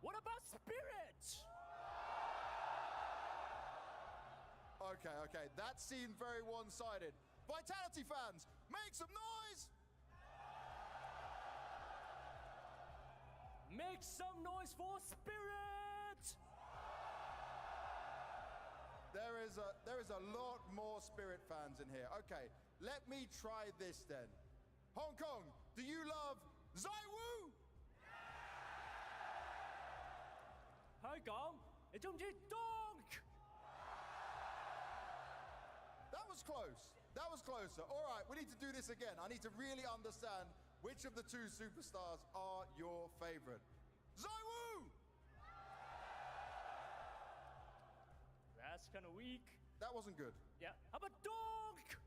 What about spirit? Okay, that seemed very one-sided. Vitality fans, make some noise! Make some noise for spirit! There is a lot more Spirit fans in here. Okay, let me try this then. Hong Kong, do you love Zaiwu? 香港，你中唔中意 Donk？ That was close. That was closer. All right, we need to do this again. I need to really understand which of the two superstars are your favorite. Zaiwu! That's kind of weak. That wasn't good. Yeah. How about Donk?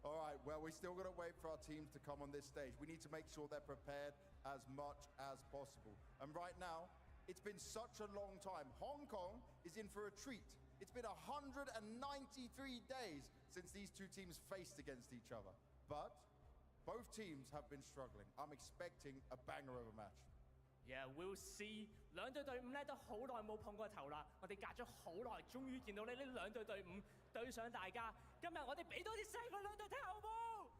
All right, well, we still got to wait for our teams to come on this stage. We need to make sure they're prepared as much as possible. And right now, it's been such a long time. Hong Kong is in for a treat. It's been 193 days since these two teams faced against each other. But both teams have been struggling. I'm expecting a banger of a match. Yeah, we'll see. 兩隊隊伍咧都好耐冇碰過頭啦，我哋隔咗好耐，終於見到呢兩隊隊伍對上大家。今日我哋俾多啲聲佢兩隊聽好冇？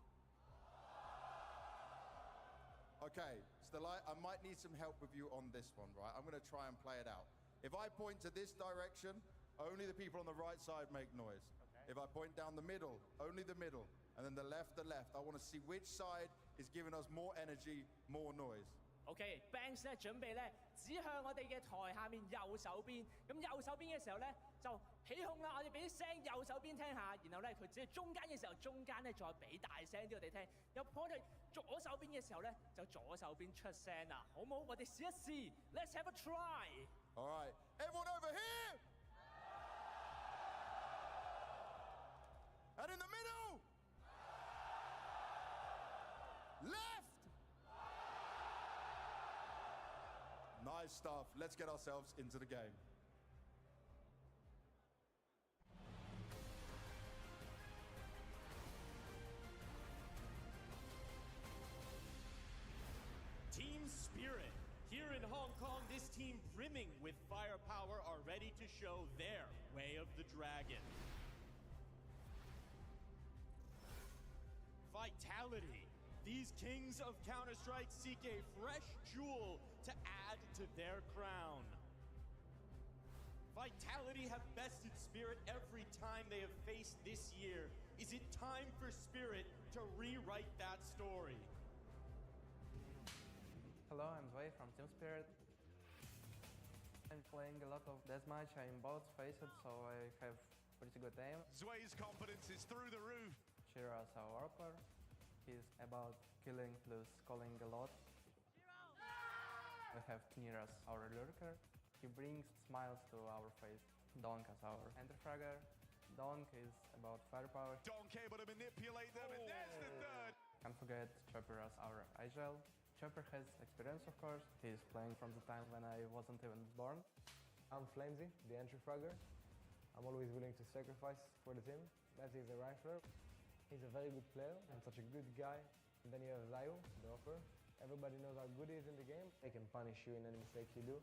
Okay, Stellite, I might need some help with you on this one, right? I'm going to try and play it out. If I point to this direction, only the people on the right side make noise. Okay. If I point down the middle, only the middle. And then the left. I want to see which side is giving us more energy, more noise. OK，Banks 咧準備咧指向我哋嘅台下面右手邊，咁右手邊嘅時候咧就起哄啦，我哋俾啲聲右手邊聽下，然後咧佢指中間嘅時候，中間咧再俾大聲啲我哋聽，有 point 左手邊嘅時候咧就左手邊出聲啦，好冇？我哋試一試 ，Let's have a try。All right, everyone over here. And in the middle. Left. Nice stuff. Let's get ourselves into the game. Team Spirit. Here in Hong Kong, this team brimming with firepower are ready to show their way of the dragon. Vitality. These kings of Counter-Strike seek a fresh jewel to add to their crown. Vitality have bested Spirit every time they have faced this year. Is it time for Spirit to rewrite that story? Hello, I'm Zway from Team Spirit. I'm playing a lot of deathmatch. I'm both faced, so I have pretty good aim. Zway's confidence is through the roof. Shiraz, our upper. He's about killing plus calling a lot. We have Niras, our lurker. He brings smiles to our face. Donk as our enter-fragger. Donk is about firepower. Donk able to manipulate them, and there's the third. Can't forget Chopper as our agile. Chopper has experience, of course. He's playing from the time when I wasn't even born. I'm Flamesy, the entry fragger. I'm always willing to sacrifice for the team. That is the rifler. He's a very good player and such a good guy. And then you have Zayu, the offer. Everybody knows how good he is in the game. He can punish you in any mistake you do.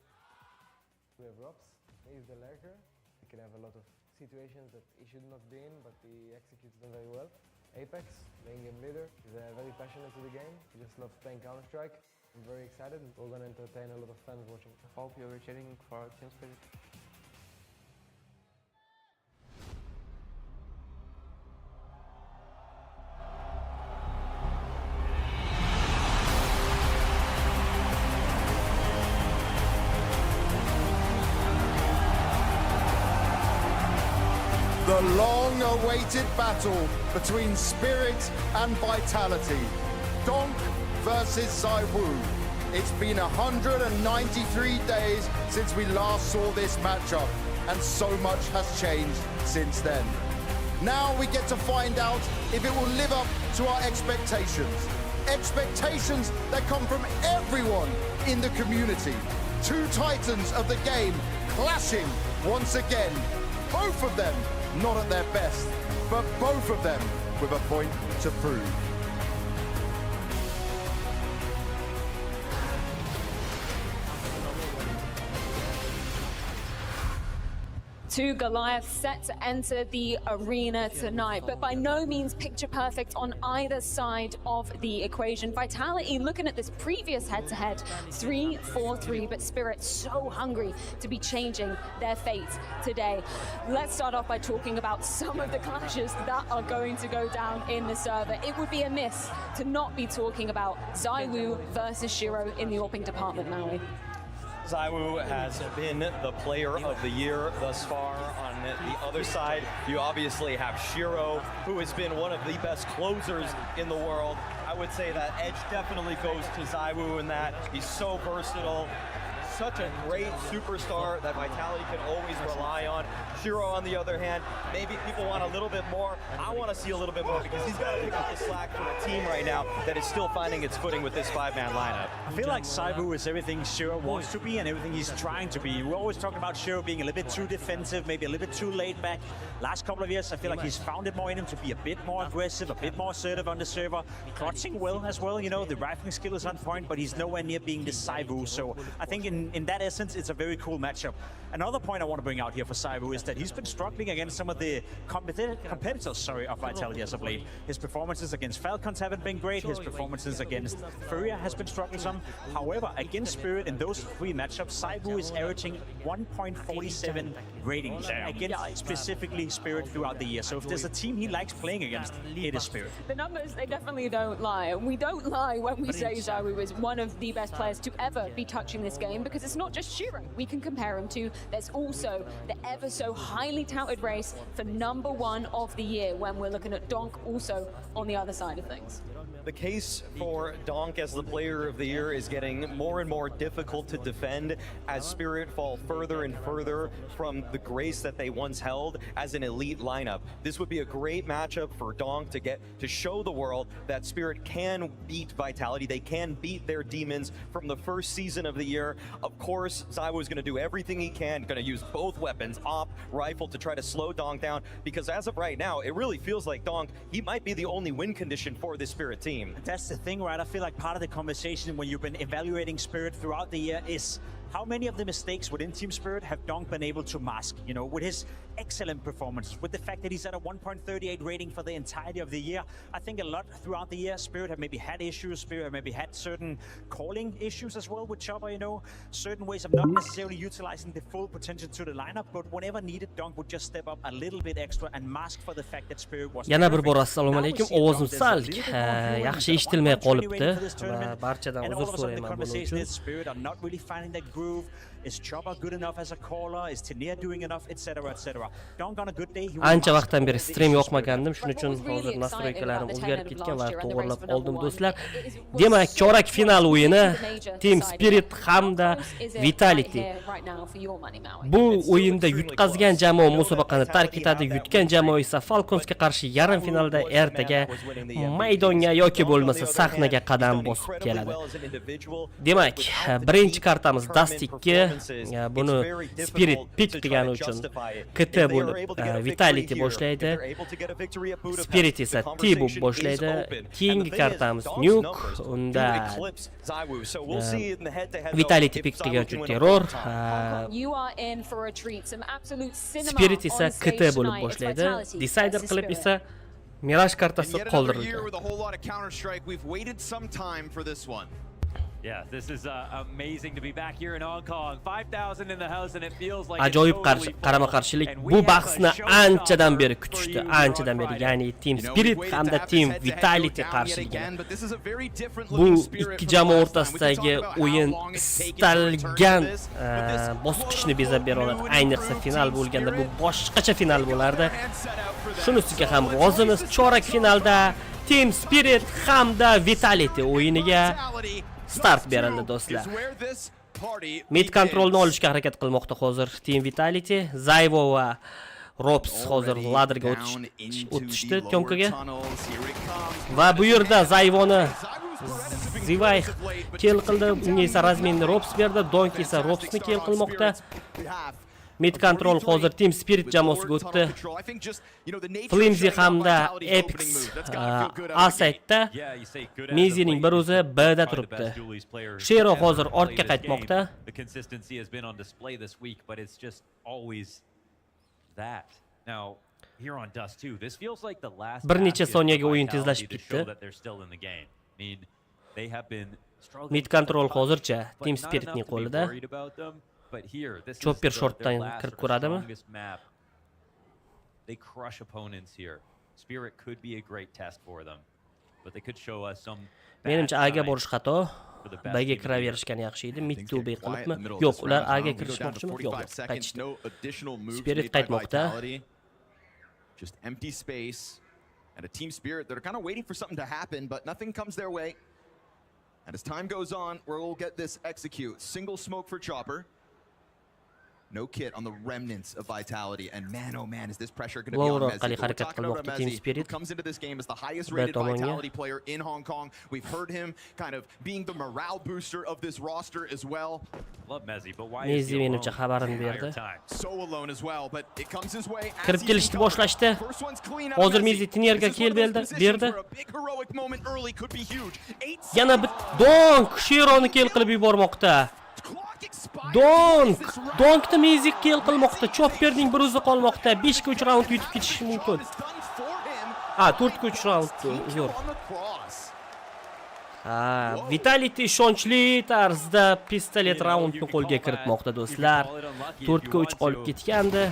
We have Rops. He's the lurker. He can have a lot of situations that he should not be in, but he executes them very well. Apex, the in-game leader. He's very passionate to the game. He just loves playing Counter-Strike. I'm very excited. We're going to entertain a lot of fans watching. I hope you're cheering for Team Spirit. The long-awaited battle between Spirit and Vitality. Donk versus Zaiwu. It's been 193 days since we last saw this matchup, and so much has changed since then. Now we get to find out if it will live up to our expectations. Expectations that come from everyone in the community. Two titans of the game clashing once again. Both of them not at their best, but both of them with a point to prove. Two Goliaths set to enter the arena tonight, but by no means picture perfect on either side of the equation. Vitality, looking at this previous head-to-head, 3-4-3, but Spirit so hungry to be changing their fate today. Let's start off by talking about some of the clashes that are going to go down in the server. It would be a miss to not be talking about ZywOo versus Shiro in the AWPing department, Maui. ZywOo has been the player of the year thus far. On the other side, you obviously have Shiro, who has been one of the best closers in the world. I would say that edge definitely goes to ZywOo in that. He's so versatile. Such a great superstar that Vitality can always rely on. Shiro, on the other hand, maybe people want a little bit more. I want to see a little bit more because he's got to pick up the slack for a team right now that is still finding its footing with this five-man lineup. I feel like ZywOo is everything Shiro wants to be and everything he's trying to be. We're always talking about Shiro being a little bit too defensive, maybe a little bit too laid back. Last couple of years, I feel like he's found it more in him to be a bit more aggressive, a bit more assertive on the server, clutching well as well. You know, the rifling skill is on point, but he's nowhere near being the ZywOo. So I think in that essence, it's a very cool matchup. Another point I want to bring out here for ZywOo is that he's been struggling against some of the competitors of Vitality as of late. His performances against Falcons haven't been great. His performances against Furia has been troublesome. However, against Spirit in those three matchups, ZywOo is averaging 1.47 rating against specifically Spirit throughout the year. So if there's a team he likes playing against, it is Spirit. The numbers, they definitely don't lie. And we don't lie when we say ZywOo is one of the best players to ever be touching this game, because it's not just Shiro we can compare him to. There's also the ever so highly touted race for #1 of the year when we're looking at Donk also on the other side of things. The case for Donk as the player of the year is getting more and more difficult to defend as Spirit fall further and further from the grace that they once held as an elite lineup. This would be a great matchup for Donk to get to show the world that Spirit can beat Vitality. They can beat their demons from the first season of the year. Of course, ZywOo is going to do everything he can, going to use both weapons, op, rifle, to try to slow Donk down, because as of right now, it really feels like Donk, he might be the only win condition for this Spirit team. That's the thing, right? I feel like part of the conversation when you've been evaluating Spirit throughout the year is how many of the mistakes within Team Spirit have Donk been able to mask, you know, with his excellent performance, with the fact that he's at a 1.38 rating for the entirety of the year. I think a lot throughout the year, Spirit have maybe had issues, Spirit have maybe had certain calling issues as well with Chopper, you know, certain ways of not necessarily utilizing the full potential to the lineup, but whenever needed, Donk would just step up a little bit extra and mask for the fact that Spirit was Yana bir bor assalomu alaykum. Ovozim sal yaxshi eshitilmay qolibdi va barchadan uzr so'rayman buning uchun. Spirit are not really finding that groove. Is Chopper good enough as a caller? Is Tenier doing enough, etc., etc. Donk on a good day. Ancha vaqtdan beri stream yoqmagandim, shuning uchun hozir nastroykalarim o'zgarib ketgan va to'g'rilab oldim do'stlar. Demak, chorak final o'yini Team Spirit hamda Vitality. Bu o'yinda yutqazgan jamoa musobaqani tark etadi, yutgan jamoa esa Falconsga qarshi yarim finalda ertaga maydonga yoki bo'lmasa sahnaga qadam bosib keladi. Demak, birinchi kartamiz Dust 2. Buni Spirit pick qilgani uchun KT bo'lib Vitality boshlaydi. Spirit esa T bo'lib boshlaydi. Keyingi kartamiz Nuke, unda Vitality pick qilgani uchun Terror. Spirit esa KT bo'lib boshlaydi. Decider qilib esa Mirage kartasi qoldirilgan. Yeah, this is amazing to be back here in Hong Kong. 5,000 in the house and it feels like ajoyib qarama-qarshilik. Bu bahsni anchadan beri kutishdi, anchadan beri, ya'ni Team Spirit hamda Team Vitality qarshiligi. Bu ikki jamoa o'rtasidagi o'yin istalgan bosqichni bezab bera oladi. Ayniqsa final bo'lganda bu boshqacha final bo'lardi. Shunisiga ham rozimiz. Chorak finalda Team Spirit hamda Vitality o'yiniga start berildi do'stlar. Mid kontrolni olishga harakat qilmoqda hozir Team Vitality. ZywOo va Robs hozir ladderga o'tishdi Tyomkaga. Va bu yerda ZywOoni Zivay kill qildi, unga esa Razminni Robs berdi, Donk esa Robsni kill qilmoqda. Mid control hozir Team Spirit jamoasiga o'tdi. Flimsy hamda Epix A-saytda, Mizining bir o'zi B'da turibdi. Shiro hozir ortga qaytmoqda. that. Now, here on Dust 2, this feels like the last Bir necha soniyaga o'yin tezlashib ketdi. Mid control hozircha Team Spiritning qo'lida. Chopper shortdan kirib ko'radimi? They crush opponents here. Spirit could be a great test for them, but they could show us some. Menimcha A'ga borish xato. B'ga kiraverishgan yaxshi edi. Mid to B qilibmi? Yo'q, ular A'ga kirishmoqchimi? Yo'q, qaytishdi. Spirit qaytmoqda. Just empty space and a Team Spirit that are kind of waiting for something to happen, but nothing comes their way. And as time goes on, we'll get this execute. Single smoke for Chopper. No kit on the remnants of vitality, and man, oh man, is this pressure going to be on Mezzi? We're talking about Mezzi, who comes into this game as the highest-rated vitality player in Hong Kong. We've heard him kind of being the morale booster of this roster as well. Love Mezzi, but why is he menimcha xabarini berdi. So alone as well, but it comes his way. Kirib kelishni boshlashdi. Hozir Mezzi Tinierga berdi. Yana bir donk Shironi kel qilib yubormoqda. Donkni Mezzi kel qilmoqda. Chopperning bir o'zi qolmoqda. 5 ga 3 raund yutib ketishi mumkin. 4 ga 3 raund yo'q. Vitality ishonchli tarzda pistolet raundni qo'lga kiritmoqda do'stlar. 4 ga 3 qolib ketgandi.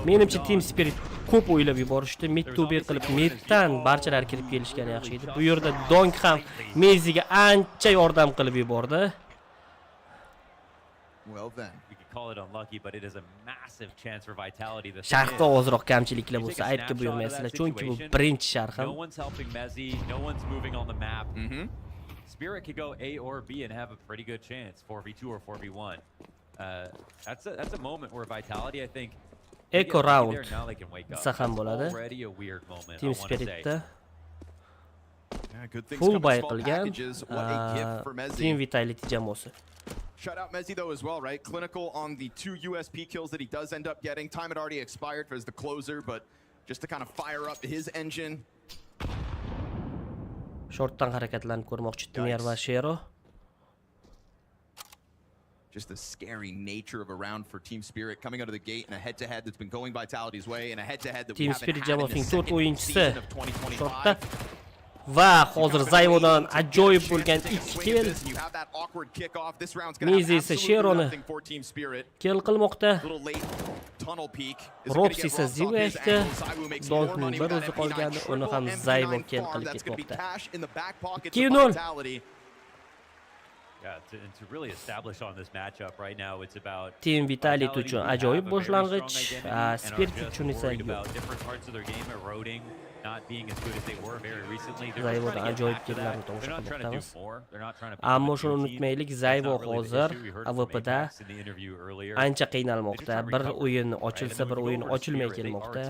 Menimcha Team Spirit ko'p o'ylab yuborishdi. Mid to B qilib middan barchalar kirib kelishgani yaxshi edi. Bu yerda Donk ham Mezziga ancha yordam qilib yubordi. Well then, we could call it unlucky, but it is a massive chance for vitality. Sharhda ozroq kamchiliklar bo'lsa aytib buyurmaysizlar, chunki bu birinchi sharhim. No one's helping Mezzi, no one's moving on the map. Spirit could go A or B and have a pretty good chance, 4v2 or 4v1. That's a moment where vitality, I think, Echo round desa ham bo'ladi. Team Spiritda full buy qilgan Team Vitality jamoasi. Shout out Mezzi though as well, right? Clinical on the 2 USP kills that he does end up getting. Time had already expired for as the closer, but just to kind of fire up his engine. Shortdan harakatlanib ko'rmoqchi Tiner va Shero. Just the scary nature of a round for Team Spirit coming out of the gate in a head-to-head that's been going Vitality's way and a head-to-head that we haven't had in the second season of 2025. Va hozir Zayvodan ajoyib bo'lgan 2 kill. Mezzi esa Sheroni kill qilmoqda. Rops esa Zivekda. Donkning bir o'zi qolgandi, uni ham Zayvo kill qilib ketmoqda. 2-0. To really establish on this matchup right now, it's about Team Vitality uchun ajoyib boshlang'ich, Spirit uchun esa different parts of their game eroding, not being as good as they were very recently. Zayvodan ajoyib killarni tomosha qilmoqdamiz. Ammo shuni unutmaylik, Zayvo hozir AWPda ancha qiynalmoqda. Bir o'yin ochilsa, bir o'yin ochilmay kelmoqda.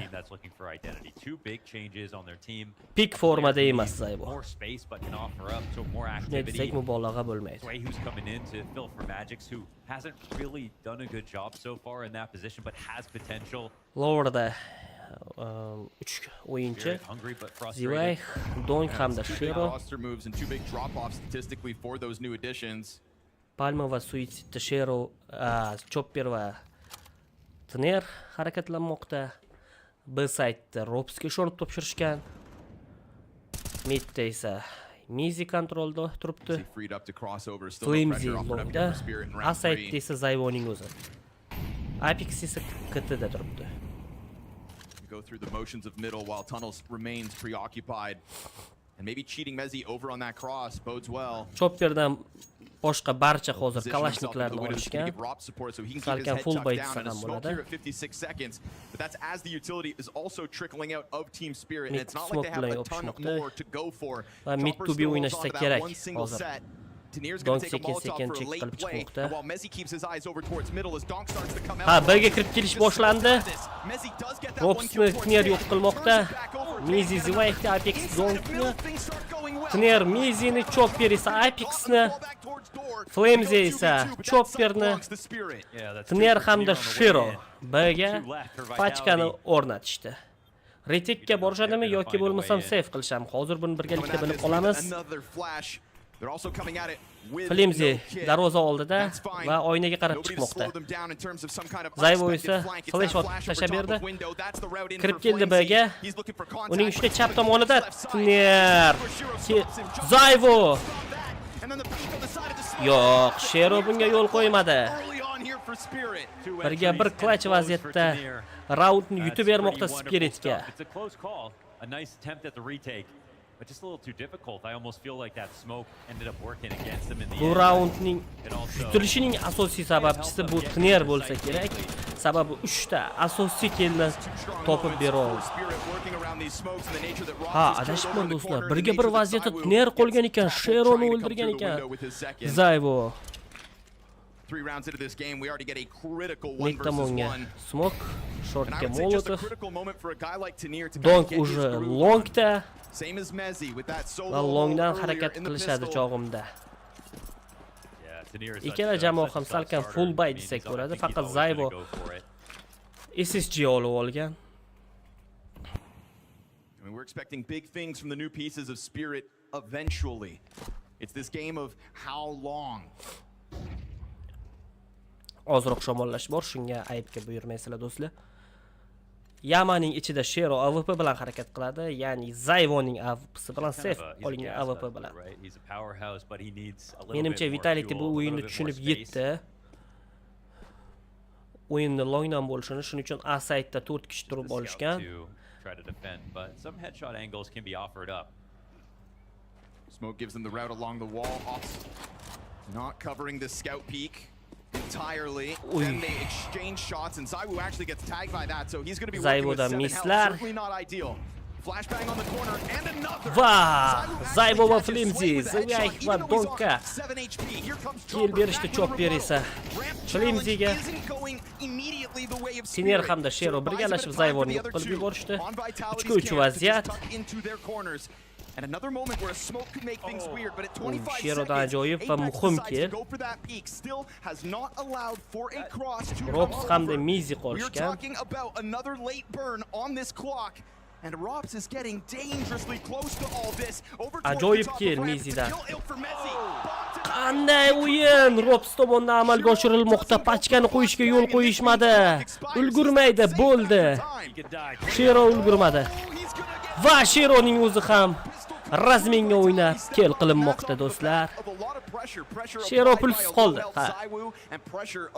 Peak formada emas Zayvo. Shunday desak mubolag'a bo'lmaydi. Who's coming in to fill for Magics, who hasn't really done a good job so far in that position, but has potential. Lowerda 3 o'yinchi Zivek, Donk hamda Shero. Palma va Suicide Shero, Chopper va Tiner harakatlanmoqda. B saytda Ropsga short topshirishgan. Midda esa Mezzi kontrolda turibdi. Flimsy longda. A saytda esa Zayvoning o'zi. Apex esa KTda turibdi. Go through the motions of middle while Tunnels remains preoccupied. And maybe cheating Mezzi over on that cross bodes well. Chopperdan boshqa barcha hozir kalashniklarni olishgan. Salkam full buy desa ham bo'ladi. But that's as the utility is also trickling out of Team Spirit, and it's not like they have a ton more to go for. Mid to be o'ynashsa kerak hozir. Tanir's going to take a molotov for a late play, and while Mezzi keeps his eyes over towards middle as Donk starts to come out. B'ga kirib kelish boshlandi. Ropsni Tiner yo'q qilmoqda. Mezzi Zivekda Apex Donkni. Tiner Mezzini, Chopper esa Apexni. Flimsy esa Chopperni. Tiner hamda Shero B'ga pachkani o'rnatishdi. Retekka borishadimi yoki bo'lmasam save qilisham. Hozir buni birgalikda bilib qolamiz. They're also coming at it with Flimsy no kit. darvoza oldida That's fine. va oynaga qarab Nobody to chiqmoqda. slow them down in terms of some kind of Zayvo unexpected esa flank. It's flash that ot flash over tashlab top berdi. of window. That's the route in Kirib for keldi Flimsy. B'ga. He's looking for contact. Uning ushli chap Left tomonida side. Tner. Zayvo. Yo'q, Shero bunga yo'l qo'ymadi. Early on here for Spirit. Birga bir clutch vaziyatda raundni yutib bermoqda Spiritga. It's a close call. A nice attempt at the retake, but just a little too difficult. I almost feel like that smoke ended up working against them in the Bu end. raundning yutilishining asosiy sababchisi bu Tner bo'lsa kerak. Sababi 3 ta asosiy killni topib bera oldi. Ha, adashibman do'stlar. Birga bir vaziyatda Tner qolgan ekan, Sheroni o'ldirgan ekan. Zayvo. 3 rounds into this game, we already get a critical 1 Mid versus tomonga 1. smoke, And I shortga would say just a molotov. critical moment for a guy like Tenier to Donk get his уже groove on. longda Same as Mezzi with that va solo longdan earlier harakat in the qilishadi pistol. chog'imda. Yeah, Tenier is Ikkala jamoa ham salkam full buy desak bo'ladi, faqat Zayvo SSG olib olgan. I mean, we're expecting big things from the new pieces of Spirit eventually. It's this game of how long. Ozroq shamollash bor, shunga aybga buyurmaysizlar do'stlar. Yamaning ichida Shero AWP bilan harakat qiladi, ya'ni Zayvoning AWPsi bilan safe olingan AWP bilan. Menimcha Vitality bu o'yinni tushunib yetdi. O'yinni longdan bo'lishini, shuning uchun A side'da 4 kishi turib olishgan. Smoke gives them the route along the wall. Ops not covering the scout peak entirely. Then they exchange shots, and Zaiwu actually gets tagged by that, so he's going to be working with 7 health. Certainly not ideal. Flashbang on the corner, and another. Va! Zayvo va Flimsy, Zayvo va Donka. 7 HP. Here comes Kill berishda chop berisa. Flimsyga Tiner hamda Shero birgalashib Zayvoni yo'q qilib yuborishdi. 3-3 vaziyat. And another moment where a smoke could make things weird, but at 25 Sherodan seconds, ajoyib va Apex muhim decides to kill. go for that peak. Still has not allowed for a cross to Robs come hamda over. Mizi We're qolishgan. talking about another late burn on this clock. And Robs is getting dangerously close to all this. Over towards the Ajoyib top kill of ramp. Mizidan. Kill ill for Mezzi. Qanday o'yin Robs tomonidan amalga oshirilmoqda. Pachkani qo'yishga yo'l qo'yishmadi. Ulgurmaydi, bo'ldi. Shero ulgurmadi. Va Sheroning o'zi ham razminga o'ynab kill qilinmoqda do'stlar. Shero pulsiz qoldi. Ha.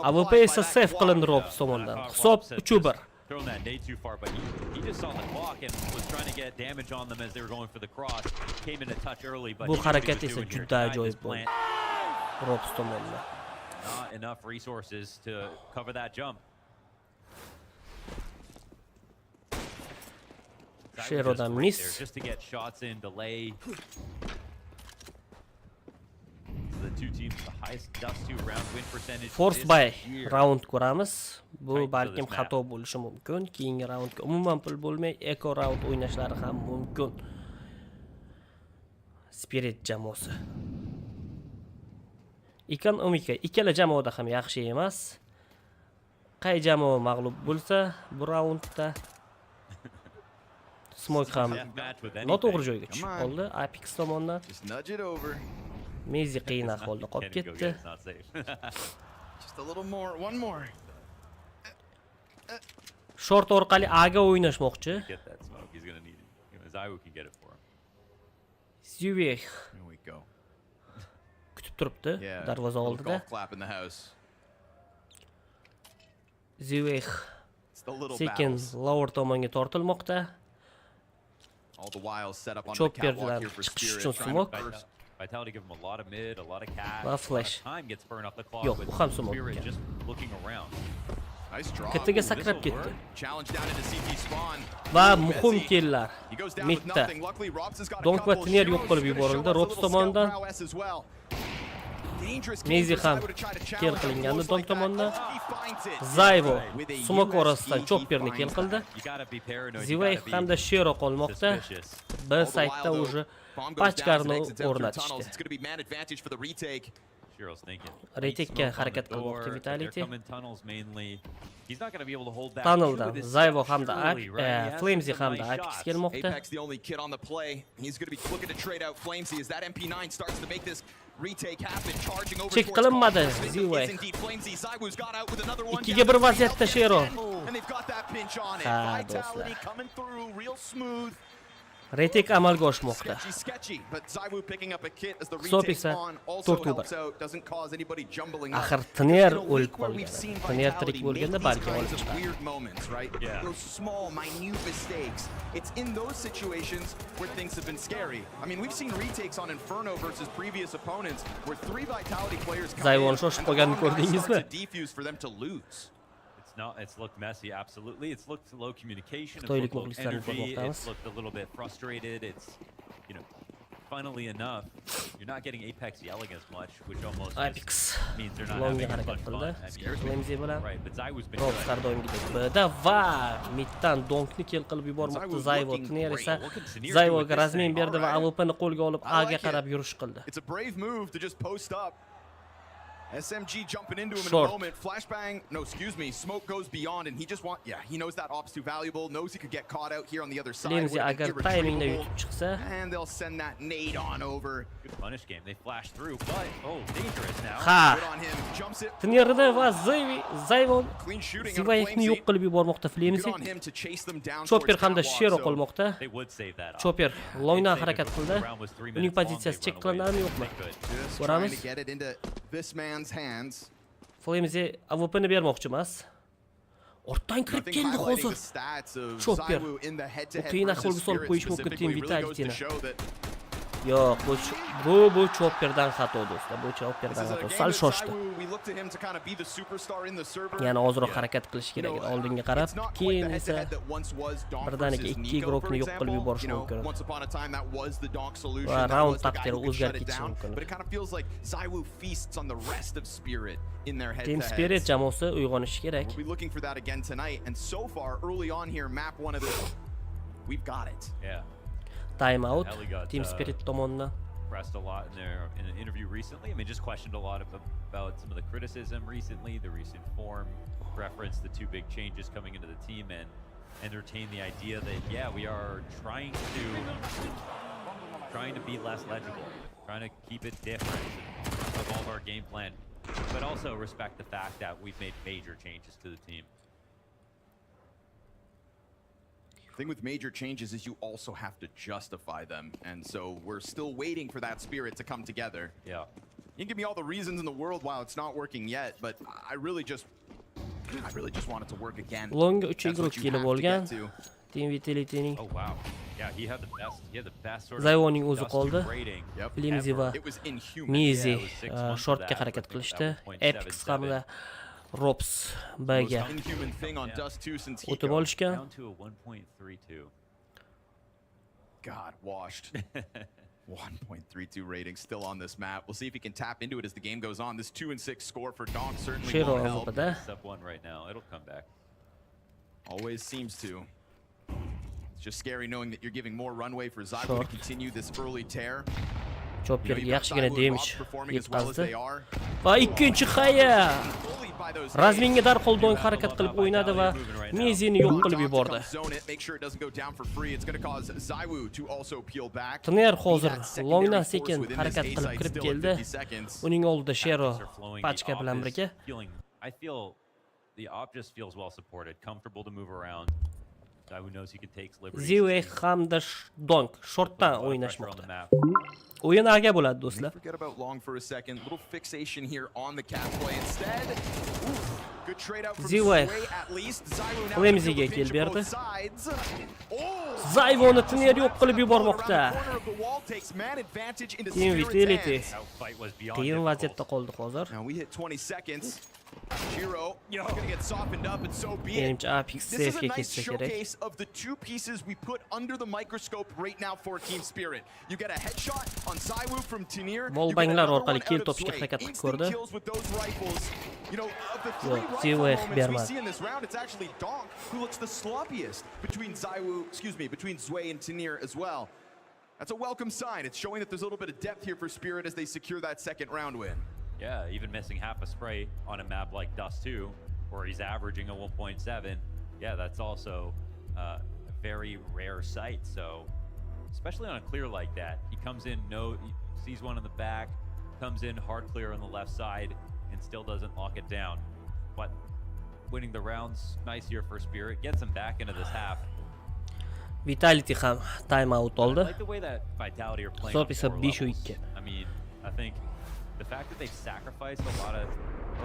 AWP esa safe qilindi Robs tomonidan. Hisob 3-1. Thrown that nade too far, but he just saw the clock and was trying to get damage on them as they were going for the cross. Came in a touch early, but Bu harakat esa juda ajoyib bo'ldi. Robs tomonidan. Not enough resources to cover that jump. Sherodan miss. Just to get shots in, delay. The two teams with the highest dust to round win percentage. Force by round ko'ramiz. Bu balkim xato bo'lishi mumkin. Keyingi raundga umuman pul bo'lmay, eco round o'ynashlari ham mumkin. Spirit jamoasi. Ikkala jamoada ham yaxshi emas. Qay jamoa mag'lub bo'lsa, bu raundda Smoke ham noto'g'ri joyga tushib qoldi. Apex tomonidan. Mezi qiyin ahvolda qolib ketdi. Just a little more, one more. Short orqali A ga o'ynashmoqchi. Zuyech kutib turibdi darvoza oldida. Zuyech sekin lower tomonga tortilmoqda. Chopperdan chiqish uchun smoke. Vitality give him a lot of mid, a lot of cash. Va flash. Time gets burned off the clock. Yo'q, bu ham smoke. Just looking around. Ketiga sakrab ketdi. Challenge down into CT spawn. Va muhim killlar. Midda. Donk va Tiner yo'q qilib yuborildi Robs tomonidan. Mezi ham kill qilingandi Donk tomonidan. Zayvo smoke orasidan Chopperni kill qildi. Zivayx hamda Shero qolmoqda. B side'da уже pachkarni o'rnatishdi. Shiro's thinking. Retekka harakat qilmoqda Vitality. He's not going to be able to hold back. Tunneldan Zyvo hamda Flamesy hamda Apex kelmoqda. Apex the only kid on the play. He's going to be looking to trade out Flamesy as that MP9 starts to make this retake happen, charging over Check qilinmadi Zyvo. 2ga 1 vaziyatda Shiro. And they've got that pinch on it. Vitality coming through real smooth. Retek amalga oshmoqda. Sketchy, but Zywu picking up a kit as the Stop retake esa on also 4-2. helps out, doesn't cause anybody jumbling up. Axir Tner o'lib qolgan. Tner tirik bo'lganda balki olib chiqar. Weird moments, right? Those small, minute mistakes. It's in those situations where things have been scary. I mean, we've seen retakes on Inferno versus previous opponents where 3 Vitality players come in and start to defuse for them to lose. It's looked messy, absolutely. It's looked low communication. It's Xitoylik looked low energy. muxlislarni It's looked a little bit frustrated. It's, you know, funnily enough, you're not getting Apex yelling as much, which almost Apex means they're not Longga having harakat fun. qildi. Flamesy bilan. Right, but Zywo's been Rockstar doimgidek bda va middan donkni kel qilib yubormoqda Zyvo. Tner esa Zyvoga razmin berdi va AWPni qo'lga olib Aga qarab yurish qildi. It's a brave move to just post up. SMG jumping into him Short. in a moment. Flashbang, no, excuse me. Smoke goes beyond, and he just he knows that op's too valuable. Knows he could get caught out here on the other side. Flamesy agar timingda yutib chiqsa, and they'll send that nade on over. Good punish game. They flash through, but dangerous now. Ha. Good on him. Jumps it. Tnerda va Zyvo Clean shooting. Zivayekni yo'q qilib yubormoqda Flamesy. Good on him to chase them down. Chopper hamda Shiro qolmoqda. They would save that. Chopper longdan harakat qildi. Uning pozitsiyasi check qilinadimi yo'qmi? Ko'ramiz. Trying to get it into this man's hands. Flamesy AWPni bermoqchi emas. Ortdan kirib keldi hozir. Chopper. Bu qiyin ahvolga solib qo'yish mumkin Team Vitality'ni. Yo'q, bu Chopperdan xato do'stlar. Bu Chopperdan xato. Sal shoshdi. Yana ozroq harakat qilish kerak. Oldinga qarab, keyin esa birdaniga 2 guruhni yo'q qilib yuborish mumkin. Va raund taqdiri o'zgarib ketishi mumkin. Team Spirit jamoasi uyg'onishi kerak. We'll be looking for that again tonight, and so far early on here, map one of this, we've got it. Yeah. Time out. Team Spirit tomonidan. Pressed a lot in an interview recently. I mean, just questioned a lot about some of the criticism recently, the recent form, referenced the 2 big changes coming into the team, and entertained the idea that we are trying to be less legible, trying to keep it different, and evolve our game plan, but also respect the fact that we've made major changes to the team. The thing with major changes is you also have to justify them, and so we're still waiting for that spirit to come together. Yeah. You can give me all the reasons in the world why it's not working yet, but I really just want it to work again. Long 3 guruh kelib olgan Team Vitality'ning. Oh wow. Yeah, he had the best sort of Zyvoning o'zi qoldi. Flamesy va Mizi shortga harakat qilishdi. Apex hamda Rops B'ga o'tib olishgan. God, washed. 1.32 rating still on this map. We'll see if he can tap into it as the game goes on. This 2-6 score for Donk certainly won't help. It's up 1 right now. It'll come back. Always seems to. It's just scary knowing that you're giving more runway for Zyvo to continue this early tear. Chopperga yaxshigina damage yetkazdi. Va ikkinchi Xaya Razminga darhol do'ng harakat qilib o'ynadi va Mizini yo'q qilib yubordi. Tner hozir longdan sekin harakat qilib kirib keldi. Uning oldida Shiro pachka bilan birga. I feel the op just feels well supported, comfortable to move around. Ziwe hamda Donk shortdan o'ynashmoqda. O'yin Aga bo'ladi do'stlar. Forget about long for a second. Little fixation here on the cat play instead. Good trade out from Sway at least. Flamesy kelib berdi. Zyvoni Tner yo'q qilib yubormoqda. Team Vitality qiyin vaziyatda qoldi hozir. Now we hit 20 seconds. Shiro gonna get softened up, and so be it. This is a nice showcase of the 2 pieces we put under the microscope right now for Team Spirit. You get a headshot on Zywu from Tner. Molbanglar orqali kill topishga harakat qilib ko'rdi. You know, of the 3 rifle moments we see in this round, it's actually Donk who looks the sloppiest between between Zway and Tner as well. That's a welcome sign. It's showing that there's a little bit of depth here for Spirit as they secure that 2nd round win. Yeah, even missing half a spray on a map like Dust 2, where he's averaging a 1.7. Yeah, that's also a very rare sight. So, especially on a clear like that, he comes in, he sees one in the back, comes in hard clear on the left side, and still doesn't lock it down. But winning the rounds, nice here for Spirit, gets him back into this half. Vitality ham time out oldu. I like the way that Vitality are playing. Zop esa on 5-2. I mean, I think the fact that they've sacrificed a lot of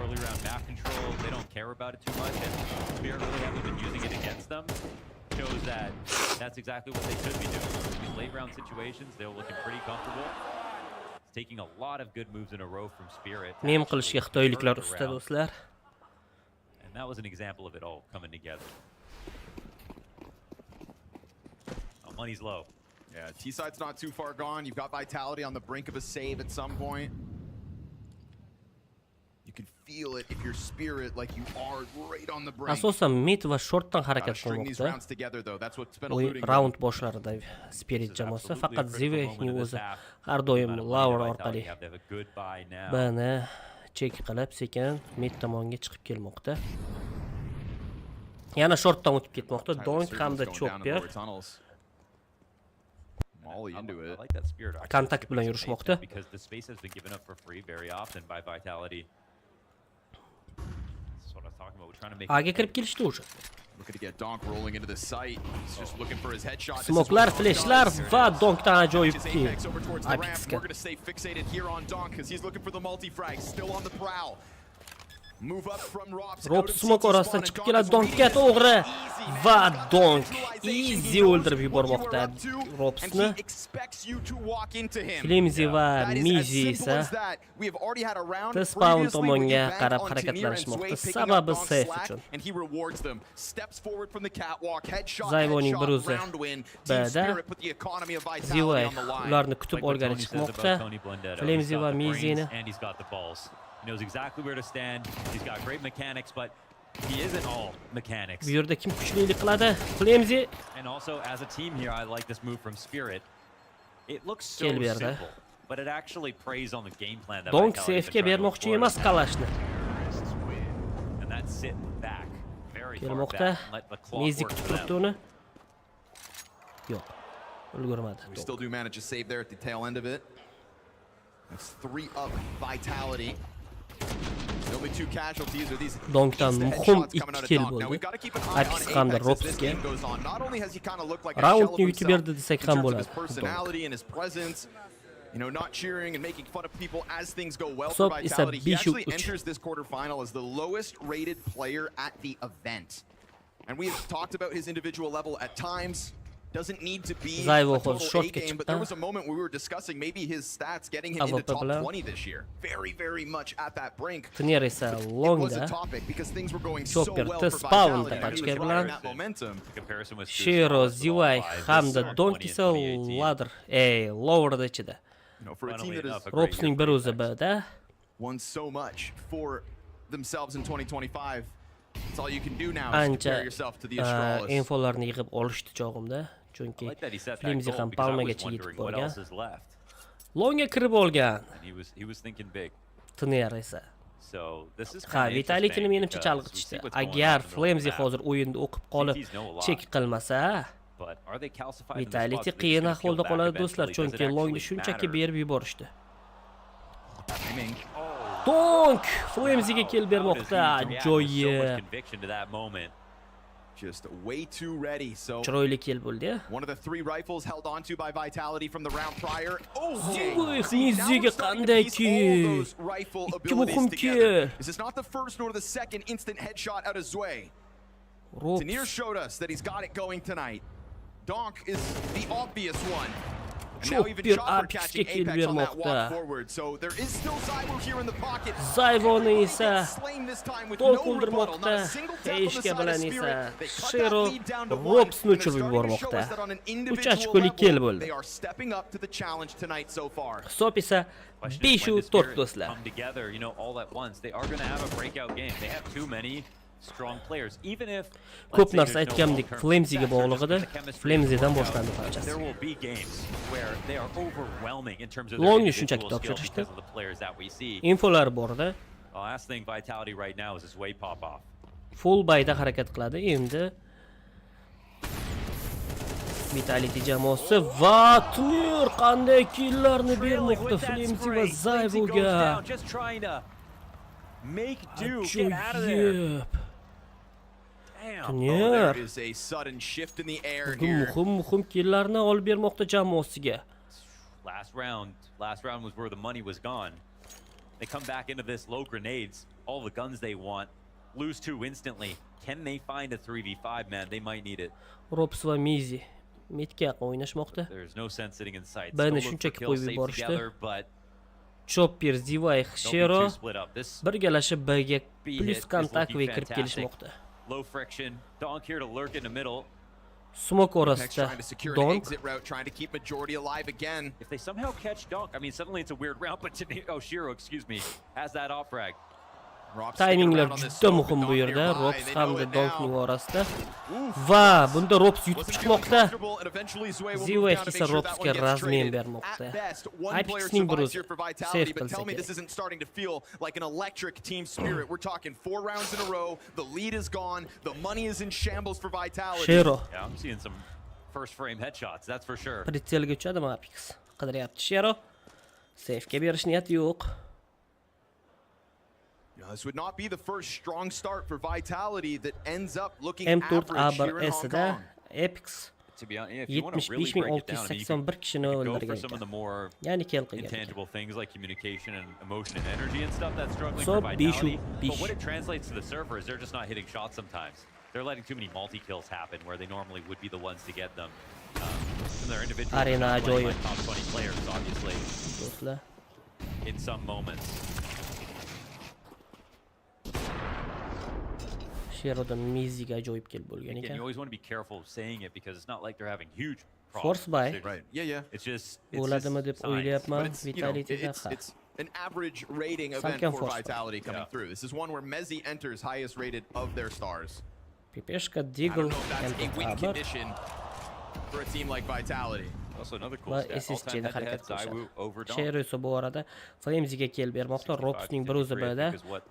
early round map control, they don't care about it too much, and Spirit really haven't been using it against them, shows that that's exactly what they should be doing. In late round situations, they were looking pretty comfortable. It's taking a lot of good moves in a row from Spirit. Mem qilishga xitoyliklar usta do'stlar. And that was an example of it all coming together. Oh, money's low. Yeah, T-side's not too far gone. You've got Vitality on the brink of a save at some point. You can feel it if you're Spirit, like you are right on the brink. Asosan mid va shortdan harakat String these qilmoqda. rounds together though. That's what's been O'yin eluding round boshlarida Spirit jamoasi faqat Zivexning o'zi har doim Lower orqali bani chek qilib sekin mid tomonga chiqib kelmoqda. Yana shortdan o'tib ketmoqda. Donk hamda Chopper Molly into it. I like that Spirit kontakt bilan yurishmoqda. Because the space has been given up for free very often by Vitality. That's what I was talking about. We're trying to make Aga kirib kelishdi o'sha. Looking to get Donk rolling into the site. He's just looking for his headshot. Smoklar, flashlar va Donkdan ajoyib kill. We're going to stay fixated here on Donk because he's looking for the multi-frag. Still on the prowl. Move up from Robs. Rob smoke orasidan chiqib keladi Donkga to'g'ri va Donk easy o'ldirib yubormoqda Robsni. Flimzi va Mizi esa Spawn tomonga qarab harakatlanishmoqda. Sababi safe uchun. Zayvoning bir o'zi B'da Zivay ularni kutib olgani chiqmoqda. Flimzi va Mizini He knows exactly where to stand. He's got great mechanics, but he isn't all mechanics. Bu yerda kim kuchlilik qiladi? Flimzi. And also, as a team here, I like this move from Spirit. It looks so simple, but it actually preys on the game plan that Donk Vitality safe'ga bermoqchi emas qalashni. And that's sitting back very far Kelmoqda. back and let the clock Mizi work kutib for turibdi them. uni. Yo'q. Ulgurmadi. We still do manage to save there at the tail end of it. That's 3 up Vitality. The only 2 casualties are these Donkdan muhim 2 kill bo'ldi. Apex hamda Robsga. Not only has he kind of looked like a Roundni yutib berdi desak ham bo'ladi. His personality and his presence, you know, not cheering and making fun of people as things go well So, for it's a Vitality. He actually bishop. enters this quarterfinal as the lowest rated player at the event. And we have talked about his individual level at times. Doesn't need to be a total A game, but there was a moment we were discussing maybe his stats getting him into top 20 this year. Very, very much at that brink. Tiner esa It was a longda. topic because things were going so Chopper well to for spawn Vitality. da He was qachgar riding bilan. that momentum. Comparison with Shiro, Zivay hamda Donk esa ladder, lowerda ichida. You know, for a team that has Robsning bir o'zi B'da. won so much for themselves in 2025. That's all you can do now is Ancha compare yourself to the Astralis. infolarni yig'ib olishdi chog'imda. Chunki Flimzi ham palmagacha yetib borgan. Longa kirib olgan. He was thinking big. Tiner esa. So this is Ha, Vitalityni menimcha chalg'itishdi. Agar Flimzi hozir o'yinda o'qib qolib chek qilmasa, Vitality qiyin ahvolda qoladi do'stlar, chunki Longni shunchaki berib yuborishdi. Donk Flimziga kel bermoqda. Ajoyib. Just way too ready. So Chiroyli kel bo'ldi. one of the 3 rifles held onto by Vitality from the round prior. Miziga qanday kill. Ikki muhim kill. This is not the first nor the second instant headshot out of Zway. Tanir showed us that he's got it going tonight. Donk is the obvious one. And now even Chopper catching Apex on that walk forward. So there is still Zywo here in the pocket. Zayvoni esa to'q o'ldirmoqda. Eshga bilan esa Shiro Robsni uchirib yubormoqda. 3 ochkolik kill bo'ldi. They are stepping up to the challenge tonight so far. Hisob esa 5-4 do'stlar. Come together, you know, all at once. They are going to have a breakout game. They have too many strong players. Even if ko'p narsa aytgandik, Flamesiga bog'liq edi. Flamesidan boshlandi barchasi. There will be games where they are overwhelming in terms of Longni their shunchaki individual skills topshirishdi. because of the players that we see. Infolar borda. The last thing Vitality right now is his way pop off. Full bayda harakat qiladi. Endi Vitality jamoasi va Tnir qanday killlarni bermoqda Flamesi va Zayvuga. Just trying to make do, get out of there. Tnir There is a sudden shift in the air here. muhim killarni olib bermoqda jamoasiga. Last round was where the money was gone. They come back into this, low grenades, all the guns they want, lose 2 instantly. Can they find a 3v5, man? They might need it. Rops va Mizi Metga o'ynashmoqda. There's no sense sitting in sight. Bani Still look for shunchaki kills qo'yib safe yuborishdi. together, but Chopper, Zivay, Shero don't be too split up. This birgalashib Bga B plus hit is kontakt looking va kirib fantastic. kelishmoqda. Low friction. Donk here to lurk in the middle. Smoke Apex orasida trying to secure an Donk exit route, trying to keep majority alive again. If they somehow catch Donk, I mean, suddenly it's a weird round, but Shiro, excuse me, has that off frag. Timinglar juda muhim bu yerda. Rops hamda Donkning orasida. Va bunda Rops yutib chiqmoqda. Zivay esa Ropsga razmen bermoqda. Apexning biroz save Tell me qilsa this isn't starting to feel like an electric team spirit. We're talking 4 rounds in a row. The lead is gone. The money is in shambles for Vitality. Shero Yeah, I'm seeing some first frame headshots, that's for sure. Pritselga tushadimi Apex? Qidiryapti Shero. Safega berish niyati yo'q. This would not be the first strong start for Vitality that ends up looking M4 average here in Hong A1S'da Kong. Apex To be honest, if you want to really break it down, I mean, you 75,681 kishini can go for o'ldirgan some of the ekan. more Ya'ni kill qilgan ekan. intangible things like communication and emotion and energy and stuff that's struggling So, for Vitality. Bishu. But what it translates to the server is they're just not hitting shots sometimes. They're letting too many multi-kills happen where they normally would be the ones to get them. And their individual Arena ajoyib. like top 20 players, obviously, Do'stlar. in some moments. Sherodan Miziga ajoyib kill bo'lgan Again, ekan. you always want to be careful of saying it because it's not like they're having huge problems. Force buy. Right. Yeah. It's just Bo'ladimi deb science. o'ylayapman. But it's, you know, Vitality'da it's an average rating event Salkam for force. Vitality coming Yeah. through. This is one where Mezzi enters highest rated of their stars. Pipeshka I Deagle don't know if that's a win M4 condition for a team like Vitality. Also another cool va stat. SSG All-time ni harakat head-to-head Zaiwu qilishadi. over Donk. Shero esa bu orada Flamesiga kill bermoqda. Ropsning bir o'zi bada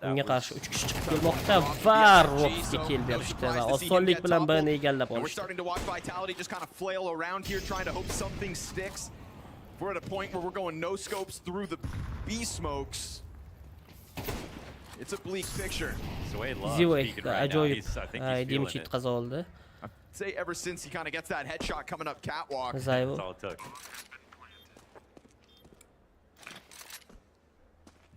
unga qarshi 3 kishi chiqib kelmoqda va Ropsga kill berishdi va osonlik bilan Bni egallab And we're olishdi. starting to watch Vitality just kind of flail around here, trying to hope something sticks. We're at a point where we're going no scopes through the B smokes. It's a bleak picture. Zoe loves Zivay peeking right now. ajoyib I think he's feeling damage it. yutqaza oldi. I'd say ever since he kind of gets that headshot coming up catwalk. Zayvu That's all it took.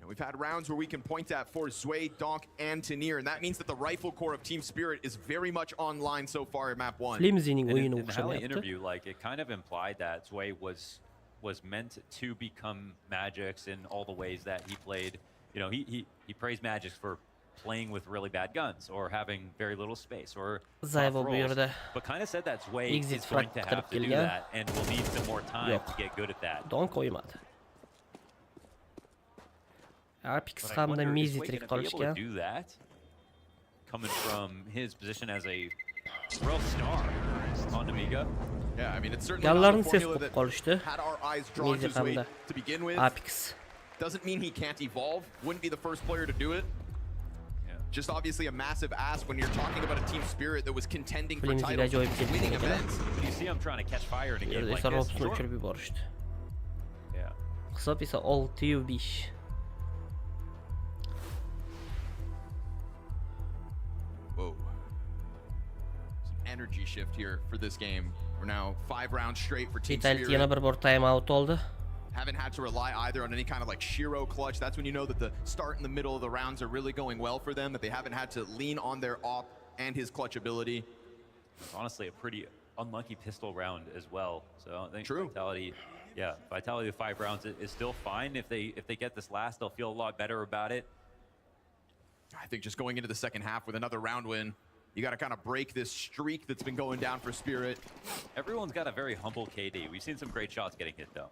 We've had rounds where we can point at for Zway, Donk, and Tanir, and that means that the rifle core of Team Spirit is very much online so far in map 1. Flamesining And o'yini in the Halley o'xshamayapti. interview, like it kind of implied that Zway was meant to become Magix in all the ways that he played. You know, he praised Magix for playing with really bad guns or having very little space or tough Zayvu bu roles, yerda but kind of said that Zway exit is going to frag have to do qilib that and will need some more time Yo'q. to get good at that. Donk qo'ymadi. Apex But I hamda wonder, is Mizi Zway tirik gonna be able to qolishgan. do that coming from his position as a real star on Amiga? Yeah, I mean, it's certainly Gallarni not a ses formula qilib that qolishdi. had our eyes drawn Mizi to Zway hamda to begin with. Apex. Doesn't mean he can't evolve. Wouldn't be the first player to do it. Just obviously a massive ask when you're talking about a team spirit that was contending for Flamesiga titles, ajoyib kill winning qilgan ekan. events. But you see him trying to catch fire in a game Yerda like esa this. Ropsni o'chirib yuborishdi. Yeah. Hisob esa 6-5. Whoa. Some energy shift here for this game. We're now 5 rounds straight for Team Vitality Spirit. yana bir bor time out oldi. Haven't had to rely either on any kind of like Shiro clutch. That's when you know that the start and the middle of the rounds are really going well for them, that they haven't had to lean on their op and his clutch ability. It's honestly a pretty unlucky pistol round as well. So I think True. Vitality the 5 rounds is still fine. If they get this last, they'll feel a lot better about it. I think just going into the second half with another round win, you got to kind of break this streak that's been going down for Spirit. Everyone's got a very humble KD. We've seen some great shots getting hit though.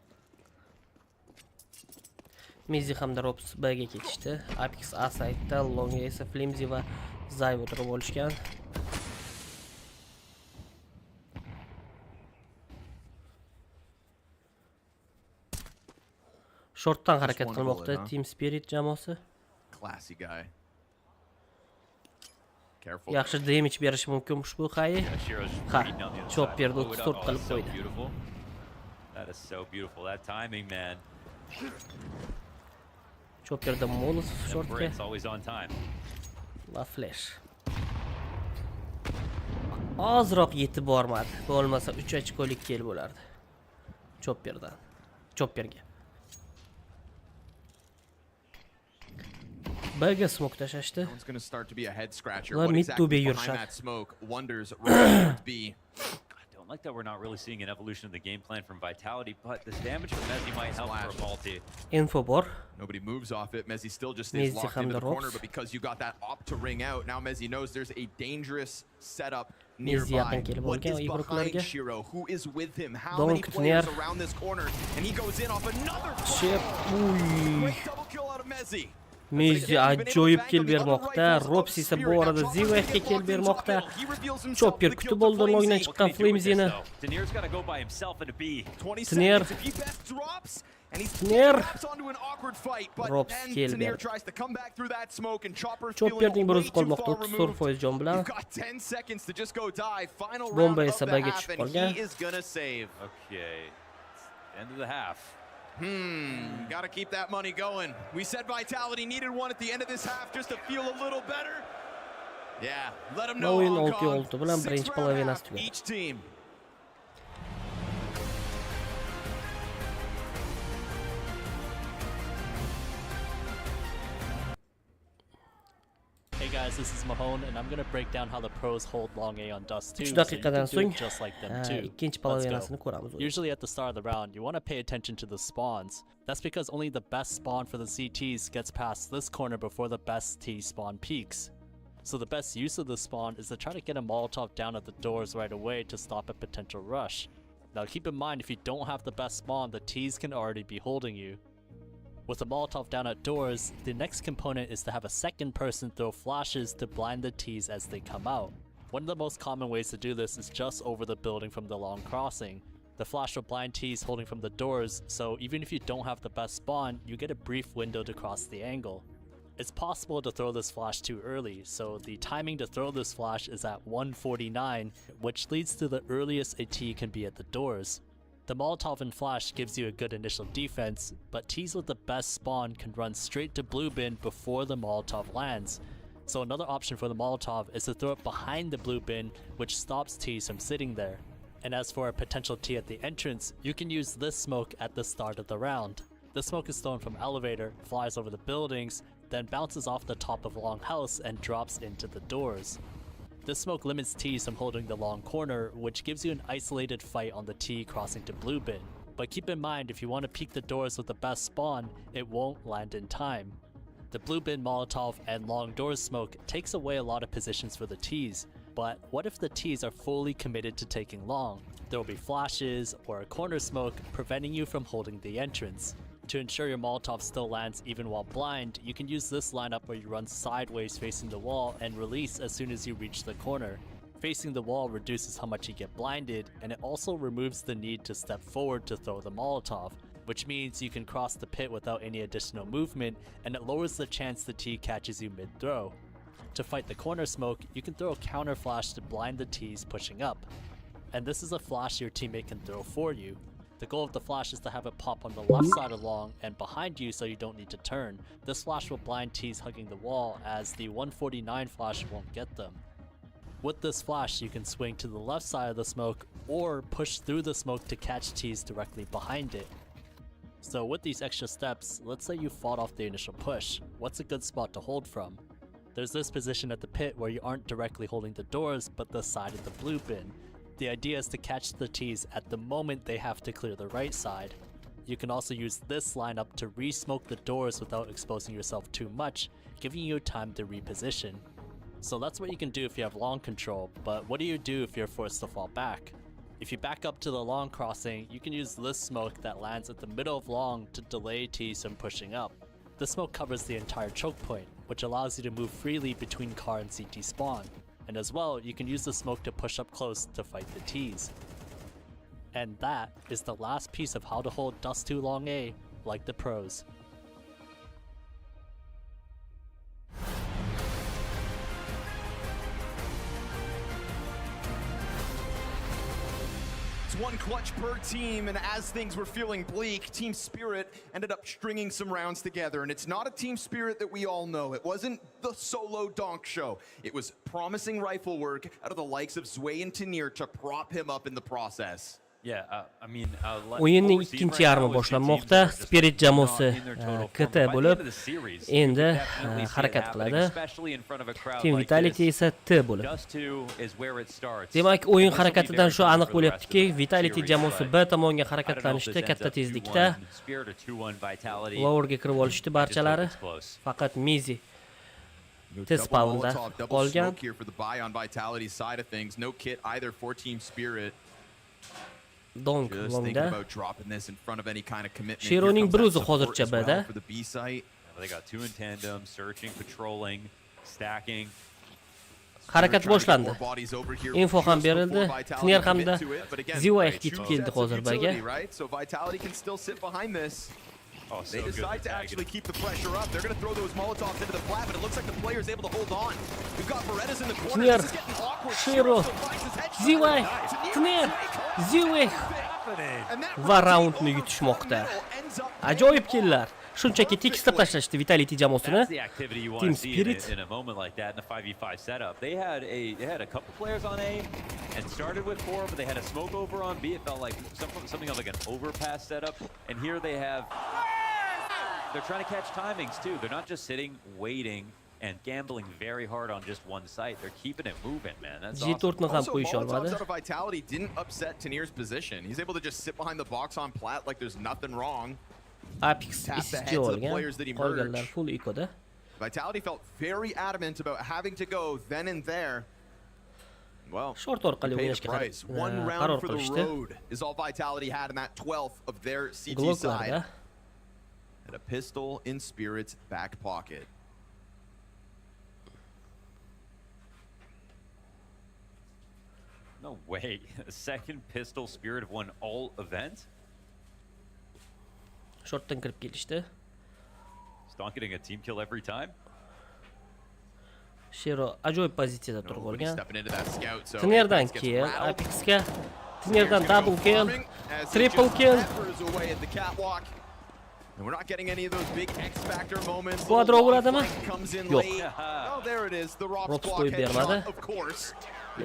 Mizi hamda Rops B'ga ketishdi. Apex A saytda, Long esa Flamesi va Zayv o'tirib olishgan. Shortdan harakat qilmoqda Team Spirit jamoasi. Classy guy. Yaxshi damage berish mumkin ushbu Xayi. Ha, chopperda 34 qilib qo'ydi. That is so beautiful. That timing, man. Chopperda molus shortga. It's always on time. Va flash. Ozroq yetib bormadi. Bo'lmasa 3 ochkolik kel bo'lardi. Chopperdan. Chopperga. B'ga smoke tashashdi. One's going to start to be a head scratcher. Ular What mid exactly to be behind yurishadi. that smoke wonders would be. I don't like that we're not really seeing an evolution of the game plan from Vitality, but this damage from Mezzi might help for a multi. Info bor. Nobody moves off it. Mezzi still just stays Mezzi locked into the hamda corner, Rops. but because you got that op to ring out, now Mezzi knows there's a dangerous setup Mezzi nearby. yaqin kelib What olgan is Ibruklarga. behind Shiro? Who is with him? How Donk many players near. around this corner? And he goes in off another Shep. Uy. great double kill out of Mezzi. Mezzi ajoyib kill bermoqda. Rops esa bu orada Zivexga kill bermoqda. Chopper kutib oldi longdan chiqqan Flamezini. Danier's got to go by himself into B. Tanier. And he's Tanier. onto an awkward fight, but Rops then kill Tanier berdi. tries to come back through that smoke and Chopper's Chopperning feeling way biroz too qolmoqda far removed. 34% jon bilan. You've got 10 seconds to just go die. Final Bomba round esa of the B'ga half, tushib and qolgan. he is gonna save. Okay. End of the half. Gotta keep that money going. We said Vitality needed one at the end of this half just to feel a little better. Yeah, let them know. O'yin Hong Kong. 6-6 bilan birinchi 6 round polovinasi half tugadi. each team. Hey guys, this is Mahone, and I'm gonna break down how the pros hold long A on Dust 2, 3 so you can daqiqadan do so'ng it just like them too. ikkinchi Let's go. polovinasini ko'ramiz. Usually at the start of the round, you want to pay attention to the spawns. That's because only the best spawn for the CTs gets past this corner before the best T spawn peaks. So the best use of the spawn is to try to get a Molotov down at the doors right away to stop a potential rush. Now keep in mind, if you don't have the best spawn, the Ts can already be holding you. With a Molotov down at doors, the next component is to have a second person throw flashes to blind the Ts as they come out. One of the most common ways to do this is just over the building from the long crossing. The flash will blind Ts holding from the doors, so even if you don't have the best spawn, you get a brief window to cross the angle. It's possible to throw this flash too early, so the timing to throw this flash is at 1:49, which leads to the earliest a T can be at the doors. The Molotov and flash gives you a good initial defense, but Ts with the best spawn can run straight to blue bin before the Molotov lands. So another option for the Molotov is to throw it behind the blue bin, which stops Ts from sitting there. And as for a potential T at the entrance, you can use this smoke at the start of the round. The smoke is thrown from elevator, flies over the buildings, then bounces off the top of long house and drops into the doors. This smoke limits Ts from holding the long corner, which gives you an isolated fight on the T crossing to blue bin. But keep in mind, if you want to peek the doors with the best spawn, it won't land in time. The blue bin Molotov and long doors smoke takes away a lot of positions for the Ts, but what if the Ts are fully committed to taking long? There will be flashes or a corner smoke preventing you from holding the entrance. To ensure your Molotov still lands even while blind, you can use this lineup where you run sideways facing the wall and release as soon as you reach the corner. Facing the wall reduces how much you get blinded, and it also removes the need to step forward to throw the Molotov, which means you can cross the pit without any additional movement, and it lowers the chance the T catches you mid-throw. To fight the corner smoke, you can throw a counter flash to blind the Ts pushing up. And this is a flash your teammate can throw for you. The goal of the flash is to have it pop on the left side of long and behind you so you don't need to turn. This flash will blind Ts hugging the wall, as the 149 flash won't get them. With this flash, you can swing to the left side of the smoke or push through the smoke to catch Ts directly behind it. So with these extra steps, let's say you fought off the initial push. What's a good spot to hold from? There's this position at the pit where you aren't directly holding the doors but the side of the blue bin. The idea is to catch the Ts at the moment they have to clear the right side. You can also use this lineup to re-smoke the doors without exposing yourself too much, giving you time to reposition. So that's what you can do if you have long control, but what do you do if you're forced to fall back? If you back up to the long crossing, you can use this smoke that lands at the middle of long to delay Ts from pushing up. The smoke covers the entire choke point, which allows you to move freely between car and CT spawn. And as well, you can use the smoke to push up close to fight the Ts. And that is the last piece of how to hold Dust 2 Long A like the pros. It's one clutch per team, and as things were feeling bleak, Team Spirit ended up stringing some rounds together. And it's not a Team Spirit that we all know. It wasn't the solo donk show. It was promising rifle work out of the likes of Zwei and Tanir to prop him up in the process. O'yinning ikkinchi yarmi boshlanmoqda. Spirit jamoasi KT bo'lib, endi harakat qiladi. Team Vitality esa T bo'lib. Demak, o'yin harakatidan shu aniq bo'lyaptiki, Vitality jamoasi B tomonga harakatlanishda katta tezlikda. Lowerga kirib olishdi barchalari. Faqat Mizi tez spawnda qolgan. Donk longda. Sheroning bruzi hozircha B'da. Harakat boshlandi. Info ham berildi. Tiner hamda Ziwa yetib keldi hozir B'ga. Oh, they decide to actually keep the pressure up. They're going to throw those Molotovs into the flat, but it looks like the player's able to hold on. We've got Berettas in the corner. This is getting awkward. Shiro, Ziwa, Tiner, Ziwa. Va raundni yutishmoqda. Ajoyib killlar. Shunchaki tekislab tashlashdi Vitality jamoasini. Team Spirit in a moment like that in a 5v5 setup. They had a couple players on A and started with 4, but they had a smoke over on B. It felt like something like an overpass setup. And here they're trying to catch timings too. They're not just sitting waiting and gambling very hard on just one site. They're keeping it moving, man. That's awesome. Also, Molotovs out of Vitality didn't upset Tanir's position. He's able to just sit behind the box on plat like there's nothing wrong. Apex issiqchi olgan. Qolganlar full ecoda. Vitality felt very adamant about having to go then and there. Well, short orqali o'ynashga one round for the road is all Vitality had in that 12th of their CT side. And a pistol in Spirit's back pocket. No way. A second pistol Spirit have won all event? Shortdan kirib kelishdi. Stonk getting a team kill every time. Shiro ajoyib pozitsiyada turib olgan. Tinerdan kill, Apexga. Tinerdan double kill, triple kill. And we're not getting any of those big X factor moments. Quadro uradimi? Yo'q. Oh, there it is. The Rops block headshot, of course.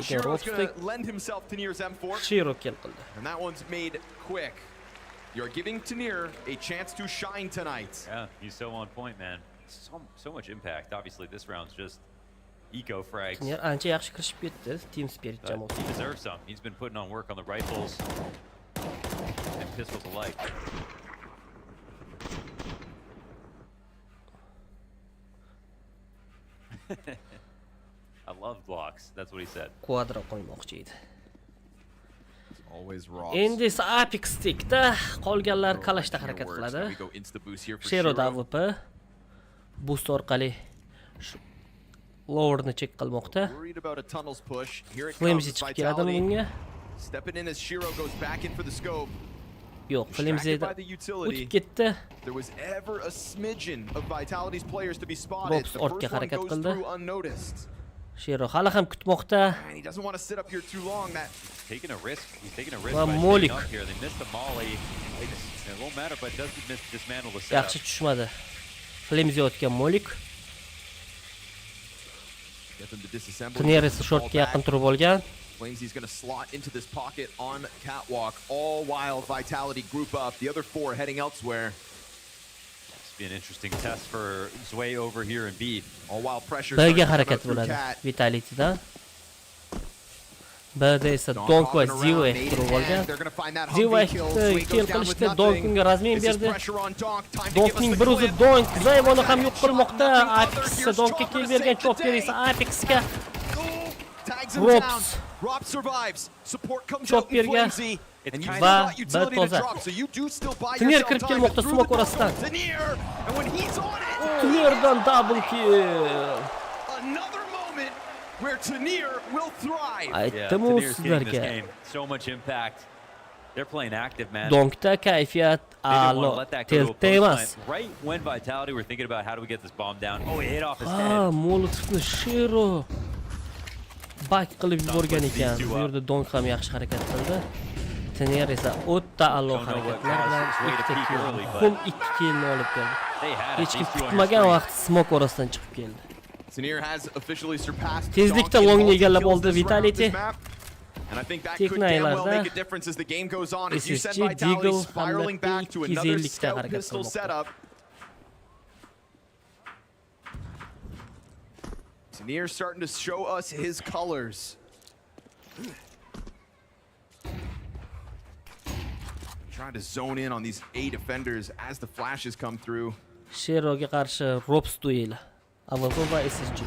Shiro's going to lend himself to Tanir's M4. Shiro kill qildi. And that one's made quick. You're giving Tanir a chance to shine tonight. Yeah, he's so on point, man. So much impact. Obviously, this round's just eco frags. Tanir ancha yaxshi kirishib ketdi Team Spirit jamoasi. He deserves some. He's been putting on work on the rifles and pistols alike. I love blocks. That's what he said. Quadro qo'ymoqchi edi. Always raw. Endi esa Apex Stickda qolganlar kalashda harakat qiladi. Shero AWP boost orqali lowerni check qilmoqda. Flimsy chiqib keladimi bunga? Stepping in as Shiro goes back in for the scope. Yo'q, Flimsy'da o'tib ketdi. There was ever a smidgen of Vitality's players to be spotted. The first one goes through unnoticed. Shiro hali ham kutmoqda. He doesn't want to sit up here too long. He's taking a risk by staying up here. They missed the molly. It won't matter, but it does dismantle the setup. Yaxshi tushmadi. Flimsy otgan Molik. Tanir esa shortga yaqin turib olgan. Flimsy's going to slot into this pocket on catwalk, all while Vitality group up. The other 4 heading elsewhere. It's be an interesting test for Zwei over here in B. All while pressure B'ga harakat bo'ladi Vitality'dan. B'da esa Donk va Ziwa turib olgan. Ziwa kill qilishdi, Donk unga razmin berdi. Donkning bir o'zi Donk Zayvoni ham yo'q qilmoqda. Apex esa Donkga kill bergan, Chopper esa Apexga Rops survives. Support comes out in Flimsy. It's And you kind still Va got utility to toza. drop, so you do still buy Tiner yourself kirib time. kelmoqda And through smoke the orasidan. Tiner, and when he's on it, Tunierdan double kill. another moment where Tiner will thrive. Aytdim u Tanir's getting this sizlarga. game so much impact. They're playing active, man. Donkda kayfiyat They didn't want to a'lo. let that go to a Tertda post emas. plant. Right when Vitality were thinking about how do we get this bomb down. Oh, he hit off his Ha, head. Molotovni Shiro bak qilib yuborgan ekan. Bu yerda Donk ham yaxshi harakat qildi. Tiner esa o'ta a'lo harakatlar bilan ikkita kill, muhim 2 killni olib keldi. Hech kim kutmagan vaqt smoke orasidan chiqib keldi. Tiner has officially surpassed Tezlikda Donk in longni multi egallab kills oldi this round Vitality. this map. And I think that could damn well make a difference as the game goes on. As you send SSG, Vitality Deagle, spiraling back to another 250 scout harakat pistol qilmoqda. setup. Tiner starting to show us his colors. Trying to zone in on these A defenders as the flashes come through. Sheroga qarshi Robs dueli. AWP va SSG.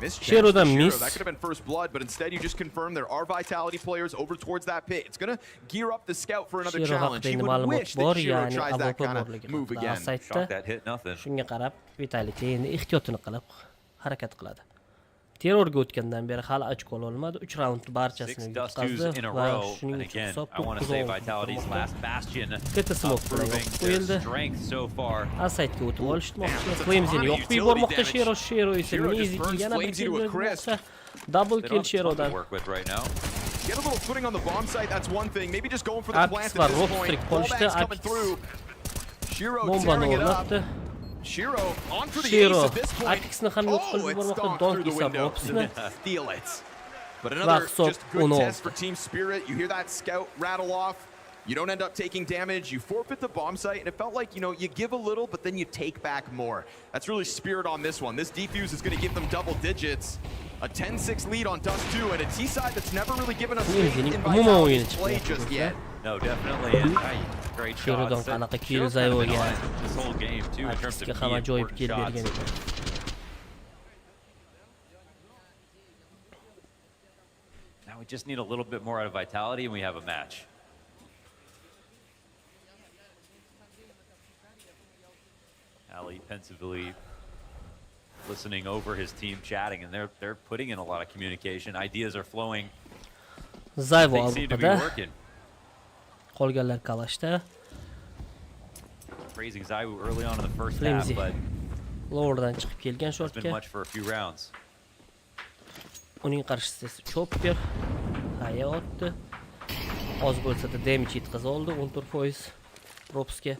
Missed chance Sherodan for Shiro. miss. That could have been first blood, but instead you just confirmed there are Vitality players over towards that pit. It's going to gear up the scout for another Shiro challenge. He haqida would ma'lumot wish bor, that Shiro ya'ni tries that AWP kind of borligi move haqida again. saytda. Shocked that hit nothing. Shunga qarab Vitality endi ehtiyotini qilib harakat qiladi. Terrorga o'tgandan beri hali ochko ololmadi. 3 raund barchasini yutqazdi in a va row. shuning And uchun again, hisob I want to say Vitality's last bastion Bitta smoke bilan proving yoqib their qo'yildi. strength so far. Asaytga o'tib olishmoqchi. Flames'ni yoqib yubormoqda Shiro. Shiro esa Miziga yana bir kill bermoqda. Double kill Shirodan. Work with right now. Get a little footing on the bomb site, that's one thing. Maybe just going for the plant Apix va at this Rob point. strik Ballback's qolishdi. coming through. Shiro Bombani tearing it up. o'rnatdi. Shiro on for the Shiro ace at this point. Apixni ham yo'q qilib Oh, it's yubormoqda. stomped Donk through the esa window. Robsni. Steal it. But another hisob just good 16. test for Team Spirit. You hear that scout rattle off. You don't end up taking damage. You forfeit the bomb site, and it felt like, you know, you give a little, but then you take back more. That's really Spirit on this one. This defuse is going to give them double digits. A 10-6 lead on Dust 2, and a T-side that's never really given us faith in Vitality's play just yet. No, definitely. And great Shirodan shots. qanaqa Shiro kill kind of been zayo'ga. on it this whole game too in terms of Apixga key ham ajoyib important kill shots. bergan ekan. Now we just need a little bit more out of Vitality and we have a match. Ali pensively listening over his team chatting, and they're putting in a lot of communication. Ideas are flowing. Zayvo Things seem to be AWPda. working. Qolganlar Kalashda. Praising Zaiwu early on in the first Flimsy. half, but Lowerdan chiqib kelgan it's been shotga. much for a few rounds. Uning qarshisida esa Chopper haya otdi. Oz bo'lsa-da damage yetkazib oldi 14%. Robsga.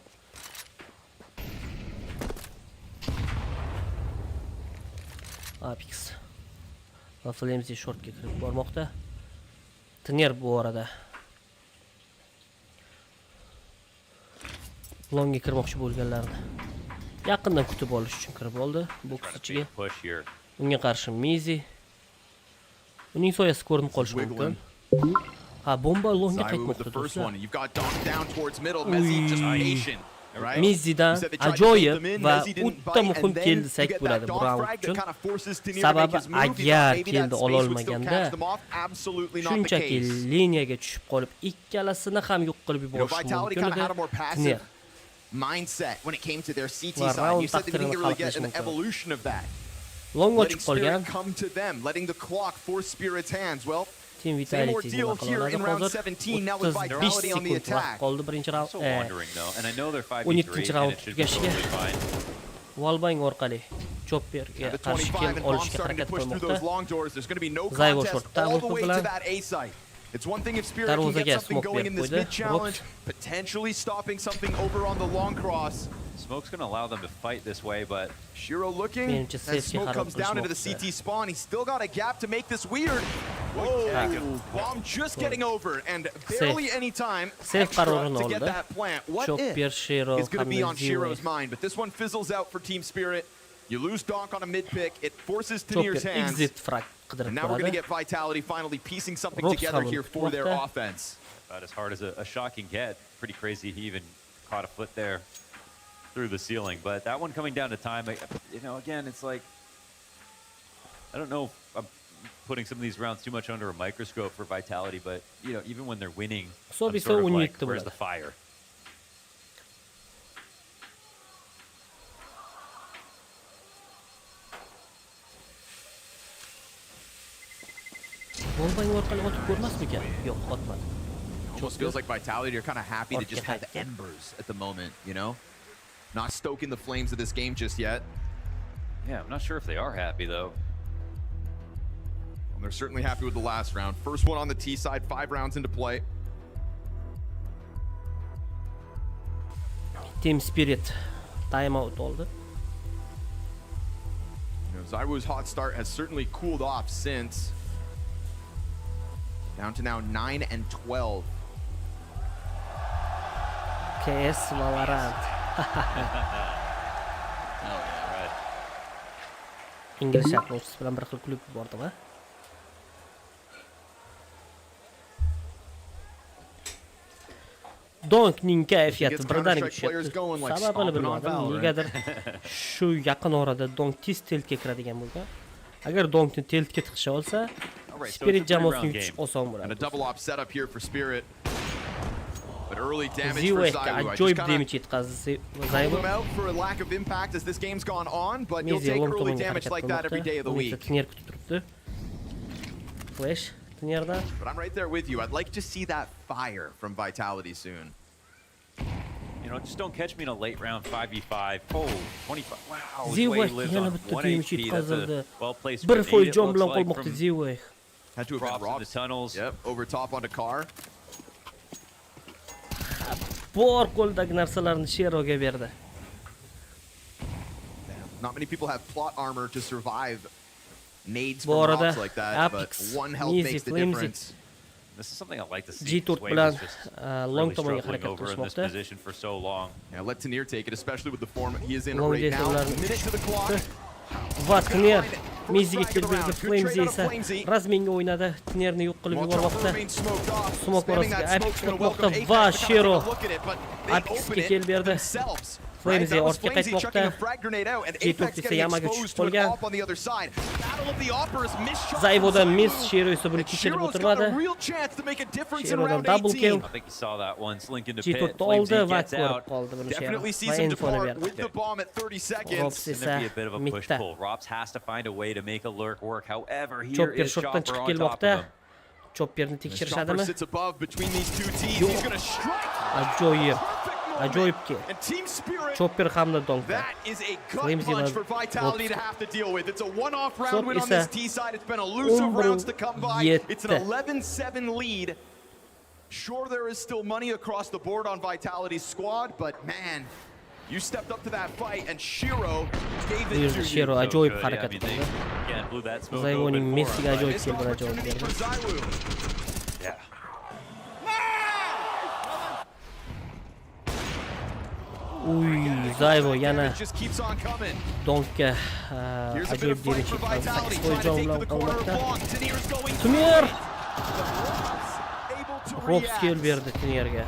Apix va Flamesy shortga kirib bormoqda. Tiner bu orada longga kirmoqchi bo'lganlarni yaqindan kutib olish uchun kirib oldi boks ichiga. Push here. Unga qarshi Mizi. Uning soyasi ko'rinib qolishi mumkin. Ha, bomba longga Zaiwu with the qaytmoqda first do'stlar. one. You've got Donk down towards middle. Mezzi just patient. Right? Mizidan You said they tried to bait ajoyib them in, va Mezzi didn't o'ta bite, muhim and then kill you desak get bo'ladi that bu Donk raund frag that uchun. kind of forces Tiner to make Sababi his move. He thought agar maybe that killni space would still ololmaganda catch them off. Absolutely not the shunchaki case. liniyaga tushib qolib ikkalasini ham yo'q qilib You know, yuborishi Vitality mumkin kind of had a more edi. passive mindset when it came to their CT Va side. round You said they didn't taqdirini really hal get qilish an mumkin. evolution of that. Long Letting ochib Spirit qolgan. come to them, letting the clock force Spirit's hands. Well, Team same Vitality ordeal nima here qiladi in round hozir? 17 now with 35 Vitality on the sekund vaqt attack. qoldi birinchi raund. So wandering though, and I know they're 5v3 17 and raund it should be tugashiga totally fine. Wallbang orqali Chopperga The qarshi 25 kill and Bomb olishga starting to harakat push through those qilmoqda. long doors. There's going to be no Zaivo contest shotda all the AWP way to bilan that A site. It's one thing if Spirit can Darvozaga get something smoke going in berib this qo'ydi. mid challenge, potentially stopping something over on the long cross. Smoke's going to allow them to fight this way, but Shiro looking Menimcha as safe'ga smoke qarab comes down into the qilishmoqda. CT spawn. He's still got a gap to make this weird. Whoa! Bomb just getting over and barely any time Safe extra qarorini to get oldi. that plant. What Chopper, if Shiro is going to be hamda on Zero. Shiro's mind? But this one fizzles out for Team Spirit. You lose Donk on a mid pick. It forces Tanir's Chopper hands. exit frag qidirib And now we're going to ko'radi. get Vitality finally piecing something Robs together ham here for their o'tmoqda. offense. about as hard as a shot can get. Pretty crazy he even caught a foot there through the ceiling. But that one coming down to time, you know, again, it's like, I don't know if I'm putting some of these rounds too much under a microscope for Vitality, but you know, even when they're winning, So I'm sort of like, where's the fire? Bombayning orqali otib ko'rmasmikan? Yo'q, otmadi. Almost feels like Vitality are kind of happy to just have embers at the moment, you know? Not stoking the flames of this game just yet. Yeah, I'm not sure if they are happy though. Well, they're certainly happy with the last round. First one on the T side, 5 rounds into play. Team Spirit timeout oldu. You know, Zywoo's hot start has certainly cooled off since. Down to now 9 and 12. CS Valorant. İngiliz sharhlovchisi bilan bir xil klub bordim, ha? Donkning kayfiyati birdaniga tushyapti. Sababini bilmadim. Negadir shu yaqin orada Donk tez teltga kiradigan bo'lgan. Agar Donkni teltga tiqisha olsa, Spirit jamoasining yutish oson bo'ladi. And a double op setup here for Spirit. But early damage for Zywoo Zywoo. ajoyib damage yetkazdi Called him out for a lack of impact as this game's gone on, but he'll take early damage like that every day of the week. Tiner kutib turibdi. Flash Tinerda. But I'm right there with you. I'd like to see that fire from Vitality soon. You know, just don't catch me in a late round 5v5. Oh, 25. Wow. Zywoo yana bitta damage yetkazildi. Bir foy jon bilan qolmoqda Zywoo. Had to have been robbed. The tunnels. Yep, over top onto car. Bor qo'ldagi narsalarni Sheroga berdi. Not many people have plot armor to survive nades from rocks like that, but one health makes the difference. This is something I like to see. G4 bilan long tomonga harakat qilishmoqda. For so long. Yeah, let Tiner take it, especially with the form he is in right now. Minute to the clock. Va Tiner Miziga kelib berdi. Flames esa razminga o'ynadi. Tinerni yo'q qilib yubormoqda. Smoke orasiga Apex o'tmoqda va Shero Apexga kelib berdi. Flames ortga qaytmoqda. G4 esa yamaga tushib qolgan. Zywoodan miss, Shero esa buni kechirib o'tirmadi. Sherodan double kill. I think you saw that once. Link into G4 pit. oldi va ko'rib qoldi buni Shero. Definitely sees him depart with the bomb at 30 seconds. Robs esa be a bit of a push pull. Robs has to find a way to make a lurk work. However, here Chopper is shotdan Chopper chiqib on top of kelmoqda. him. Chopperni Chopper tekshirishadimi? sits above between these two teams. He's going to strike. Ajoyibki. And Team Spirit, Chopper hamda Donkda. that is a gut punch for Vitality to have to deal with. It's a one-off round win on this T side. It's been elusive rounds to come by. It's an 11-7 lead. Sure, there is still money across the board on Vitality's squad, but man, you stepped up to that fight, and Shero gave it to you. Shero ajoyib harakat qildi. Again, blew that smoke Zywooning open Messiga for him. ajoyib Missed kelgan opportunity javob for berdi. Zywoo. Yeah. Uy, Zywoo yana It just keeps on coming. Donkga Here's a bit ajoyib of fight damage for yetkazdi. Vitality, 8 trying to jon take to bilan the corner of qolmoqda. Long. Tinier's going Tiner able to Robs react. kill berdi Tinerga.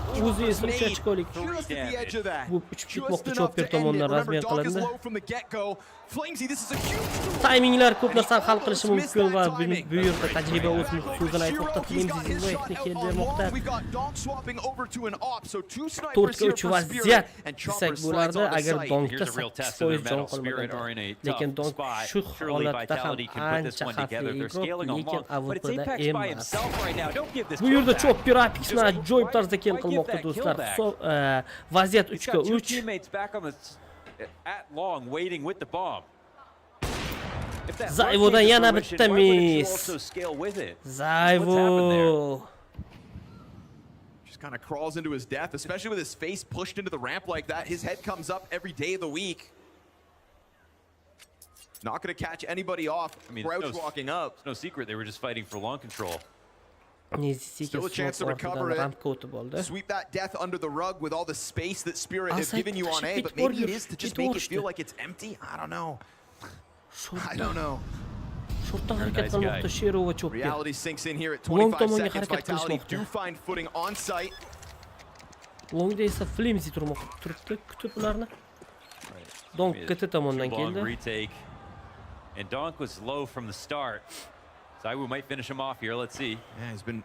O'zi esa uchachkolik. Just at the edge of that. Bu uchib ketmoqda Just enough Chopper to end it. tomonidan Remember, razmen Donk is qilindi. low from the get-go. Flamesy, this is a huge Tayminglar ko'p narsani hal qilishi mumkin va bu yerda tajriba o'z so'zini aytmoqda. Flamesy Zywoo'ni kelib bermoqda. 4-ga 3 vaziyat desak bo'lardi agar Donkda 8% jon qolmaganda. Lekin Donk shu holatda ham ancha xavfli igrok, lekin AWPda emas. Bu yerda Chopper Apexni ajoyib tarzda kill qilmoqda do'stlar. Vaziyat 3-ga 3. At long, waiting with the bomb. Zywoodan yana bitta miss. Zywoo. Just kind of crawls into his death, especially with his face pushed into the ramp like that. His head comes up every day of the week. Not going to catch anybody off. I mean, Crouch walking up. It's no secret they were just fighting for long control. Still a chance to recover it. Sweep that death under the rug with all the space that Spirit has given you on A, but maybe it is to just make it feel like it's empty. I don't know. I don't know. Shortdan harakat qilmoqda Shero va Chopper. Reality sinks in here at 25 seconds. Vitality do find footing on site. Longda esa Flamesy turibdi, kutib ularni. Donk KT tomondan keldi. Retake. And Donk was low from the start. Zaiwu might finish him off here. Let's see. Yeah, he's been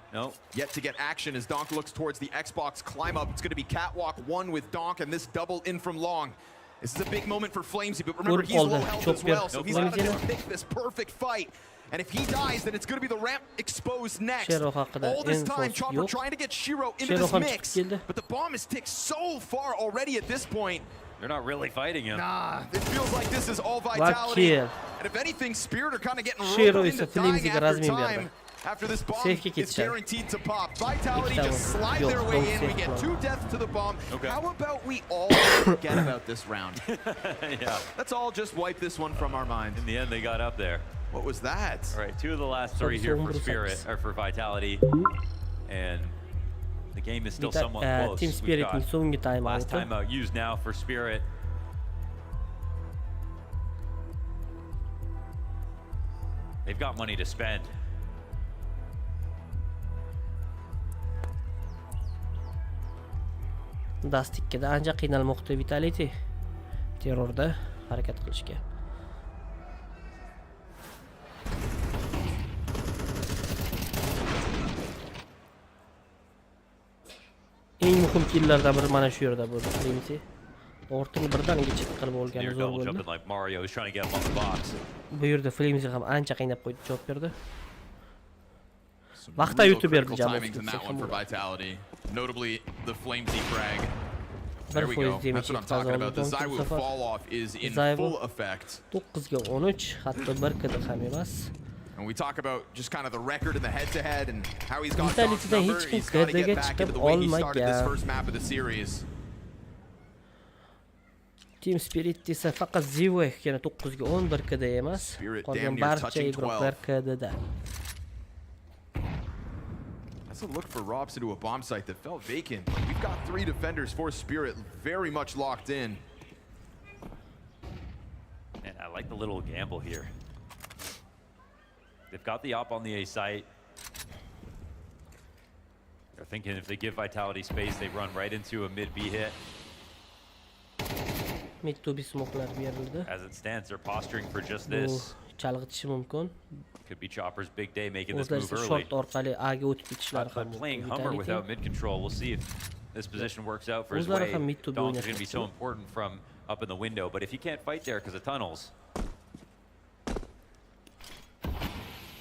yet to get action as Donk looks towards the Xbox climb up. It's going to be Catwalk 1 with Donk, and this double in from long. This is a big moment for Flamesy, but remember, he's low health as well, so he's having to pick this perfect fight. And if he dies, then it's going to be the ramp exposed next. All this time, Chopper trying to get Shiro into this mix, but the bomb is ticked so far already at this point. They're not really fighting him. Nah, it feels like this is all Vitality. And if anything, Spirit are kind of getting rolled into dying after time. After this bomb is guaranteed to pop. Vitality just slide their way in. We get 2 deaths to the bomb. How about we all forget about this round? Yeah. Let's all just wipe this one from our minds. In the end, they got up there. What was that? All right, 2 of the last 3 here for Spirit, or for Vitality. And the game is still somewhat close. Team Spirit so'nggi timeout. Last timeout used now for Spirit. They've got money to spend. Dastikda ancha qiynalmoqda Vitality. Terrorda harakat qilishga. Eng muhim killlardan biri mana shu yerda bo'ldi. Birinchi Orton birdaniga chet qilib olgani zo'r bo'ldi. Bu yerda Flamesy ham ancha qiynab qo'ydi, javob berdi. Vaqtda yutib berdi jamoasi. Notably the Flamesy frag. There we go. That's what I'm talking about. The Zaiwu fall off is in full effect. 9 ga 13, hatto 1 kida ham emas. And we talk about just kind of the record in the head-to-head and how he's got Donk's number. He's got to get back into the way he started this first map of the series. Team Spirit esa faqat Zivexga 9 ga 11 kida emas. Qolgan barcha igroqlar kidada. That's a look for Robs into a bomb site that felt vacant. We've got 3 defenders for Spirit very much locked in. Man, I like the little gamble here. They've got the op on the A site. They're thinking if they give Vitality space, they run right into a mid B hit. Mid to B smokelar berildi. As it stands, they're posturing for just this. Chalg'itishi mumkin. Could be Chopper's big day making this move early. Short orqali A ga o'tib ketishlari ham mumkin. Playing Hummer without mid control. We'll see if this position works out for his way. Donk's going to be so important from up in the window, but if he can't fight there because of tunnels.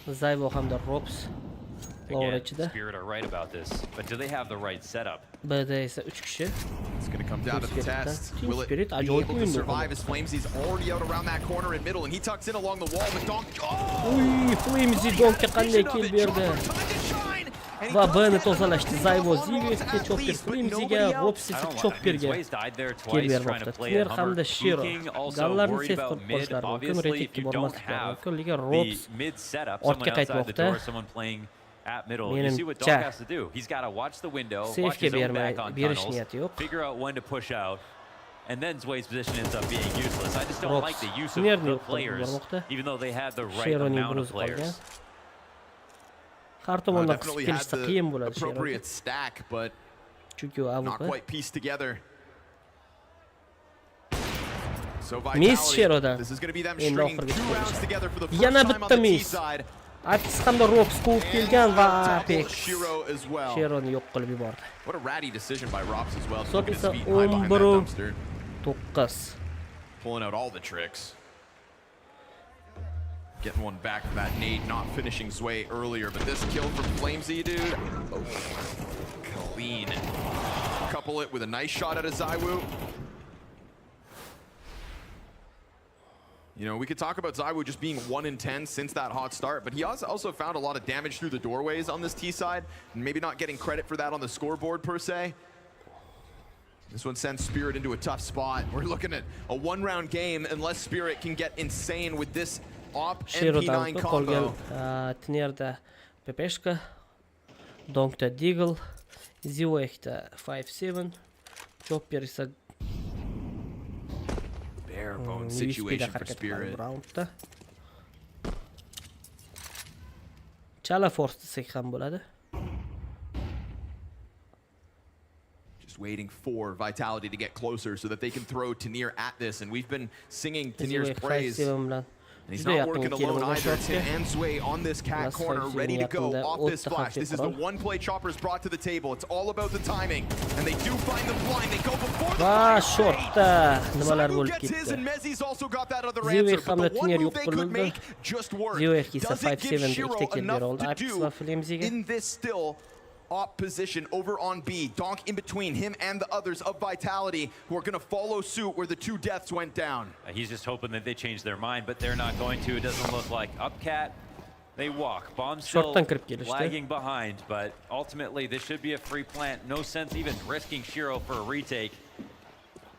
Zaiwu hamda Robs Again, Spirit are right about this, but do they have the right setup? B'da esa 3 kishi. It's going to come down to the test. Will it be able to survive as Flamesy's already out around that corner in middle, and he tucks in along the wall with Donk. Uy, Flamesy Donkga qanday kill berdi. Va B'ni tozalashdi. Zaiwu Zivexga chopper, Flamesyga, Robs esa chopperga kill bermoqda. Tiner hamda Shiro gallarni save qilib qo'yishlari mumkin, retikka bormasliklari mumkin, lekin Robs ortga qaytmoqda. At middle, you see what Donk has to do. He's got to watch the window, watch his own back on tunnels, figure out when to push out, and then Zway's position ends up being useless. I just don't like the use of the players, even though they had the right amount of players. Definitely had the appropriate stack, but not quite pieced together. So Vitality, this is going to be them stringing 2 rounds together for the first time on the T side. Atis hamda Robs quvib kelgan va Apex Shironi yo'q qilib yubordi. What a ratty decision by Robs as well. Sot esa 11-9. Pulling out all the tricks. Getting one back for that nade, not finishing Zway earlier, but this kill from Flamesy, dude. Oh, clean. Couple it with a nice shot at a Zaiwu. You know, we could talk about Zaiwu just being 1 in 10 since that hot start, but he also found a lot of damage through the doorways on this T side, and maybe not getting credit for that on the scoreboard per se. This one sends Spirit into a tough spot. We're looking at a 1-round game unless Spirit can get insane with this op MP9 combo. Tinerda Pepeshka, Donkda Deagle, Zivexda 5-7, Chopper esa bare bone situation for Spirit. Chala force desak ham bo'ladi. Just waiting for Vitality to get closer so that they can throw Tanir at this, and we've been singing Tanir's praise. He's Juda not yaqin working kelib alone olgan either. It's him shotga. and Sway on this cat Last corner, 5 ready to go yaqinda off this o'tda flash. This is the xavfli one play Chopper's brought to the table. It's all about the timing. And they do find the blind. They go before the Va blind. shotda nimalar Zaiwu bo'lib gets his ketdi. and Mezzi's also got that other Zivir answer. But hamda the one Tiner move yo'q they could qilindi. make just worked. Zivir esa Does it give 5-7 da Shiro ikkita kill bera enough oldi. to Apix do va Flimziga. in this still op position over on B? Donk in between him and the others of Vitality who are going to follow suit where the 2 deaths went down. He's just hoping that they change their mind, but they're not going to. It doesn't look like. Upcat, they walk. Bomb still Shortdan kirib kelishdi. lagging behind, but ultimately this should be a free plant. No sense even risking Shiro for a retake.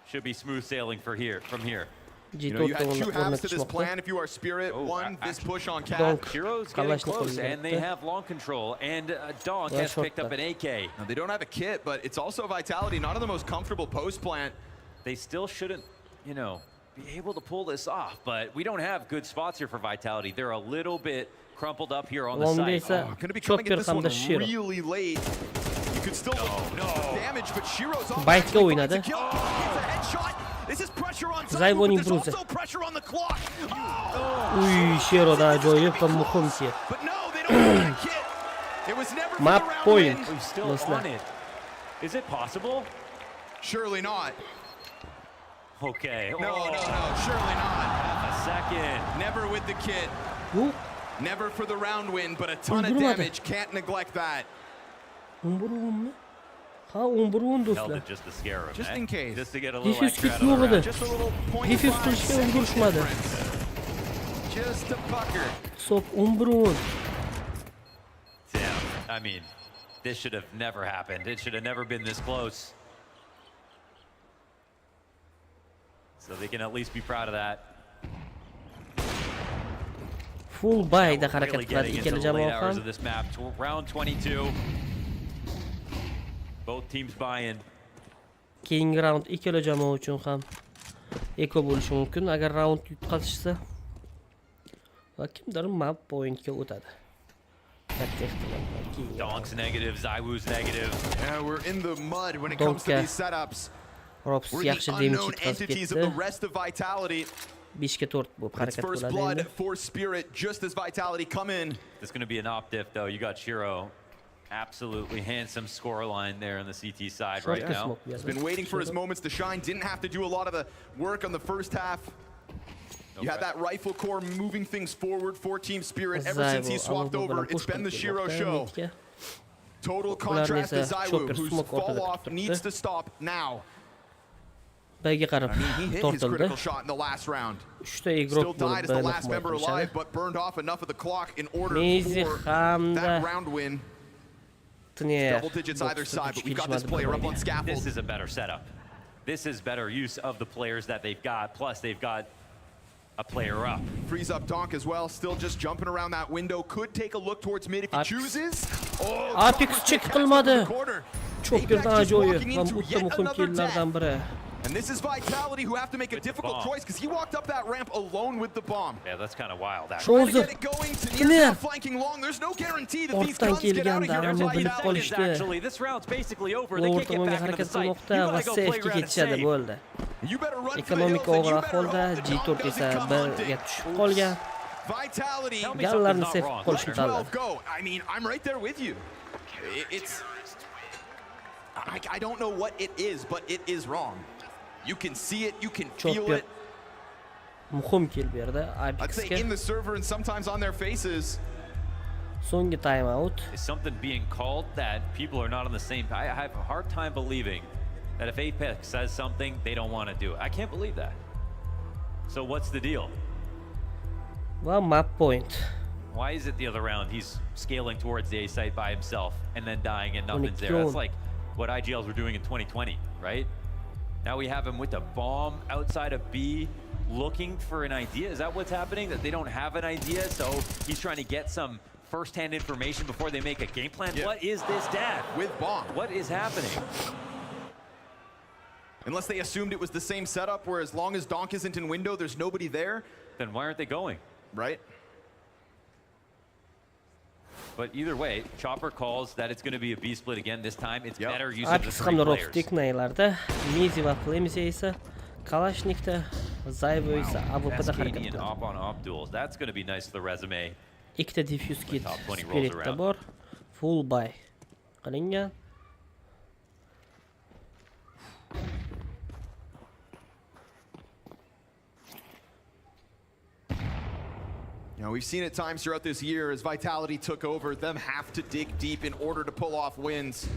Should be smooth sailing from here. You know, you had 2 halves to this plan if you are Spirit. One, this push on Cat. Shiro's getting close, and they have long control, and Donk has picked up an AK. Now, they don't have a kit, but it's also Vitality, not in the most comfortable post plant. They still shouldn't, you know, be able to pull this off, but we don't have good spots here for Vitality. They're a little bit crumpled up here on the site. Going to be coming at this one really late. You could still damage, but Shiro's on Baytga o'ynadi. Gets a headshot. This is pressure on Zaiwu, Zaivuning but there's bruzi. also pressure on the clock. Uy, Shiroda ajoyib va muhimki. But no, they don't have a kit. It was never for Map the round point. win. We're still on it. Is it possible? Surely not. Okay. No, surely not. Half a second. Never with the kit. Bu Never for the round win, but a ton of damage. Can't neglect that. umburunmi? Ha, umburun Held do'stlar. it just to scare him. Just in case. Just to get a little Defense extra kit out of the yo'q edi. round. Just a little point. Defense qilishga ulgurishmadi. Just a pucker. Sop umburun. Damn. I mean, this should have never happened. It should have never been this close. So they can at least be proud of that. Full bayda Really harakat qiladi getting into ikkala the late jamoa hours ham. of this map. Round 22. Both teams buying. Keyingi raund ikkala jamoa uchun ham eko bo'lishi mumkin agar raund yutqazishsa. Va kimdir map pointga o'tadi. Katta ehtimol bilan. Donk's negative, Zaiwu's negative. Yeah, we're in the mud when it comes to these setups. Rops We're the yaxshi damage unknown yetkazib entities of ketdi. the rest of Vitality. 5 ga 4 bo'lib It's harakat first qiladi blood endi. for Spirit just as Vitality come in. There's going to be an op diff, though. You got Shiro. Absolutely handsome scoreline there on the CT side right now. He's been waiting for his moments to shine. Didn't have to do a lot of the work on the first half. You had that rifle core moving things forward for Team Spirit. Ever since he swapped over, it's been the Shiro show. Total contrast to Zaiwu, whose fall off needs to stop now. Bayga qarab He hit his tortildi. critical shot in the last round. 3 ta Still igrok died as the bo'lib last member alive, but burned off enough of the clock in order Mezi for hamda that round win. Tner. Double digits either side, but we've got this player up on scaffold. This is a better setup. This is better use of the players that they've got. Plus, they've got a player up. Frees up Donk as well, still just jumping around that window. Could take a look towards mid if he chooses. Oh, Apix check qilmadi. Chopperdan Apex just ajoyib walking va into o'ta yet muhim another killlardan biri. And this is Vitality who have to make a difficult choice because he walked up that ramp alone with the bomb. Yeah, that's kind of wild. Trying to get it going to near flanking long. There's no guarantee that these guns get out of here. Vitality actually, this round's basically over. They can't get back into the site. You qilmoqda va gotta go play safe'ga around and ketishadi save. bo'ldi. Ekonomik og'ir ahvolda G4 esa 1ga tushib qolgan. Vitality Gallarni sef qolishni tanladi. go. I mean, I'm right there with you. It's I don't know what it is, but it is wrong. You can see it, you can feel it. Muhim kill berdi I'd say Apexga. in the server and sometimes on their faces. So'nggi time out. Is something being called that people are not on the same? I have a hard time believing that if Apex says something, they don't want to do it. I can't believe that. So what's the deal? Va map point. Why is it the other round he's scaling towards the A site by himself and then dying and nothing's there? That's like what IGLs were doing in 2020, right? Now we have him with a bomb outside of B, looking for an idea. Is that what's happening? That they don't have an idea, so he's trying to get some first-hand information before they make a game plan? Yeah. What is this, Dad? With bomb. What is happening? Unless they assumed it was the same setup where as long as Donk isn't in window, there's nobody there. Then why aren't they going? Right? But either way, Chopper calls that it's going to be a B split again this time. It's better use of the Apix three hamda players. Rockstik naylarda, Mezi va Flemzi esa Kalashnikda Zayvo esa AWP'da harakat SKD and qiladi. op-on-op duels. That's going to be nice for the resume. Ikkita diffuse kit Top 20 rolls Spirit'da around. bor. Full buy qilingan. You know, we've seen it times throughout this year as Vitality took over, them have to dig deep in order to pull off wins.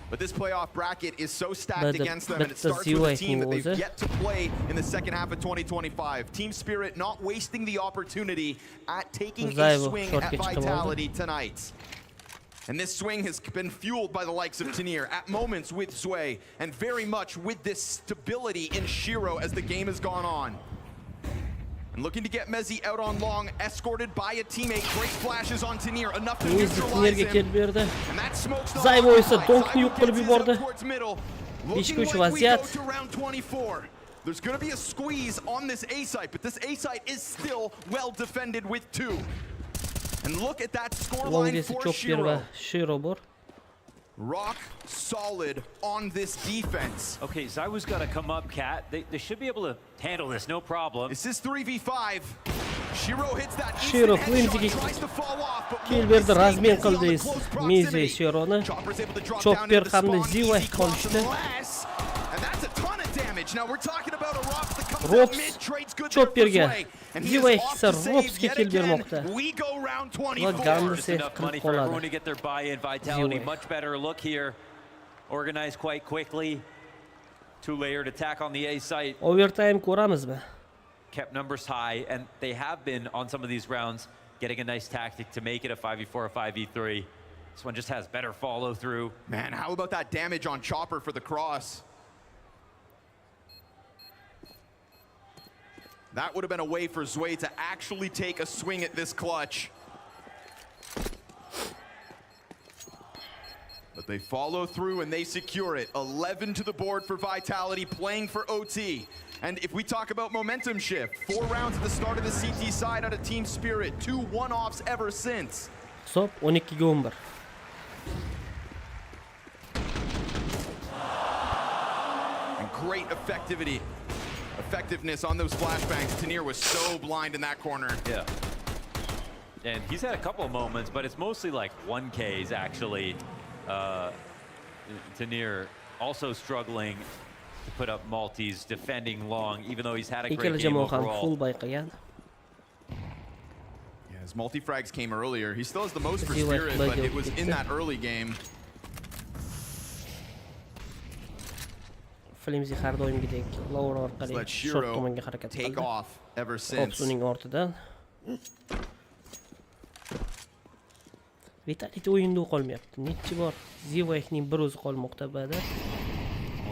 But this playoff bracket is so stacked against them, and it starts with a team that they've yet to play in the second half of 2025. Team Spirit not wasting the opportunity at taking a swing at Vitality tonight. And this swing has been fueled by the likes of Tanir, at moments with Sway, and very much with this stability in Shiro as the game has gone on. And looking to get Mezzi out on long, escorted by a teammate. Great flashes on Tanir, enough to neutralize him. And that smokes the Zayvo esa donkni yo'q qilib yubordi. Looking like we go to round 24. There's going to be a squeeze on this A site, but this A site is still well defended with 2. And look at that scoreline for Shiro. Rock solid on this defense. Okay, Zaiwu's got to come up, Cat. They should be able to handle this, no problem. This is 3v5. Shiro hits that Shiro instant headshot, tries to fall off, but kill berdi, razmen qildi Mezi Shironi. Chopper hamda Ziva qolishdi. And that's a ton of damage. Now we're talking about a Rops that comes Rops out mid, trades good Chopperga. and Ziva esa Ropsga kill bermoqda. We go round 24. Just enough money for everyone to get their buy-in. Vitality, much better look here. Organized quite quickly. 2-layered attack on the A site. Overtime ko'ramizmi? Kept numbers high, and they have been on some of these rounds getting a nice tactic to make it a 5v4 or 5v3. This one just has better follow through. Man, how about that damage on Chopper for the cross? That would have been a way for Zway to actually take a swing at this clutch. But they follow through and they secure it. 11 to the board for Vitality, playing for OT. And if we talk about momentum shift, 4 rounds at the start of the CT side out of Team Spirit, 2 one-offs ever since. Hisob 12-11. And great effectiveness on those flashbangs. Tanir was so blind in that corner. Yeah. And he's had a couple of moments, but it's mostly like 1Ks actually. Tanir also struggling to put up multis, defending long, even though he's had a great game overall. Yeah, his multi-frags came earlier. He still has the most for Spirit, but it was in that early game. Flimsy har doimgidek lower orqali short tomonga harakat take qildi. off ever since. Uning ortidan. Vitality o'yinda qolmayapti. Necha bor Zivayning bir o'zi qolmoqda ba'da.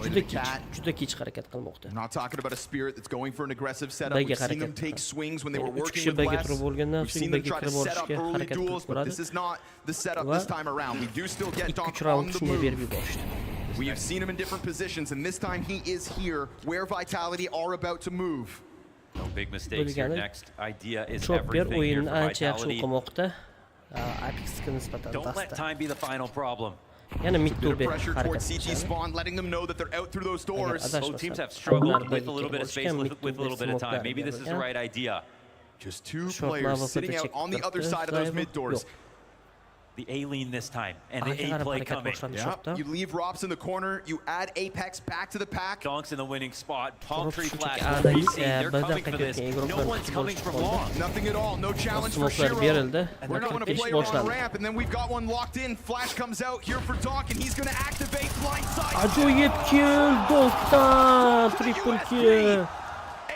Juda kech harakat qilmoqda. Not talking about a Spirit that's going for an aggressive setup. We've seen them take swings when they were working with West. We've seen them try to set up early duels, but this is not the setup this time around. We do still get Donk on the move. We have seen him in different positions, and this time he is here where Vitality are about to move. No big mistakes here. Next idea is everything here for Vitality. Don't let time be the final problem. Pressure towards CT spawn, letting them know that they're out through those doors. Both teams have struggled with a little bit of space, with a little bit of time. Maybe this is the right idea. Just 2 players sitting out on the other side of those mid doors. The A-lean this time, and the A-play coming. Yeah. You leave Rops in the corner, you add Apex back to the pack. Donk's in the winning spot, palm tree flash. They're coming for this. No one's coming from long. Nothing at all, no challenge for Shiro. We're not going to play on ramp, and then we've got one locked in. Flash comes out here for Donk, and he's going to activate blindside. Ajoyib kill, Donkdan, triple kill.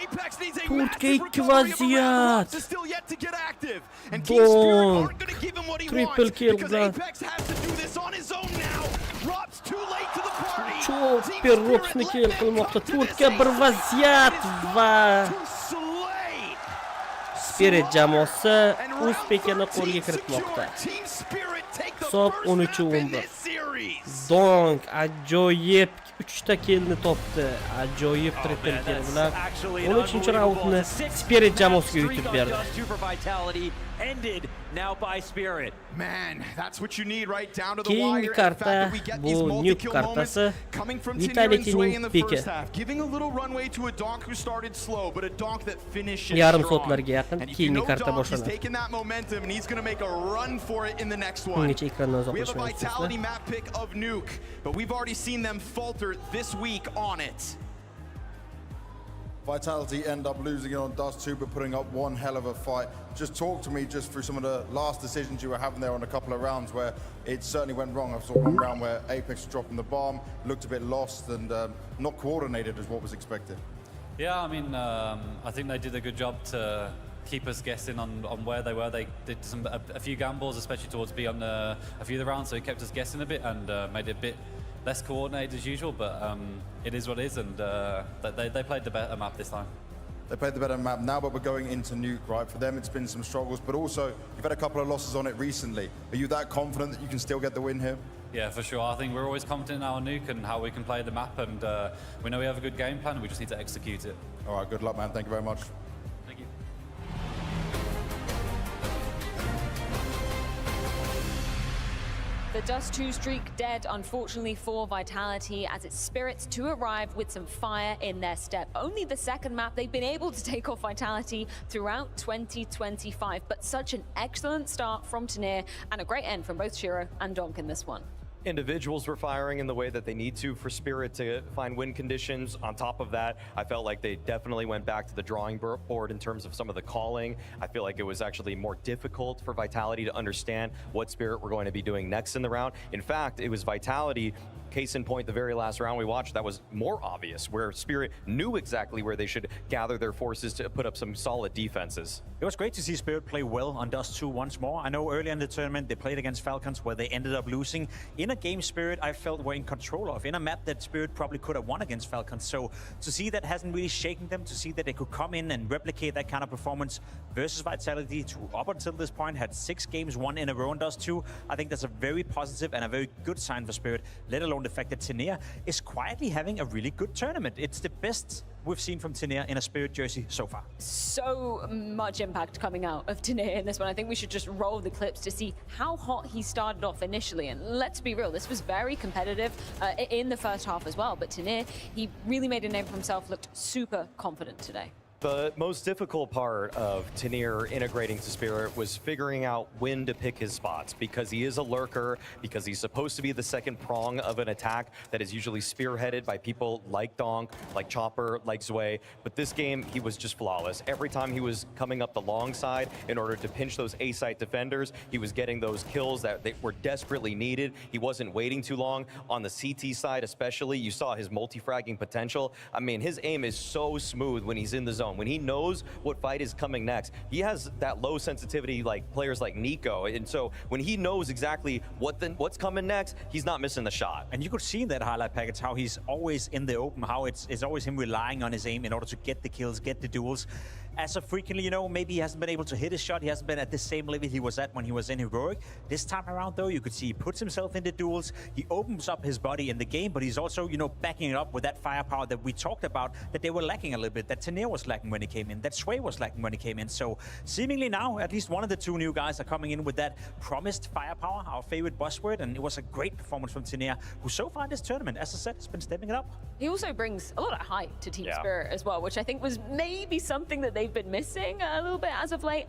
Apex needs a massive recovery of a round. Rops is still yet to get active. And Team Spirit aren't going to give him what he wants because Apex has to do this on his own now. Rops too late to the party. Chopper Ropsni kill qilmoqda. To'rtga bir vaziyat va Spirit jamoasi o'z pekini qo'lga kiritmoqda. hisob 13-11. Donk ajoyib 3 ta killni topdi. Ajoyib triple kill bilan 13-raundni Spirit jamoasiga yutib berdi. Ended now by Spirit. Man, that's what you need right down to the Keyingi wire. karta bu Nuke kartasi. Vitality'ning piki. Giving a little runway to a donk who started slow, but a donk that finishes Yarim strong. soatlarga yaqin keyingi karta He's boshlanadi. taking that momentum and he's going to make a run for it in the next one. Bungacha ekrandan We have a uzoqlashmaymiz. vitality map pick of Nuke, but we've already seen them falter this week on it. Vitality end up losing it on Dust 2, but putting up one hell of a fight. Just talk to me just through some of the last decisions you were having there on a couple of rounds where it certainly went wrong. I saw one round where Apex was dropping the bomb, looked a bit lost and not coordinated as what was expected. Yeah, I mean, I think they did a good job to keep us guessing on where they were. They did a few gambles, especially towards B on a few of the rounds, so it kept us guessing a bit and made it a bit less coordinated as usual, but it is what it is, and they played the better map this time. They played the better map now, but we're going into Nuke, right? For them, it's been some struggles, but also you've had a couple of losses on it recently. Are you that confident that you can still get the win here? Yeah, for sure. I think we're always confident in our Nuke and how we can play the map, and we know we have a good game plan, and we just need to execute it. All right, good luck, man. Thank you very much. Thank you. The Dust 2 streak dead, unfortunately, for Vitality, as it's Spirits to arrive with some fire in their step. Only the second map they've been able to take off Vitality throughout 2025, but such an excellent start from Tanir and a great end from both Shiro and Donk in this one. Individuals were firing in the way that they need to for Spirit to find win conditions. On top of that, I felt like they definitely went back to the drawing board in terms of some of the calling. I feel like it was actually more difficult for Vitality to understand what Spirit were going to be doing next in the round. In fact, it was Vitality, case in point, the very last round we watched, that was more obvious, where Spirit knew exactly where they should gather their forces to put up some solid defenses. It was great to see Spirit play well on Dust 2 once more. I know earlier in the tournament they played against Falcons where they ended up losing. In a game Spirit I felt were in control of, in a map that Spirit probably could have won against Falcons. So to see that hasn't really shaken them, to see that they could come in and replicate that kind of performance versus Vitality, to up until this point had 6 games won in a row on Dust 2, I think that's a very positive and a very good sign for Spirit, let alone the fact that Tanir is quietly having a really good tournament. It's the best we've seen from Tanir in a Spirit jersey so far. So much impact coming out of Tanir in this one. I think we should just roll the clips to see how hot he started off initially. And let's be real, this was very competitive in the first half as well. But Tanir, he really made a name for himself, looked super confident today. The most difficult part of Tanir integrating to Spirit was figuring out when to pick his spots, because he is a lurker, because he's supposed to be the second prong of an attack that is usually spearheaded by people like Donk, like Chopper, like Zwei. But this game, he was just flawless. Every time he was coming up the long side in order to pinch those A-site defenders, he was getting those kills that they were desperately needed. He wasn't waiting too long. On the CT side especially, you saw his multi-fragging potential. I mean, his aim is so smooth when he's in the zone. When he knows what fight is coming next, he has that low sensitivity like players like Nico, and so when he knows exactly what's coming next, he's not missing the shot. And you could see in that highlight package how he's always in the open, how it's always him relying on his aim in order to get the kills, get the duels. As of frequently, you know, maybe he hasn't been able to hit his shot. He hasn't been at the same level he was at when he was in Heroic. This time around, though, you could see he puts himself in the duels. He opens up his body in the game, but he's also, you know, backing it up with that firepower that we talked about, that they were lacking a little bit, that Tanir was lacking when he came in, that Zwei was lacking when he came in. So seemingly now, at least one of the two new guys are coming in with that promised firepower, our favorite buzzword, and it was a great performance from Tanir, who so far in this tournament, as I said, has been stepping it up. He also brings a lot of height to Team Spirit as well, which I think was maybe something that they've been missing a little bit as of late.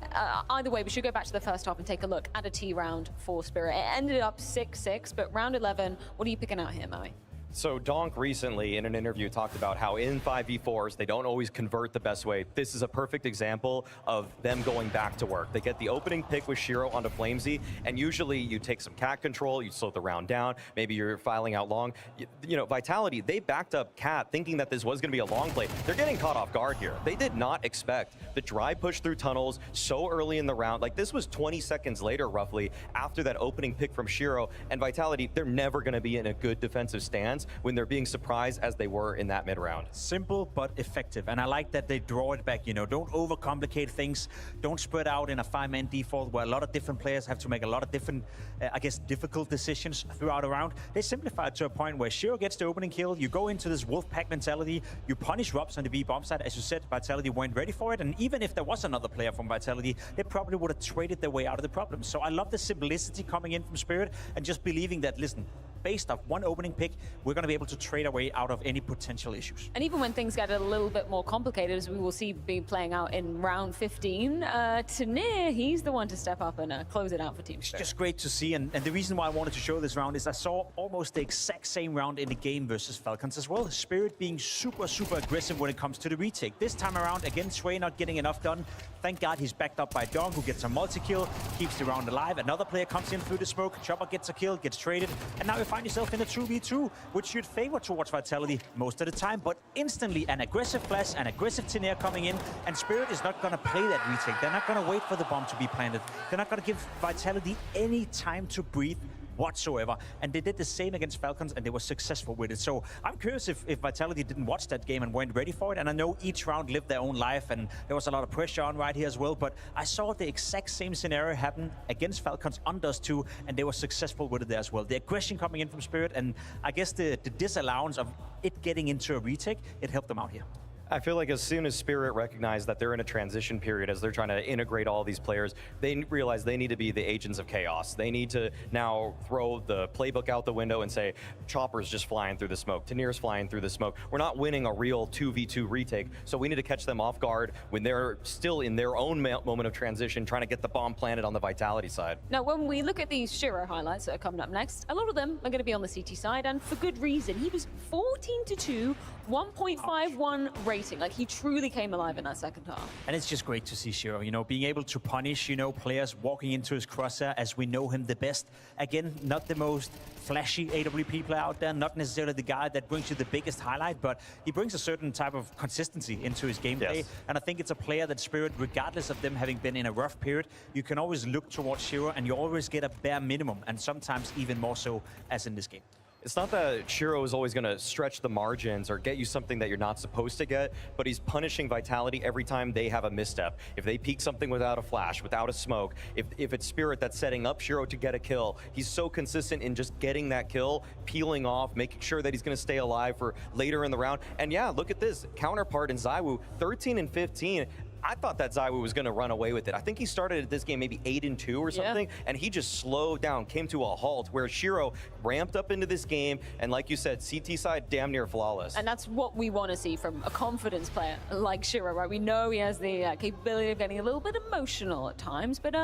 Either way, we should go back to the first half and take a look at a T round for Spirit. It ended up 6-6, but round 11, what are you picking out here, Moe? So Donk recently in an interview talked about how in 5v4s they don't always convert the best way. This is a perfect example of them going back to work. They get the opening pick with Shiro onto Flamesy, and usually you take some cat control, you slow the round down, maybe you're filing out long. You know, Vitality, they backed up cat thinking that this was going to be a long play. They're getting caught off guard here. They did not expect the dry push through tunnels so early in the round. Like, this was 20 seconds later, roughly, after that opening pick from Shiro, and Vitality, they're never going to be in a good defensive stance rounds when they're being surprised as they were in that mid-round. Simple but effective, and I like that they draw it back. You know, don't overcomplicate things. Don't spread out in a 5-man default where a lot of different players have to make a lot of different, I guess, difficult decisions throughout a round. They simplify it to a point where Shiro gets the opening kill. You go into this wolf pack mentality. You punish Robs on the B bomb side. As you said, Vitality weren't ready for it, and even if there was another player from Vitality, they probably would have traded their way out of the problem. So I love the simplicity coming in from Spirit and just believing that, listen, based off one opening pick, we're going to be able to trade our way out of any potential issues. And even when things get a little bit more complicated, as we will see be playing out in round 15, Tanir, he's the one to step up and close it out for Team Spirit. It's just great to see, and the reason why I wanted to show this round is I saw almost the exact same round in the game versus Falcons as well. Spirit being super, super aggressive when it comes to the retake. This time around, again, Sway not getting enough done. Thank God he's backed up by Dong, who gets a multi-kill, keeps the round alive. Another player comes in through the smoke, Chopper gets a kill, gets traded, and now you find yourself in a 2v2, which should favor towards Vitality most of the time, but instantly an aggressive flash, an aggressive Tanir coming in, and Spirit is not going to play that retake. They're not going to wait for the bomb to be planted. They're not going to give Vitality any time to breathe whatsoever, and they did the same against Falcons, and they were successful with it. So I'm curious if Vitality didn't watch that game and weren't ready for it, and I know each round lived their own life, and there was a lot of pressure on right here as well, but I saw the exact same scenario happen against Falcons on Dust 2, and they were successful with it there as well. The aggression coming in from Spirit, and I guess the disallowance of it getting into a retake, it helped them out here. I feel like as soon as Spirit recognized that they're in a transition period, as they're trying to integrate all these players, they realize they need to be the agents of chaos. They need to now throw the playbook out the window and say, Chopper's just flying through the smoke, Tanir's flying through the smoke. We're not winning a real 2v2 retake, so we need to catch them off guard when they're still in their own moment of transition, trying to get the bomb planted on the Vitality side. Now, when we look at these Shiro highlights that are coming up next, a lot of them are going to be on the CT side, and for good reason. He was 14-2, 1.51 rating. Like, he truly came alive in that second half. And it's just great to see Shiro, you know, being able to punish, you know, players walking into his crosshair as we know him the best. Again, not the most flashy AWP player out there, not necessarily the guy that brings you the biggest highlight, but he brings a certain type of consistency into his gameplay. Yes. And I think it's a player that Spirit, regardless of them having been in a rough period, you can always look towards Shiro and you always get a bare minimum, and sometimes even more so as in this game. It's not that Shiro is always going to stretch the margins or get you something that you're not supposed to get, but he's punishing Vitality every time they have a misstep. If they peek something without a flash, without a smoke, if it's Spirit that's setting up Shiro to get a kill, he's so consistent in just getting that kill, peeling off, making sure that he's going to stay alive for later in the round. And yeah, look at this. Counterpart in ZywOo, 13 and 15. I thought that ZywOo was going to run away with it. I think he started this game maybe 8-2 or something, and he just slowed down, came to a halt, where Shiro ramped up into this game, and like you said, CT side damn near flawless. And that's what we want to see from a confidence player like Shiro, right? We know he has the capability of getting a little bit emotional at times, but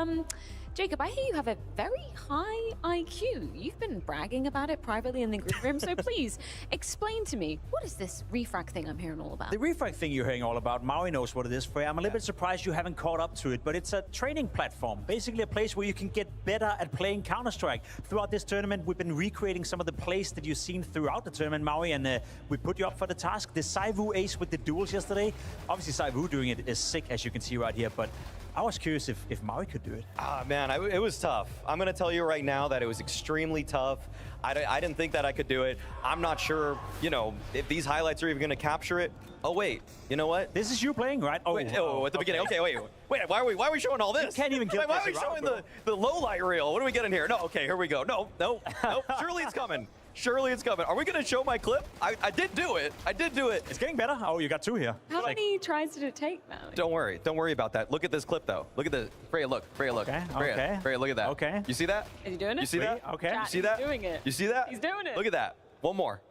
Jacob, I hear you have a very high IQ. You've been bragging about it privately in the group room, so please explain to me, what is this refrag thing I'm hearing all about? The refrag thing you're hearing all about, Maui knows what it is, Freya. I'm a little bit surprised you haven't caught up to it, but it's a training platform, basically a place where you can get better at playing Counter-Strike. Throughout this tournament, we've been recreating some of the plays that you've seen throughout the tournament, Maui, and we put you up for the task. The ZywOo ace with the duels yesterday, obviously ZywOo doing it is sick, as you can see right here, but I was curious if Maui could do it. Ah, man, it was tough. I'm going to tell you right now that it was extremely tough. I didn't think that I could do it. I'm not sure, you know, if these highlights are even going to capture it. Oh, wait. You know what? This is you playing, right? Oh, wait, at the beginning. Okay, wait. Why are we showing all this? You can't even get Why are we showing the low light reel? What are we getting here? No, okay, here we go. No. Surely it's coming. Surely it's coming. Are we going to show my clip? I did do it. It's getting better. Oh, you got two here. How many tries did it take, Maui? Don't worry about that. Look at this clip, though. Look at this. Freya, look. Okay. Freya, look at that. Okay. You see that? Is he doing it? You see that? Okay. You see that? He's doing it. You see that? He's doing it. Look at that. One more.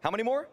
How many more?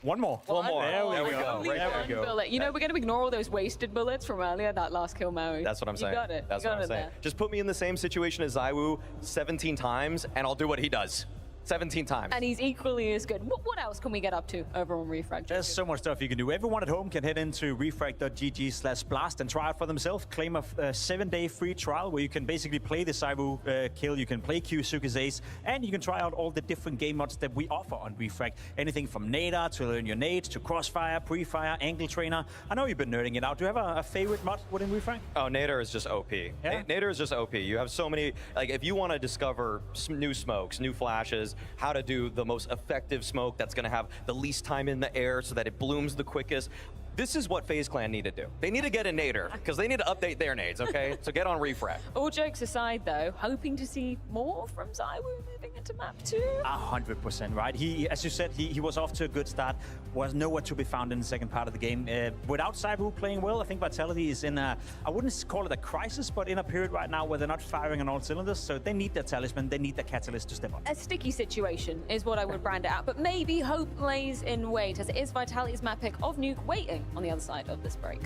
One more. There we go. Right there we go. Bullet. You know, we're going to ignore all those wasted bullets from earlier, that last kill, Maui. That's what I'm saying. You got it. That's what I'm saying. Just put me in the same situation as ZywOo 17 times, and I'll do what he does. 17 times. And he's equally as good. What else can we get up to over on Refrag? There's so much stuff you can do. Everyone at home can head into refrag.gg/blast and try out for themselves. Claim a 7-day free trial where you can basically play the ZywOo kill, you can play Kyusuke's ace, and you can try out all the different game mods that we offer on Refrag. Anything from Nader to learn your nades to crossfire, pre-fire, angle trainer. I know you've been nerding it out. Do you have a favorite mod within Refrag? Oh, Nader is just OP. Yeah? Nader is just OP. You have so many, like, if you want to discover new smokes, new flashes, is how to do the most effective smoke that's going to have the least time in the air so that it blooms the quickest. This is what FaZe Clan need to do. They need to get a nader, because they need to update their nades, okay? So get on refrag. All jokes aside, though, hoping to see more from ZywOo moving into map 2? 100%, right? He, as you said, he was off to a good start, was nowhere to be found in the second part of the game. Without ZywOo playing well, I think Vitality is in a, I wouldn't call it a crisis, but in a period right now where they're not firing on all cylinders, so they need their talisman, they need their catalyst to step up. A sticky situation is what I would brand it out, but maybe hope lays in wait, as it is Vitality's map pick of Nuke waiting on the other side of this break.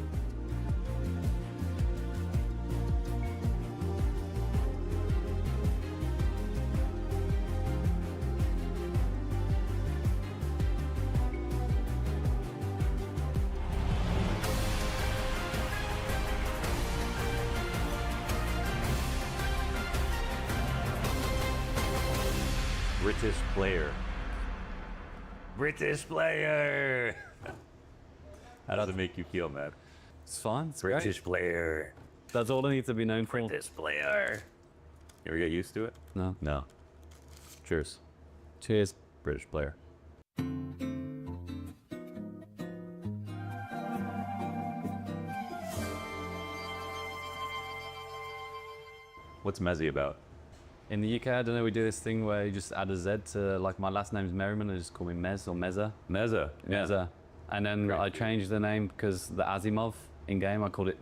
British player. British player. How does it make you feel, man? It's fine. It's British player. That's all I need to be known for. British player. You ever get used to it? No. No. Cheers. Cheers. British player. What's Mezzy about? In the UK, I don't know, we do this thing where you just add a Z to, like, my last name's Merriman, and just call me Mez or Meza. Meza, yeah. Meza. And then Great. I changed the name because the Asimov in-game, I called it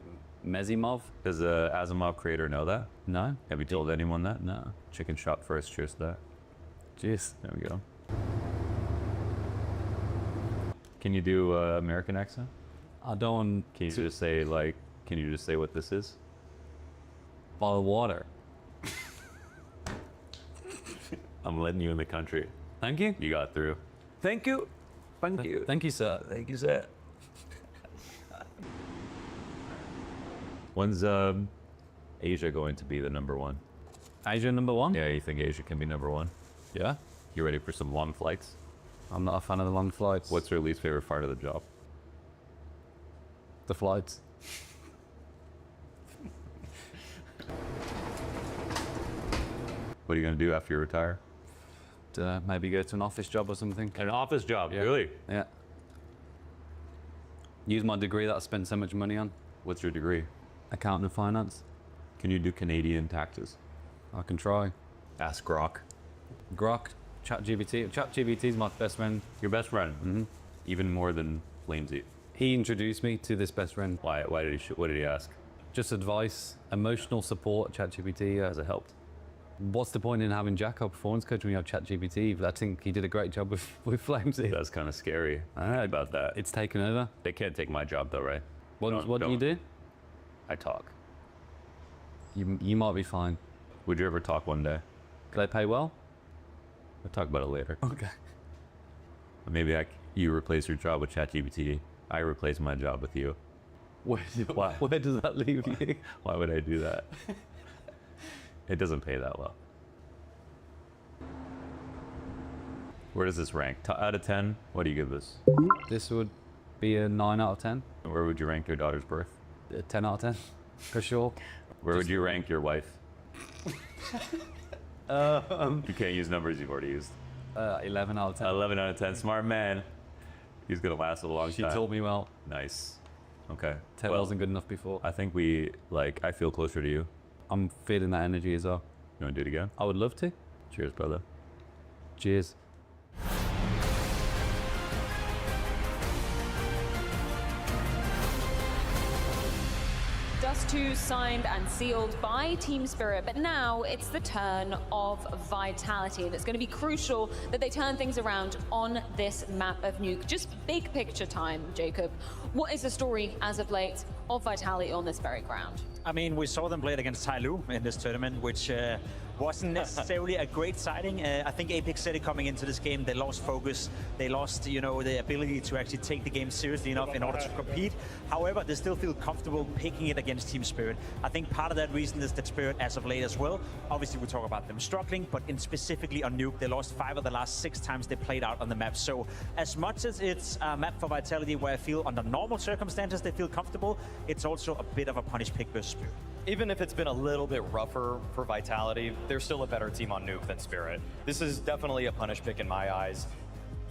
Mezimov. Does the Asimov creator know that? No. Have you told anyone that? No. Chicken shop first, cheers to that. Cheers. There we go. Can you do American accent? I don't want Can you to just say, like, can you just say what this is? boil water. I'm letting you in the country. Thank you. You got through. Thank you. Thank you. Thank you, sir. Thank you, sir. When's Asia going to be the #1? Asia #1? Yeah, you think Asia can be #1? Yeah. You ready for some long flights? I'm not a fan of the long flights. What's your least favorite part of the job? The flights. What are you going to do after you retire? Maybe go to an office job or something. An office job, Yeah. really? Yeah. Use my degree that I spend so much money on. What's your degree? Accounting and finance. Can you do Canadian taxes? I can try. Ask Grok. Grok, ChatGPT. ChatGPT is my best friend. Your best friend? Mm-hmm. Even more than Flamesy. He introduced me to this best friend. Why did he? What did he ask? Just advice, emotional support. ChatGPT Has it helped? What's the point in having Jack, our performance coach, when you have ChatGPT? But I think he did a great job with Flamesy. That's kind of scary. I heard about that. It's taken over. They can't take my job though, right? What do you do? I talk. You might be fine. Would you ever talk one day? Could they pay well? We'll talk about it later. Okay. Maybe you replace your job with ChatGPT. I replace my job with you. Where does that leave you? Why would I do that? It doesn't pay that well. Where does this rank? Out of 10, what do you give this? This would be a 9 out of 10. Where would you rank your daughter's birth? A 10 out of 10, for sure. Where would you rank your wife? You can't use numbers you've already used. 11 out of 10. 11 out of 10, smart man. He's gonna last a long time. She told me well. Nice. Okay. 10 wasn't good enough before. I think I feel closer to you. I'm feeling that energy as well. You wanna do it again? I would love to. Cheers, brother. Cheers. Dust 2 signed and sealed by Team Spirit, but now it's the turn of Vitality, and it's going to be crucial that they turn things around on this map of Nuke. Just big picture time, Jacob. What is the story as of late of Vitality on this very ground? I mean, we saw them play it against Tyloo in this tournament, which wasn't necessarily a great sighting. I think Apex said it coming into this game. They lost focus. They lost, the ability to actually take the game seriously enough in order to compete. However, they still feel comfortable picking it against Team Spirit. I think part of that reason is that Spirit, as of late as well, obviously we talk about them struggling, but specifically on Nuke, they lost 5 of the last 6 times they played out on the map. So as much as it's a map for Vitality where I feel under normal circumstances they feel comfortable, it's also a bit of a punish pick versus Spirit. even if it's been a little bit rougher for Vitality, they're still a better team on Nuke than Spirit. This is definitely a punish pick in my eyes.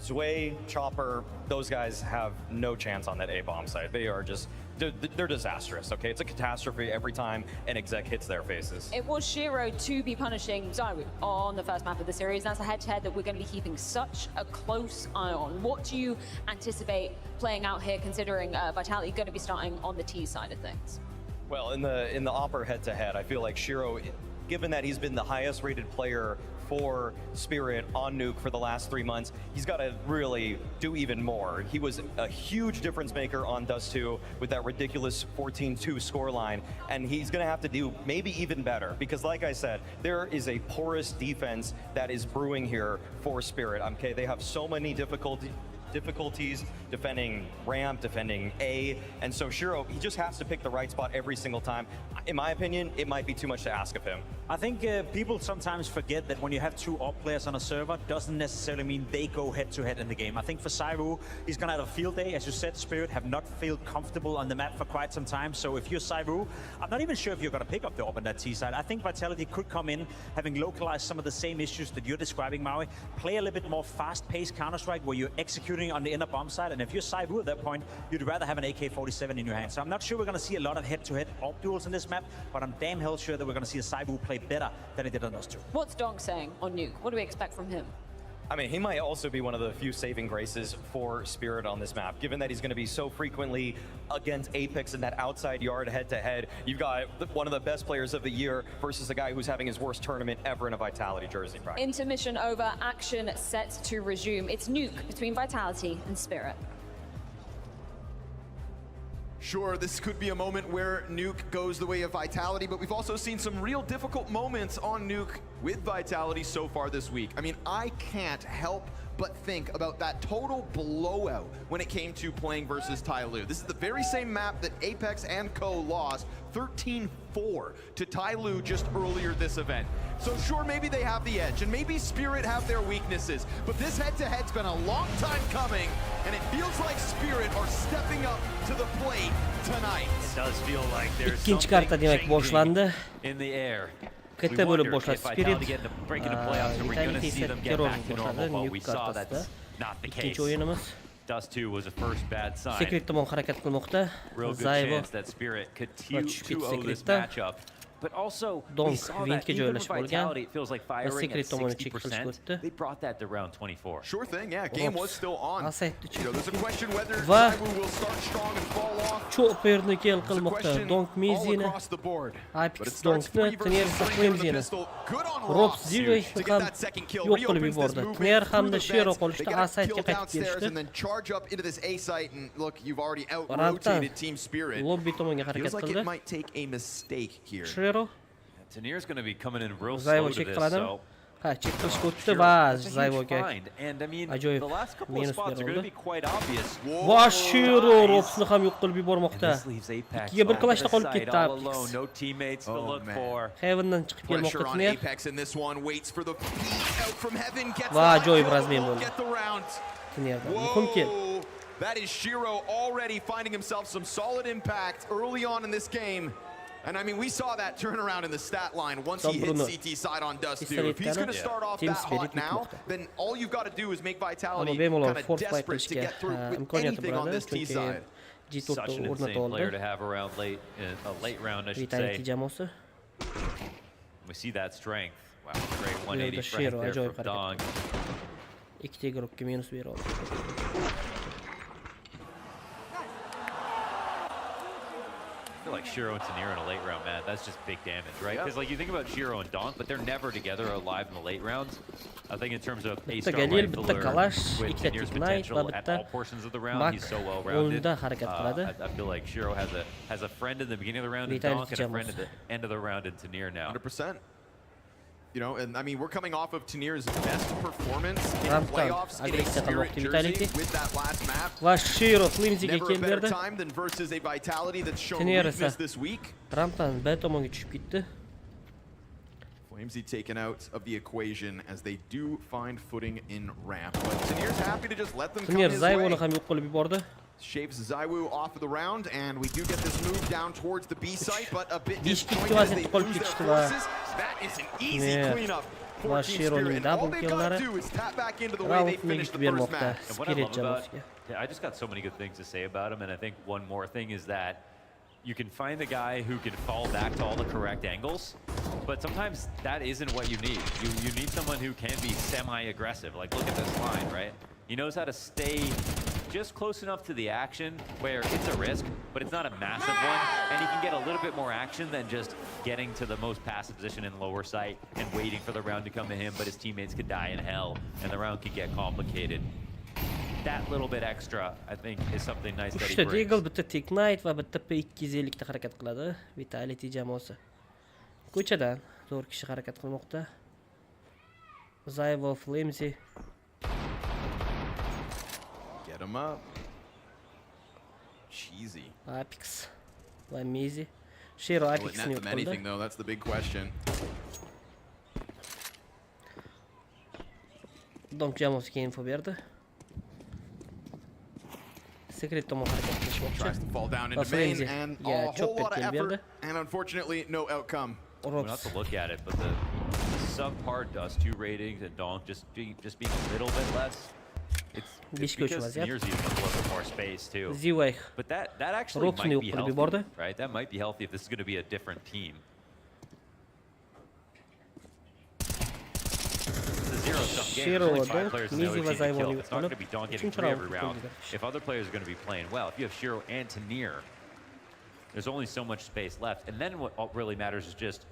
Zwei, Chopper, those guys have no chance on that A-bomb site. They are just, they're disastrous, okay? It's a catastrophe every time an exec hits their faces. It was Shiro to be punishing Zywoo on the first map of the series. That's a head-to-head that we're going to be keeping such a close eye on. What do you anticipate playing out here, considering Vitality going to be starting on the T side of things? Well, in the Opper head-to-head, I feel like Shiro, given that he's been the highest-rated player for Spirit on Nuke for the last 3 months, he's got to really do even more. He was a huge difference maker on Dust 2 with that ridiculous 14-2 scoreline, and he's going to have to do maybe even better, because like I said, there is a porous defense that is brewing here for Spirit. Okay, they have so many difficulties defending ramp, defending A, and so Shiro, he just has to pick the right spot every single time. In my opinion, it might be too much to ask of him. I think people sometimes forget that when you have two AWP players on a server, doesn't necessarily mean they go head-to-head in the game. I think for Zywoo, he's gonna have a field day. As you said, Spirit have not felt comfortable on the map for quite some time, so if you're Zywoo, I'm not even sure if you're gonna pick up the AWP on that T side. I think Vitality could come in, having localized some of the same issues that you're describing, Maui, play a little bit more fast-paced Counter-Strike where you're executing on the inner bomb side, and if you're Zywoo at that point, you'd rather have an AK-47 in your hand. So I'm not sure we're gonna see a lot of head-to-head AWP duels in this map, but I'm damn hell sure that we're gonna see a Zywoo play better than he did on those two. What's Donk saying on Nuke? What do we expect from him? I mean, he might also be one of the few saving graces for Spirit on this map, given that he's going to be so frequently against Apex in that outside yard head-to-head. You've got one of the best players of the year versus a guy who's having his worst tournament ever in a Vitality jersey. Intermission over, action set to resume. It's Nuke between Vitality and Spirit. Sure, this could be a moment where Nuke goes the way of Vitality, but we've also seen some real difficult moments on Nuke with Vitality so far this week. I mean, I can't help but think about that total blowout when it came to playing versus Tyloo. This is the very same map that Apex and Co lost 13-4 to Tyloo just earlier this event. So sure, maybe they have the edge, and maybe Spirit have their weaknesses, but this head-to-head's been a long time coming, and it feels like Spirit are stepping up to the plate tonight. It does feel like there's İkinci karta demek boşlandı. in the air. Kete bölüm boşladı Spirit. Vitality ise terör boşladı Nuke kartası. İkinci oyunumuz. Dust 2 was a first bad sign. Secret tomon harakat qilmoqda. Real good chance that Spirit could 2-0 this matchup. But also, we saw that even with Vitality, it feels like firing at 60%. They brought that to round 24. Sure thing, yeah. Game was still on. You know, there's a question whether Va Zywoo will start strong and fall off. çok berni kel qilmoqda. Donk All mezini. across the board. Apex Donkni Tner saqlaymiz. Rob Zivey ham yo'q qilib yubordi. Tner hamda Shiro qolishdi A saytga qaytib and kelishdi. then charge up into this A site, and look, you've already out-rotated Team Spirit. Lobby tomonga harakat Feels like qildi. it might take a mistake here. Tanir's going to be coming in real Zywoo slow to check this, qiladi. so Ha, check qilishga o'tdi va Zywooga and I mean, the ajoyib last couple of minus spots are going to be berildi. quite obvious. Va Shiro Robsni ham yo'q qilib yubormoqda. Ikkiga bir qilashda qolib ketdi all Apex. alone, no teammates to look for. Heaven'dan chiqib Pressure kelmoqda on Tner. Apex in this one, waits for the feed out from heaven, gets Va the ajoyib kill, razmen won't bo'ldi. get the round. Tnerdan muhim kel. Whoa, that is Shiro already finding himself some solid impact early on in this game. And I mean, we saw that turnaround in the stat line once he hit CT side on Dust 2. If he's going to start off that hot now, then all you've got to do is make Vitality kind of desperate to get through with anything on this T side. Such an insane player to have around late, a late round, I should say. We see that strength. Wow, great 180 strength there from Dong. İki grupga minus berdi. I feel like Shiro and Tanir in a late round, man, that's just big damage, right? Because like you think about Shiro and Donk, but they're never together alive in the late rounds. I think in terms of A-star rifler with Tanir's potential at all portions of the round, he's so well-rounded. I feel like Shiro has a friend in the beginning of the round in Donk and a friend at the end of the round in Tanir now. 100%. You know, and I mean, we're coming off of Tanir's best performance in playoffs in a Spirit jersey with that last map. Never a better time than versus a Vitality that's shown weakness this week. Rampdan B tomonga tushib ketdi. Flamesy taken out of the equation as they do find footing in ramp. But Tanir's happy to just let them come his way. Zywoo'ni ham yo'q qilib yubordi. Shaves Zaiwu off of the round, and we do get this move down towards the B site, but a bit Distinct disjointed as they was lose their it forces. That is an easy cleanup for Team Spirit, and all they've got to do is tap back into the way they finished the first match. And what I love about, I just got so many good things to say about him, and I think one more thing is that you can find a guy who can fall back to all the correct angles, but sometimes that isn't what you need. You need someone who can be semi-aggressive. Like, look at this line, right? He knows how to stay just close enough to the action where it's a risk, but it's not a massive one, and he can get a little bit more action than just getting to the most passive position in lower sight and waiting for the round to come to him, but his teammates could die in hell, and the round could get complicated. That little bit extra, I think, is something nice that he brings. Deagle bitta Teknight va bitta P250 da harakat qiladi. Vitality jamoasi. Ko'chadan 4 kishi harakat qilmoqda. Zaiwu, Flimsy. Get him up. Cheesy. Apex. Va Mizi. Shiro Apex ni anything though, that's the big question. Donk jamoasiga info berdi. Secret tomon harakat qilishmoqchi. Tries to fall down into main, and a whole lot of effort, and unfortunately, no outcome. We'll have to look at it, but the subpar Dust 2 ratings and Donk just being a little bit less. It's because Near's using a little bit more space too. But that actually might be healthy, right? That might be healthy if this is going to be a different team. It's a zero-sum game. There's only 5 players in the other team to kill. It's not going to be Donk getting 3 every round. If other players are going to be playing well, if you have Shiro and Tanir, there's only so much space left. And then what really matters is just,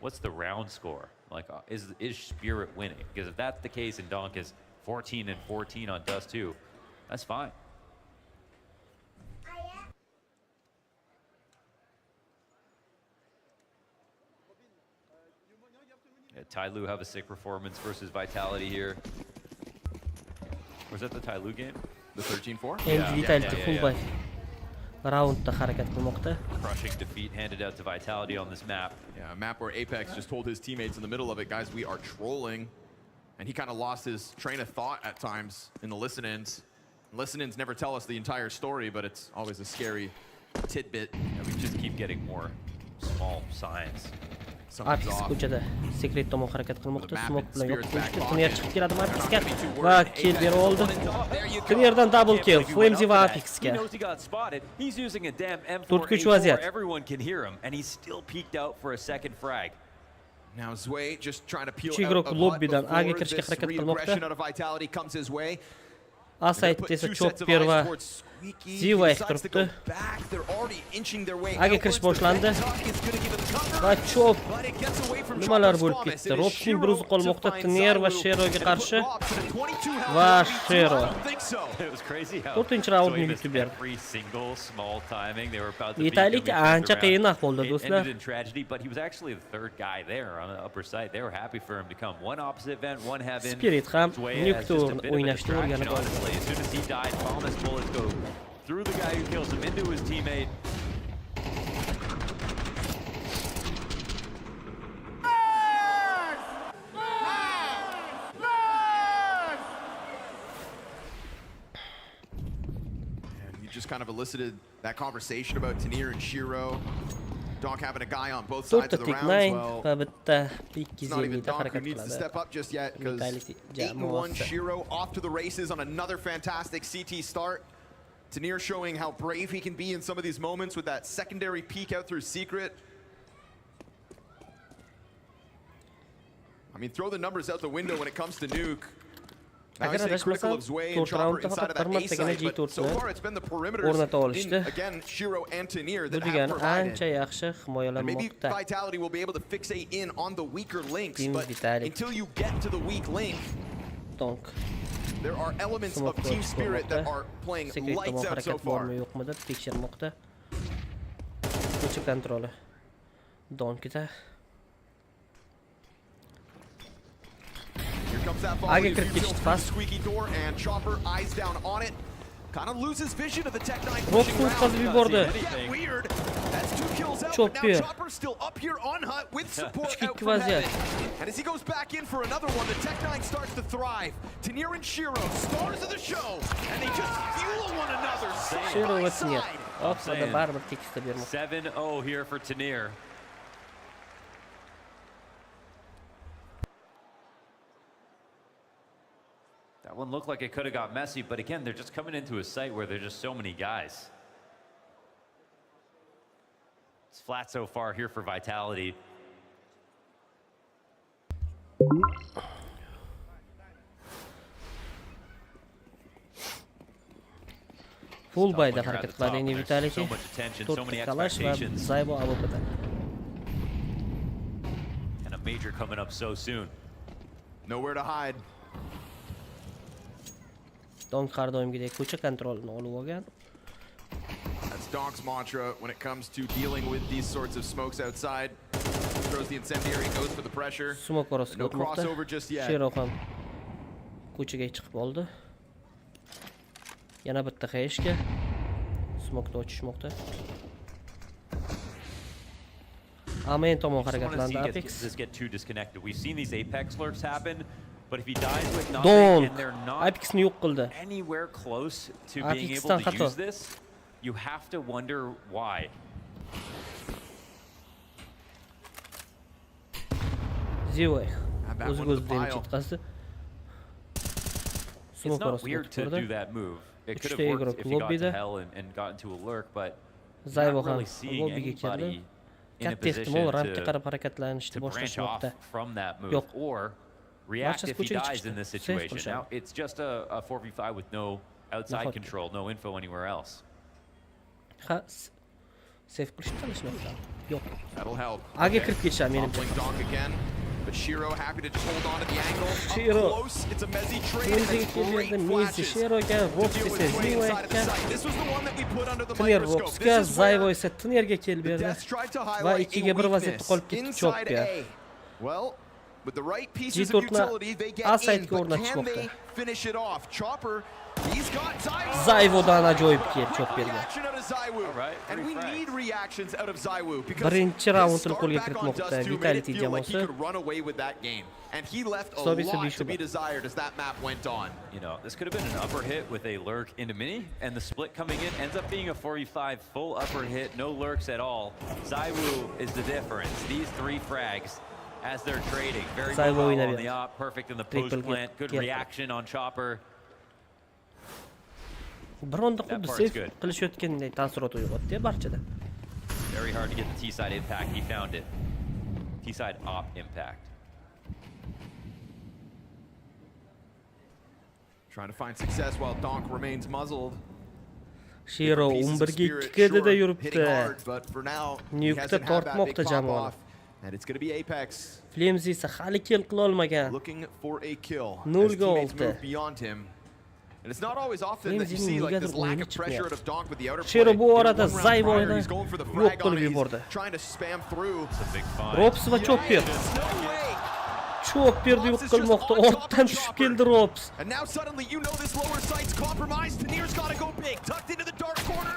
what's the round score? Like, is Spirit winning? Because if that's the case and Donk is 14 and 14 on Dust 2, that's fine. Yeah, Tai Lu have a sick performance versus Vitality here. Was that the Tai Lu game? The 13-4? Yeah. Vitality fullback. Roundda harakat qilmoqda. Crushing defeat handed out to Vitality on this map. Yeah, a map where Apex just told his teammates in the middle of it, guys, we are trolling. And he kind of lost his train of thought at times in the listen-ins. Listen-ins never tell us the entire story, but it's always a scary tidbit. Yeah, we just keep getting more small signs. Apex ko'chada Secret tomon harakat qilmoqda. Smoke bilan yo'q qilishdi. Tanir chiqib keladi Apexga va kill berib oldi. Tanirdan double kill. Flimsy va Apexga. He's using a damn M4A4. Everyone can hear him, and he's still peeked out for a second frag. Now Zway just trying to peel out of lobbydan aga kirishga harakat qilmoqda. Out of Vitality comes his way. Asaytda esa Chopper va Zway turibdi. Aga kirish boshlandi. Va Chop nimalar bo'lib ketdi. Robsning bir o'zi qolmoqda Tanir va Sheroga qarshi. Va Shero 4-chi raundni yutib berdi. Vitality ancha qiyin ahvolda do'stlar. But he was actually the third guy there on the upper side. They were happy for him to come. One opposite vent, one heaven. Spirit ham Nuktorn o'ynashni o'rganib oldi. As soon as he died, Thomas bullets go through the guy who kills him into his teammate. Just kind of elicited that conversation about Tanir and Shiro. Donk having a guy on both sides of the round. Well, it's not even Donk who needs to step up just yet, because 8-1 Shiro off to the races on another fantastic CT start. Tanir showing how brave he can be in some of these moments with that secondary peek out through Secret. I mean, throw the numbers out the window when it comes to Nuke. Now I say critical of Zway and Chopper inside of that A site, but so far it's been the perimeters in, again, Shiro and Tanir that have provided. And maybe Vitality will be able to fixate in on the weaker links, but until you get to the weak link, there are elements of Team Spirit that are playing lights out so far. Here comes that ball. Squeaky door, and Chopper eyes down on it. Kind of loses vision of the Tech 9 pushing round. Weird. That's 2 kills out chop now ber. Chopper's still up here on Hut with support Küçük out iki from vaziyet. heaven. And as he goes back in for another one, the Tech9 starts to thrive. Tanir and Shiro, stars of the show, and they just fuel one another side Shiro by ve Tanir. side. Ortada baribir tekisda bermoqda. 7-0 here for Tanir. That one looked like it could have got messy, but again, they're just coming into a site where there's just so many guys. It's flat so far here for Vitality. Full bayda harakat qiladi endi Vitality. So much attention, so many Kalash va expectations. Zaybo AWP'da. And a major coming up so soon. Nowhere to hide. Donk har doimgidek ko'cha kontrolini olib olgan. That's Donk's mantra when it comes to dealing with these sorts of smokes outside. Throws the incendiary, goes for the pressure. Smoke orasiga No o'tmoqda. crossover just yet. Shiro ham ko'chaga chiqib oldi. Yana bitta qayishga. Smoke'da ochishmoqda. Amen tomon harakatlandi Apex. Just get too disconnected. We've seen these Apex lurks happen, but if he dies with nothing Donk and they're not Apexni yo'q qildi. anywhere close to being able Apexdan to xato. use this, you have to wonder why. Zivay. O'z-o'zidan chiqqasi. It's Smoke not orasiga weird to o'tib do that move. It could Uchta have worked igrok if he got to lobbyda. hell and got into a lurk, but you're Zayvo not ham really seeing lobbyga keldi. anybody in a Katta position ehtimol rampga qarab to harakatlanishni branch off boshlashmoqda. from that move Yo'q. or react Barchasi if he ko'chaga dies chiqdi. in this Safe situation. qilishadi. Now, it's just a 4v5 with no outside Nahotki. control, no info anywhere else. Ha, safe qilishni talashmoqda. Yo'q. That'll help. Aga kirib ketishadi menimcha. Toppling Donk again, but Shiro happy to just hold on to the angle. Shiro. Up close, it's a Mezzy trade. Menziga and great kelganda Mezzi flashes Shiroga, to Rops deal esa with his way inside of the Zivayga, site. This was the one that we put under the Tanir microscope. Ropsga, This is where Zayvo esa Tanirga kelib the berdi. Deaths tried to Va highlight a 2ga 1 vaziyatda weakness qolib ketdi chop inside ber. A. Well, with the right pieces of G4'ni utility, they A get in, saytga but can o'rnatishmoqda. they finish it off? Chopper, he's got Zaiwu. Zayvodan ajoyib chop bergan. Reaction out of Zaiwu. And we need reactions out of Zaiwu because Birinchi his raundni start qo'lga back on kiritmoqda Dust 2 made it Vitality feel like he jamoasi. could run away with that game. And he left a Hisob esa lot to 5-0. be desired as that map went on. You know, this could have been an upper hit with a lurk into mini, and the split coming in ends up being a 4v5 full upper hit, no lurks at all. Zaiwu is the difference. These 3 frags as they're trading. Very Zaiwu mobile on o'ynab the op, perfect in the Triple post plant, good kill. reaction on Chopper. Bironda That xuddi part's safe good. qilishayotgandek taassurot uyg'otdi barchada. Very hard to get the T-side impact. He found it. T-side op impact. Trying to find success while Donk remains muzzled. Shiro Pieces of 11ga spirit, 2 da sure, hitting yuribdi. hard, but for now, he Nuke'da hasn't had that big tortmoqda pop jamoani. off, and it's going to be Apex Flamesy esa hali kill qila olmagan. looking for a kill. Nol As teammates golda. move beyond him. And it's not always often that you Flamesy see like this negadir lack o'yini of pressure out of Donk with the outer Shiro play. bu In a orada one-round Zayvo'ni prior, he's going for the yo'q frag on qilib it. He's yubordi. trying to spam through. It's a big find. Rops va chop berdi. Chop berdi yo'q qilmoqda. Ortdan tushib keldi Rops. And now suddenly you know this lower sight's compromised. Tanir's got to go big. Tucked into the dark corner.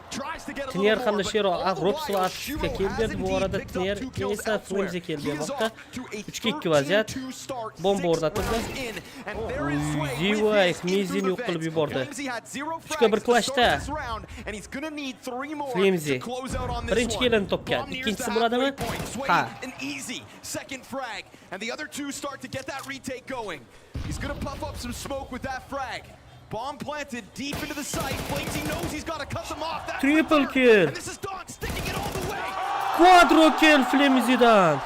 Tries to get a Tanir little hamda more, but Shiro all the Rops va while, Apexga Shiro kelib has berdi. Bu indeed orada picked up Tanir 2 kills esa elsewhere. Flamesga kelib He is bermoqda. off to a 3-2 vaziyat. 13-2 start, Bomba 6 o'rnatildi. rounds in, and there is Sway with Zivay his Flamesini into yo'q the qilib vent. yubordi. Flamesy had 0 3-1 frags to clashda. start this round, and he's gonna need 3 more Flamesy to close out on this birinchi one. killini topgan. Bomb nears Ikkinchisi the bo'ladimi? halfway point. Sway, Ha. an easy second frag, and the other 2 start to get that retake going. He's gonna puff up some smoke with that frag. Bomb planted deep into the site. Flamesy knows he's got to cut them off. That's Triple the third. kill. And this is Donk sticking it all the way. Quadro kill Flamesy'dan.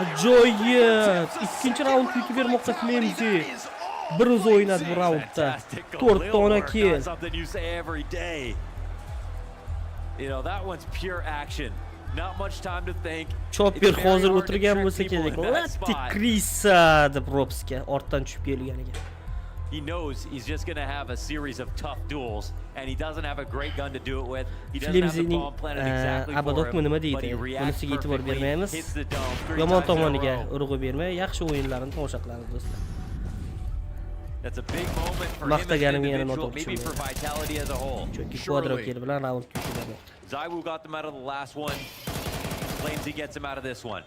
Ajoyib. Ikkinchi raund yutib bermoqda Flamesy. Bir o'zi o'ynadi bu raundda. 4 dona kill. Something you say every day. You know, that one's pure action. Not much time to think. Chopper It's very hozir hard to o'tirgan trick bo'lsa people kerak. in that Latti spot. Krisa deb Ropsga ortdan tushib kelganiga. He knows he's just going to have a series of tough duels, and he doesn't have a great gun to do it with. He doesn't have the Flamesy bomb planted exactly abadokmi for nima him, but deydi? he reacts Bunisiga e'tibor perfectly, bermaymiz. hits the dome 3 Yomon times in a tomoniga row. urg'u bermay, yaxshi o'yinlarini tomosha qilamiz do'stlar. That's a big moment for him as an Maqtaganimga yana individual, noto'g'ri maybe for Vitality as a whole. Chunki quadro kill bilan raund yutib bermoqda. Zaiwu got them out of the last one. Claims he gets him out of this one.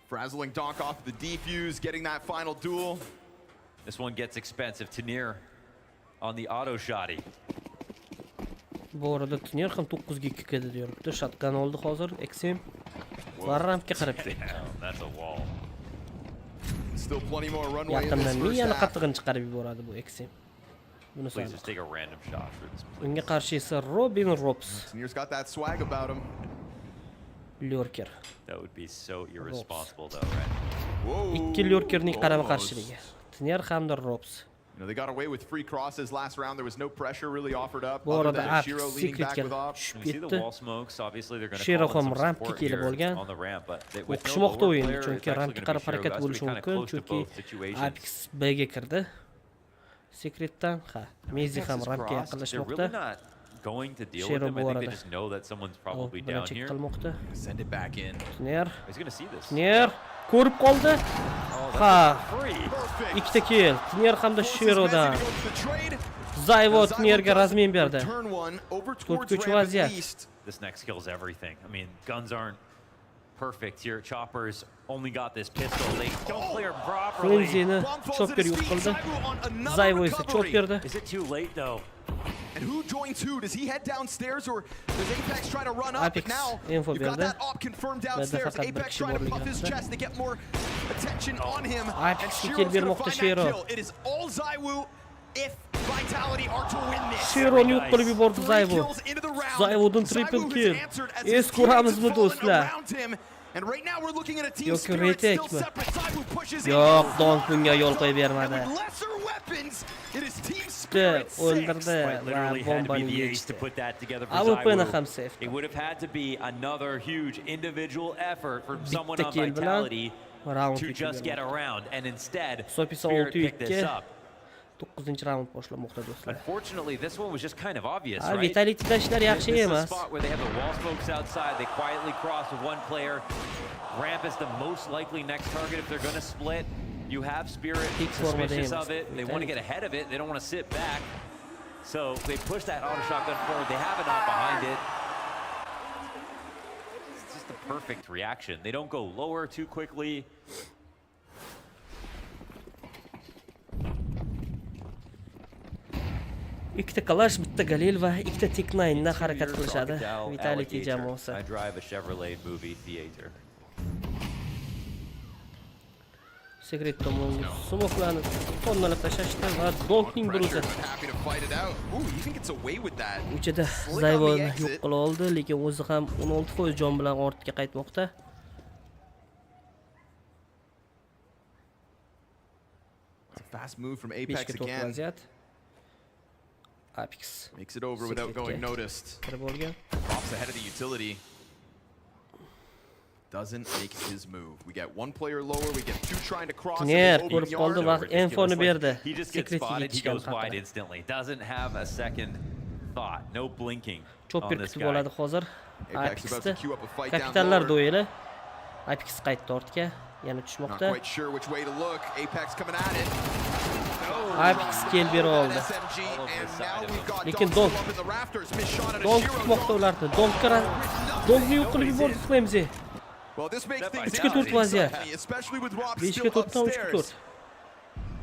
Frazzling Donk off the defuse, getting that final duel. This one gets expensive. Tanir on the auto shotty. Bu arada Tanir ham 9 ga 2 kedi deyapti. Shotgun oldi hozir. XM va rampga qarab ketdi. That's a wall. Still plenty more runway in this Yaqindan first yana half. qattig'ini chiqarib yuboradi bu XM. Buni Please just take a random shot for this. Unga qarshi esa Robin Robs. Tanir's got that swag about him. Lurker. That would be so irresponsible though, right? Whoa. Ikki Lurkerning qarama qarshiligi. Tanir hamda Robs. You know, they got away with free crosses last round. There was no pressure really offered up. Bu Other arada than Shiro Apex leading back Secretga with op. tushib You see the ketdi. wall smokes. Obviously, they're going to Shiro call in ham some rampga support kelib here olgan. on the ramp, but with no O'qishmoqda lower o'yinni, player, chunki it's actually rampga going to qarab be Shiro. harakat That's bo'lishi gonna be kind of mumkin, close to chunki both situations. Apex B ga kirdi. Secretdan, ha, Mezi ham Apex is rampga crossed. They're yaqinlashmoqda. really not going to deal with Shiro him. I bu think they arada just know that someone's probably bilan down check here. qilmoqda. Send it back in. Tanir. He's going to see this. Tanir ko'rib qoldi. Ha, ikkita kill. Tanir hamda Shirodan. Zayvo Tanirga razmin berdi. 4-3 vaziyat. This next kills everything. I mean, guns aren't perfect here. Choppers only got this pistol. They don't clear properly. Frenzy'ni chopper yo'q qildi. Zayvo esa chop berdi. Is it too late though? And who joins who? Does he head downstairs or does Apex try to run up? Apex But now info you've got berdi. that op confirmed downstairs. Apex trying to puff his chest to get more attention on him. Apex And kill Shiro's gonna bermoqda find Shiro. that kill. It is all Zaiwu if Vitality are to win this. Shironi yo'q qilib yubordi Zayvo. Zayvodan triple kill. Es ko'ramizmi do'stlar? And right now we're looking at a team Yo'q, spirit still retake mi? separate. Zaiwu pushes in. Yo'q, Donk bunga yo'l qo'yib bermadi. With lesser weapons, it is team Spirit spirit 6. o'ldirdi va Literally had to be bombani the ace to yechdi. put that together for AWP'ni ham Zaiwu. safe. It would have had to be another huge individual effort from someone Bitta on kill bilan Vitality round to yutib just get bermoqda. around, and instead, Hisob esa Spirit picked this 6-2. up. 9-raund boshlamoqda do'stlar. Unfortunately, this one was just kind of obvious, Ha, right? Vitalityda ishlar yaxshi This is a emas. spot where they have the wall smokes outside. They quietly cross with one player. Ramp is the most likely next target if they're going to split. You have Spirit suspicious of it. They want to get ahead of it. They don't want to sit back. So they push that auto shotgun forward. They have it on behind it. It's just the perfect reaction. They don't go lower too quickly. Ikkita Kalash, bitta Galil va ikkita Tech9 da harakat qilishadi. Vitality I jamoasi. drive a Chevrolet movie theater. Secret tomonga smokelarni tonnalab tashlashdi va Donkning bir o'zi. Happy to fight it out. Ooh, you think it's away with that? Uchida Zayvoni yo'q qila oldi, lekin o'zi ham 16% jon bilan ortga qaytmoqda. It's a fast move from Apex again. Vaziyat. Apex Makes it over without going noticed. Kirib olgan. Pops ahead of the utility. Doesn't make his move. We get one player lower, we get two trying to cross. Tanir ko'rib qoldi va infoni berdi. He just gets spotted, he goes wide instantly. Doesn't have a second thought. No blinking Chopper on this kutib guy. oladi hozir. Apex about to queue up a fight down Kapitanlar lower. dueli. Apex qaytdi ortga. Yana Not tushmoqda. quite sure which way to look. Apex coming at it. Apex kill bera oldi. SMG, and now we've got Lekin Donk Donk up in the rafters. Missed shot at a Donk Shiro. tutmoqda ularni. Donkni yo'q qilib yubordi Flamzy. Well, this makes things 3-4 vaziyat. especially with Rob 5-ga still 4dan 3-4. upstairs.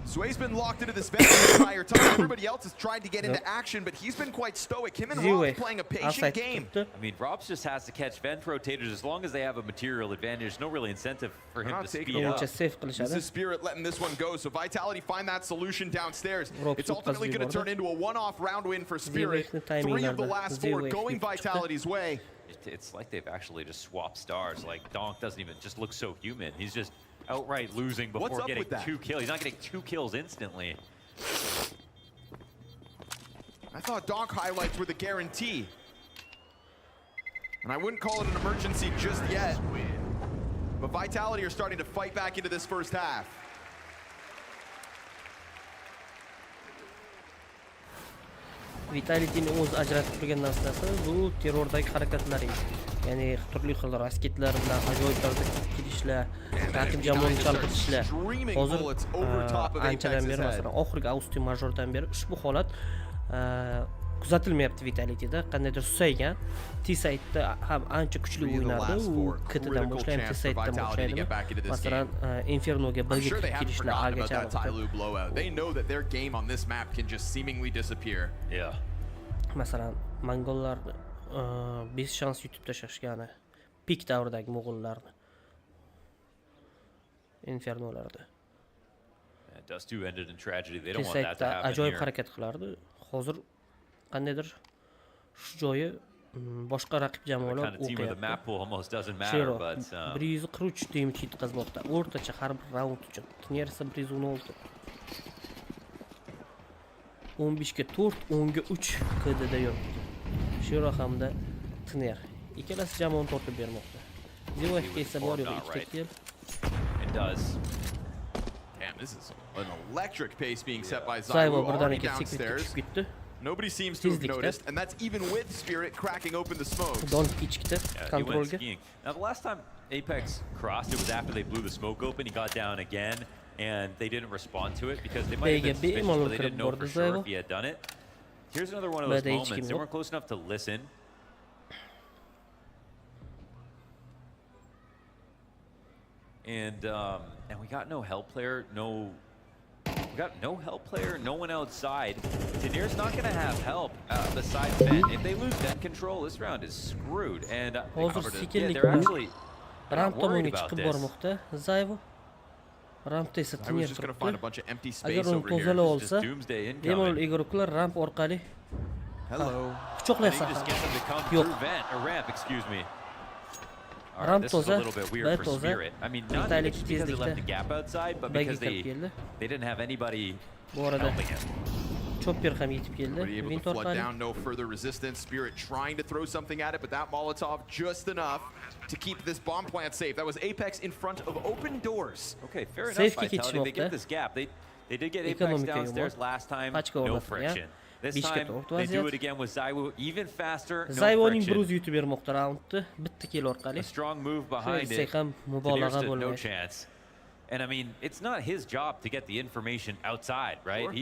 Sway's been locked into this vent the entire time. Everybody else has tried to get into action, but he's been quite stoic. Him and Rob's playing a patient game. I mean, Robs just has to catch vent rotators as long as they have a material advantage. There's no really incentive for him to speed up. This is Spirit letting this one go, so Vitality find that solution downstairs. It's ultimately going to turn into a one-off round win for Spirit. 3 of the last 4 going Vitality's way. It's like they've actually just swapped stars. Like, Donk doesn't even just look so human. He's just outright losing before getting 2 kills. He's not getting 2 kills instantly. I thought Donk highlights were the guarantee. And I wouldn't call it an emergency just yet. But Vitality are starting to fight back into this first half. Vitality'ni o'zi ajratib turgan narsasi bu terrordagi harakatlari. Ya'ni turli xil rasketlar bilan ajoyib tarzda kelishlar, raqib jamoani chalg'itishlar. Hozir anchadan beri, masalan, oxirgi Austin Majordan beri ushbu holat kuzatilmayapti Vitality'da. Qandaydir susaygan. T-side'da ham ancha kuchli o'ynardi. U KT'dan boshlaydi, T-side'dan boshlaydi. Masalan, Inferno'ga birga kirib kelishlar agacha. They know that their game on this map can just seemingly disappear. Yeah. Masalan, Mongollar 5 shans yutib tashlashgani. Pik davridagi mo'g'ullarni. Inferno'larda. Dust 2 ended in tragedy. They don't want that to happen ajoyib here. harakat qilardi. Hozir qandaydir shu joyi boshqa raqib jamoalar o'qiyapti. Shiro 143 damage yetkazmoqda. O'rtacha har bir raund uchun. Tiner esa 116. 15 ga 4, 10 ga 3 KDda yuribdi. Shiro hamda Tiner ikkalasi jamoani tortib bermoqda. Zivofga esa bor yo'q 2 kill. It does. Damn, this is an electric pace being set by Zaiwu already downstairs. Nobody seems to have noticed, and that's even with Spirit cracking open the smokes. Don't ichkita controlga. Now the last time Apex crossed, it was after they blew the smoke open. He got down again, and they didn't respond to it because they might have been suspicious, but they didn't know for sure if he had done it. Here's another one of those moments. They weren't close enough to listen. And we got no help player, no one outside. Tanir's not going to have help besides Ben. If they lose Ben control, this round is screwed. And they're actually not worried about this. I was just going to find a bunch of empty space over here. Just Doomsday incoming. Hello. And he just gets them to come through vent, or ramp, excuse me. Right, this is a little bit weird for Spirit. I mean, not because they left the gap outside, but because they didn't have anybody helping him. Chopper ham yetib keldi. Were able to flood down, no further resistance. Spirit trying to throw something at it, but that Molotov just enough to keep this bomb plant safe. That was Apex in front of open doors. Okay, fair enough, Vitality. They get this gap. They did get Apex downstairs last time, no friction. This time, they do it again with Zaiwu, even faster, no friction. A strong move behind it. Tanir stood no chance. And I mean, it's not his job to get the information outside, right? Sure.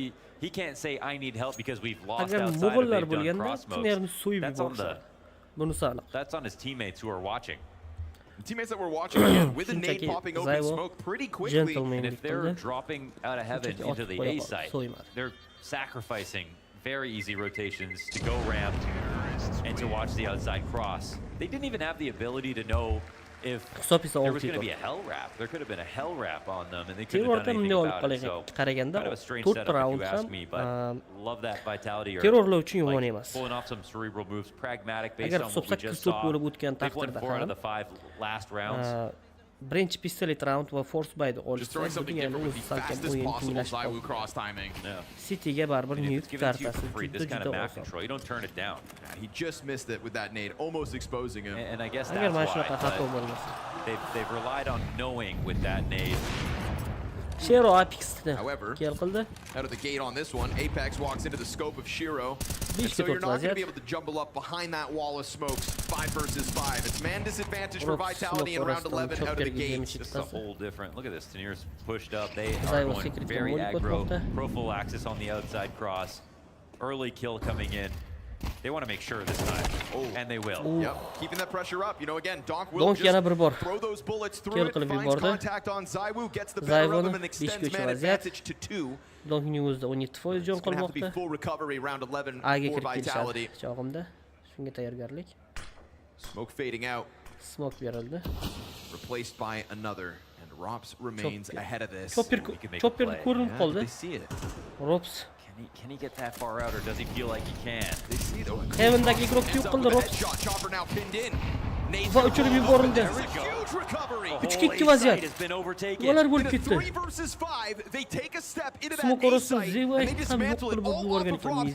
He can't say, I need help because we've lost outside and they've done cross smokes. That's on his teammates who are watching. The teammates that were watching again with a nade popping open smoke pretty quickly. And if they're dropping out of heaven into the A site, they're sacrificing very easy rotations to go ramp and to watch the outside cross. They didn't even have the ability to know if there was going to be a hell wrap. There could have been a hell wrap on them, and they couldn't have done anything about it. So, kind of a strange setup if you ask me, but love that Vitality are like pulling off some cerebral moves, pragmatic based on what we just saw. They've won 4 out of the 5 last rounds. Birinchi pistolet round va force bayda Just throwing something different with the fastest possible Zaiwu cross timing. Cityga baribir nuke kartasi. This kind of map control, you don't turn it down. He just missed it with that nade, almost exposing him. And I guess that's why. They've relied on knowing with that nade. Shiro Apex'ni kill qildi. Out of the gate on this one, Apex walks into the scope of Shiro. And so you're not going to be able to jumble up behind that wall of smokes. 5 versus 5. It's man disadvantage for Vitality in round 11 out of the gate. This is a whole different. Look at this. Tanir's pushed up. They are going very aggro. Prophylaxis on the outside cross. Early kill coming in. They want to make sure this time. And they will. Yep. Keeping that pressure up. You know, again, Donk will just throw those bullets through it, finds contact on Zaiwu, gets the better of him and extends man advantage to 2. Donkning o'zida 17% jon qolmoqda. Have to be full recovery round 11 for Vitality. Chog'imda. Shunga tayyorgarlik. Smoke fading out. Smoke berildi. Replaced by another. And Rops remains ahead of this. Chopper ko'rinib qoldi. They see it. Rops. Can he get that far out, or does he feel like he can? They see though. Heaven'dagi igro yo'q qildi Rops. Chopper now pinned in. Va uchirib yuborildi. 3-2 vaziyat. Ular bo'lib ketdi. Smoke orasida Zivay ham yo'q qilib yuborgan ekan.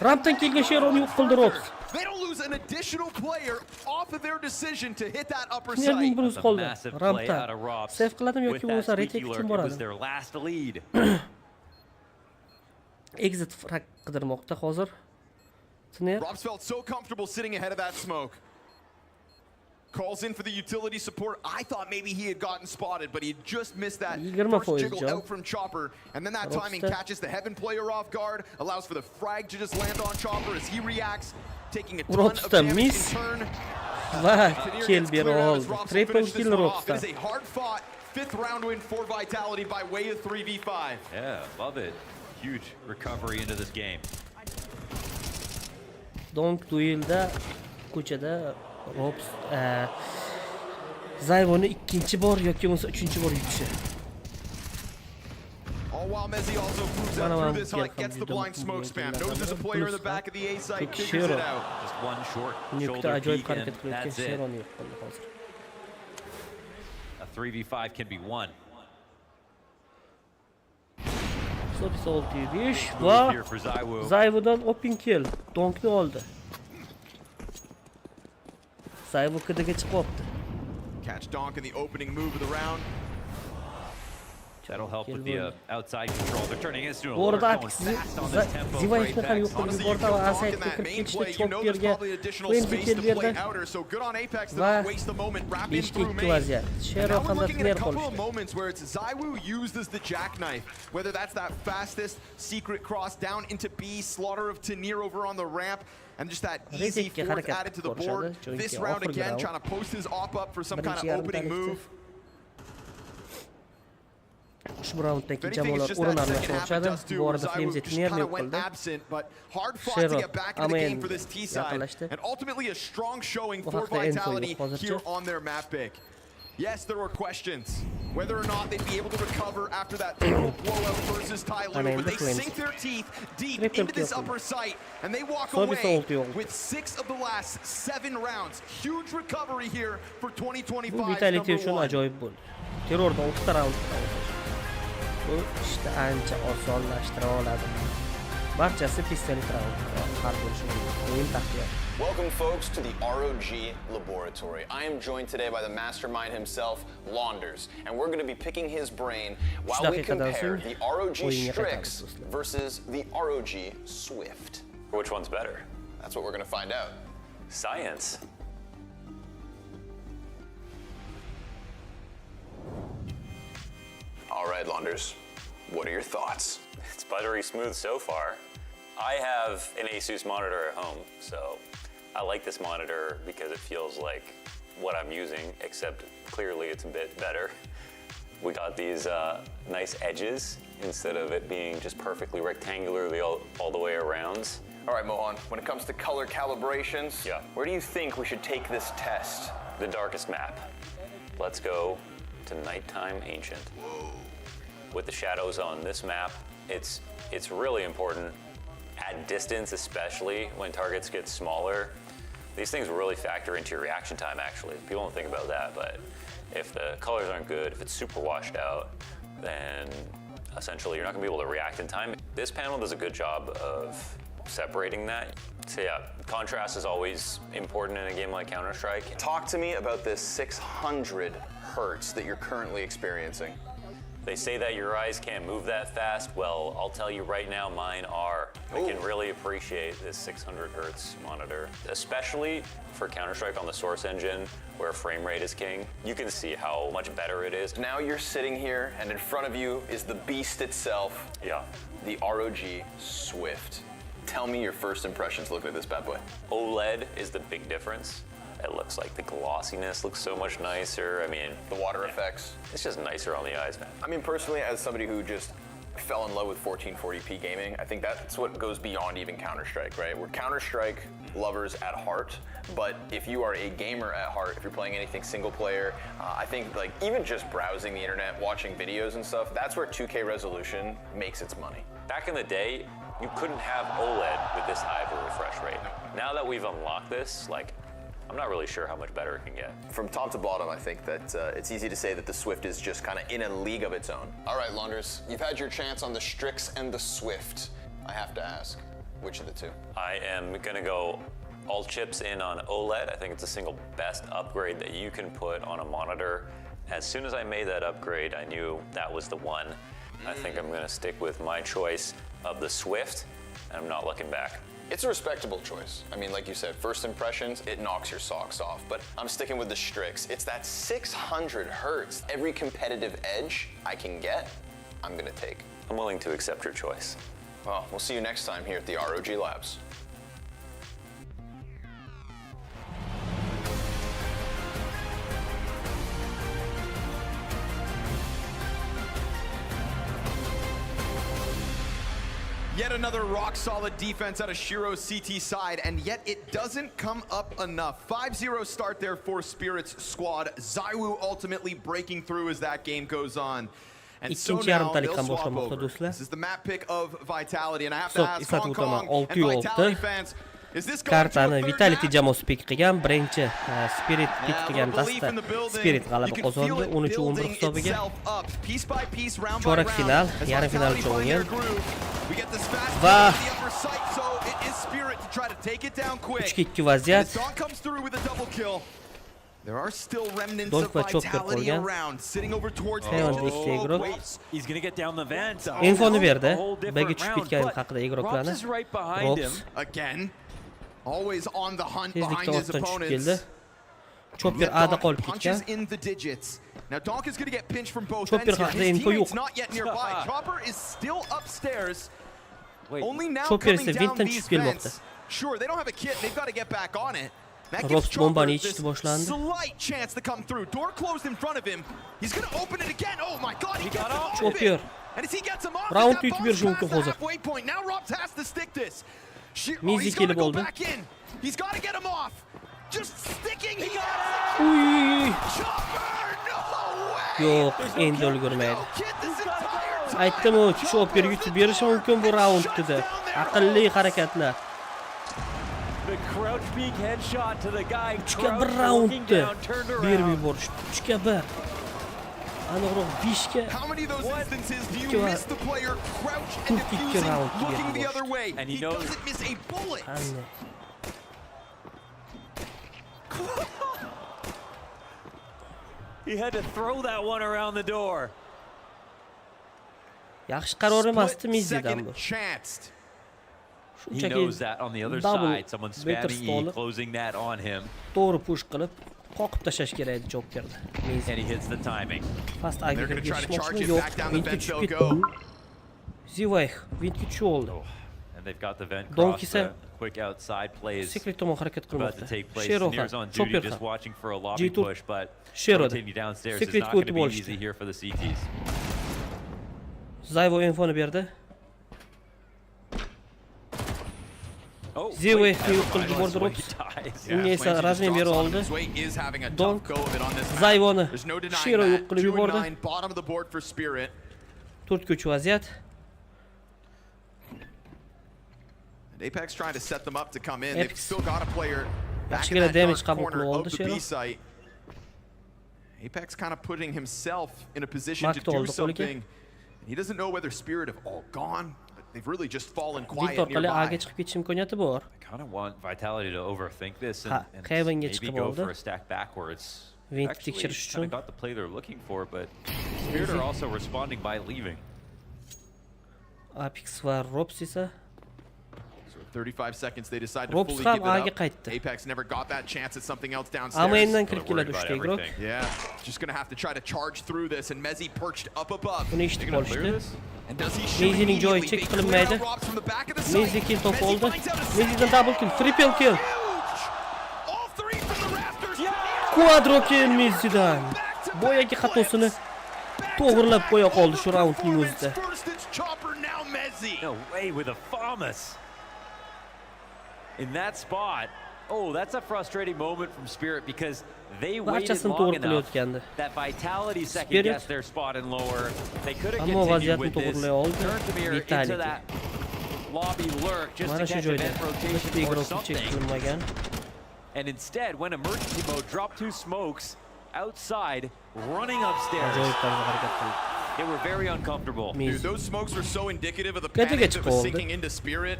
Rampdan kelgan Sheroni yo'q qildi Rops. They don't lose an additional player off of their decision to hit that upper Nerning side. buruz qoldi. Rampdan. Save qiladimi yoki bo'lmasa retake uchun boradi. Their last lead. Exit frag qidirmoqda hozir. Rops felt so comfortable sitting ahead of that smoke. Calls in for the utility support. I thought maybe he had gotten spotted, but he just missed that 20 first foiz jiggle can. out from Chopper. And then that timing Robster. catches the Heaven player off guard, allows for the frag to just land on Chopper as he reacts, taking a ton of Robster damage in miss. turn. Va Tenier kill gets bir cleared out as oldu. Robster Triple finishes kill this one off. It Robster. is a hard-fought 5th round win for Vitality by way of 3v5. Yeah, love it. Huge recovery into this game. Donk duelda ko'chada Robs Zayvoni ikkinchi bor yoki bo'lmasa uchinchi bor yutishi. All while Mezzi also moves out through this hike, gets the blind smoke spam, knows there's a player in the back of the A site, figures it out. Just one short Nukta shoulder ajoyib peek and harakat qilayotgan that's it. Sheron yo'q bo'ldi hozir. A 3v5 can be won. Hisob 605 va Here for Zaiwu. Zayvudan open kill. Donkni oldi. Zayvu qidiga chiqyapti. Catch Donk in the opening move of the round. That'll help with the outside control. They're turning into a Bu arada going artık fast on this tempo for Zivayevni ham Apex. yo'q qildi. Bu arada Asaytga kirib ketishdi, chop yerga. Endi kill berdi. Va 5-2 vaziyat. Shero hamda Tiner qolishdi. Moments where it's Zaiwu uses the jackknife, whether that's that fastest secret cross down into B, slaughter of Tenier over on the ramp, and just that easy fourth added to the board. This round again, trying to post his op up for some kind of opening move. Ushbu raunddagi jamoalar o'rin almashmoqchadi. Bu arada Flimzi Tinerni yo'q qildi. Shero ama endi yaqinlashdi. And ultimately a strong showing Bu for haqda endi Vitality qo'ydi hozircha. here on their map pick. Yes, there were questions whether or not they'd be able to recover after that total blowout versus Tyloo, but they sink their teeth deep into this upper site, and they walk away with 6 of the last 7 rounds. Huge recovery here for Bu 2025 Vitality number uchun 1. ajoyib bo'ldi. Terrorda 10 ta raund qoldi. Bu ishni ancha osonlashtira oladi. Barchasi pistolet raund har bo'lishi mumkin. O'yin taqdiri. Welcome, folks, to the ROG Laboratory. I am joined today by the mastermind himself, Launders, and we're going to be picking his brain while we compare the ROG Strix versus the ROG Swift. Which one's better? That's what we're going to find out. Science. All right, Launders, what are your thoughts? It's buttery smooth so far. I have an Asus monitor at home, so I like this monitor because it feels like what I'm using, except clearly it's a bit better. We got these nice edges instead of it being just perfectly rectangularly all the way around. All right, Mohan, when it comes to color calibrations, where do you think we should take this test? The darkest map. Let's go to Nighttime Ancient. With the shadows on this map, it's really important at distance, especially when targets get smaller. These things really factor into your reaction time, actually. People don't think about that, but if the colors aren't good, if it's super washed out, then essentially you're not gonna be able to react in time. This panel does a good job of separating that. So yeah, contrast is always important in a game like Counter-Strike. Talk to me about this 600 hertz that you're currently experiencing. They say that your eyes can't move that fast. Well, I'll tell you right now, mine are. I can really appreciate this 600 hertz monitor, especially for Counter-Strike on the Source engine, where frame rate is king. You can see how much better it is. Now you're sitting here, and in front of you is the beast itself. Yeah. The ROG Swift. Tell me your first impressions looking at this bad boy. OLED is the big difference. It looks like the glossiness looks so much nicer. I mean, the water effects. It's just nicer on the eyes, man. I mean, personally, as somebody who just fell in love with 1440p gaming, I think that's what goes beyond even Counter-Strike, right? We're Counter-Strike lovers at heart, but if you are a gamer at heart, if you're playing anything single player, I think like even just browsing the internet, watching videos and stuff, that's where 2K resolution makes its money. Back in the day, you couldn't have OLED with this high of a refresh rate. Now that we've unlocked this, like, I'm not really sure how much better it can get. From top to bottom, I think that it's easy to say that the Swift is just kind of in a league of its own. All right, Launders, you've had your chance on the Strix and the Swift. I have to ask, which of the two? I am gonna go all chips in on OLED. I think it's the single best upgrade that you can put on a monitor. As soon as I made that upgrade, I knew that was the one. I think I'm gonna stick with my choice of the Swift. and I'm not looking back. It's a respectable choice. I mean, like you said, first impressions, it knocks your socks off. But I'm sticking with the Strix. It's that 600 hertz. Every competitive edge I can get, I'm gonna take. I'm willing to accept your choice. Well, we'll see you next time here at the ROG Labs. Yet another rock-solid defense out of Shiro's CT side, and yet it doesn't come up enough. 5-0 start there for Spirit's squad. ZywOo ultimately breaking through as that game goes on. And so now they'll swap over. This is the map pick of Vitality, and I have to ask Hong Kong and Vitality fans, Kartani Vitality jamoasi pick qilgan, birinchi Spirit pick qilgan dasta Spirit g'alaba qozondi 13-11 hisobiga. Chorak final, yarim final uchun o'yin. Va 3-2 vaziyat. There are still remnants of Vitality around, sitting over towards He's going to get down the vent. Infoni berdi. Bagi tushib ketgani haqida igroklarni. Right behind him. Again. Always on the hunt behind his opponents. Chopper A'da qolib ketgan. In the digits. Now Donk is going to get pinched from both ends here. His teammate's not yet nearby. Chopper is still upstairs. Only now coming down these vents. Sure, they don't have a kit. They've got to get back on it. That gives Chopper this slight chance to come through. Door closed in front of him. He's going to open it again. Oh my God, he got off of it. And as he gets him off, that ball's past the halfway point. Now Robs has to stick this. Oh, he's going to go back in. He's got to get him off. Just sticking. He got it. Chopper, no way. Yo'q, endi ulgurmaydi. Aytdim-ku, Chopper yutib berishi mumkin bu raundda. Aqlli harakatlar. The crouch peek headshot to the guy. 3-1 raundda berib yuborishdi. 3-1. Aniqroq 5-ga. How many of those instances do you miss the player crouch and defusing, looking the other way? And he doesn't miss a bullet. He had to throw that one around the door. Yaxshi qaror emasdi Mizidan bu. He knows that on the other side, someone's spamming E, closing that on him. To'g'ri push qilib, qoqib tashlash kerak edi Chopperni. And he hits the timing. Fast Agger geçmoqchi yo'q. Vintga tushib ketdi. Zivay, vintga tushib oldi. And they've got the vent cross. The quick outside plays Secret tomon harakat about to take place. Near's on duty, just watching for a lobby push, but rotating downstairs is not going to be easy here for the CTs. ZywOo infoni berdi. Zivay yo'q qilib yubordi Robs. Unga esa razmin berib oldi. Donk ZywOoni Shiro yo'q qilib yubordi. 4-3 vaziyat. Apex trying to set them up to come in. They've still got a player back in Yaxshigina that damage dark qabul corner qilib of oldi the Shiro. B site. Apex kind of putting himself in a position to do something. He doesn't know whether Spirit have all gone. They've really just fallen quiet nearby. Agga chiqib ketish imkoniyati bor. I kind of want Vitality to overthink this and maybe go for a stack backwards. Actually, kind of got the play they're looking for, but Spirit are also responding by leaving. Apex va Robs esa 35 seconds they decide to fully give it up. Apex never got that chance at something else downstairs. Yeah, just gonna have to try to charge through this, and Mezzi perched up above. And does he shoot immediately? They clear the Robs from the back of the site. Mezzi kill top oldu. Mezzi'den double kill, triple kill. All three from the rafters. Quadro kill Mezzi'dan. Boyagi xatosini to'g'rilab qo'ya qoldi shu raundning o'zida. No way with a Famas. In that spot, oh, that's a frustrating moment from Spirit because they waited long enough that Vitality second guessed their spot and lower. They could have continued with this. Turn the mirror into that lobby lurk just to catch an end rotation or something. And instead, when emergency mode, drop 2 smokes outside, running upstairs. They were very uncomfortable. Dude, those smokes were so indicative of the panic that was sinking into Spirit.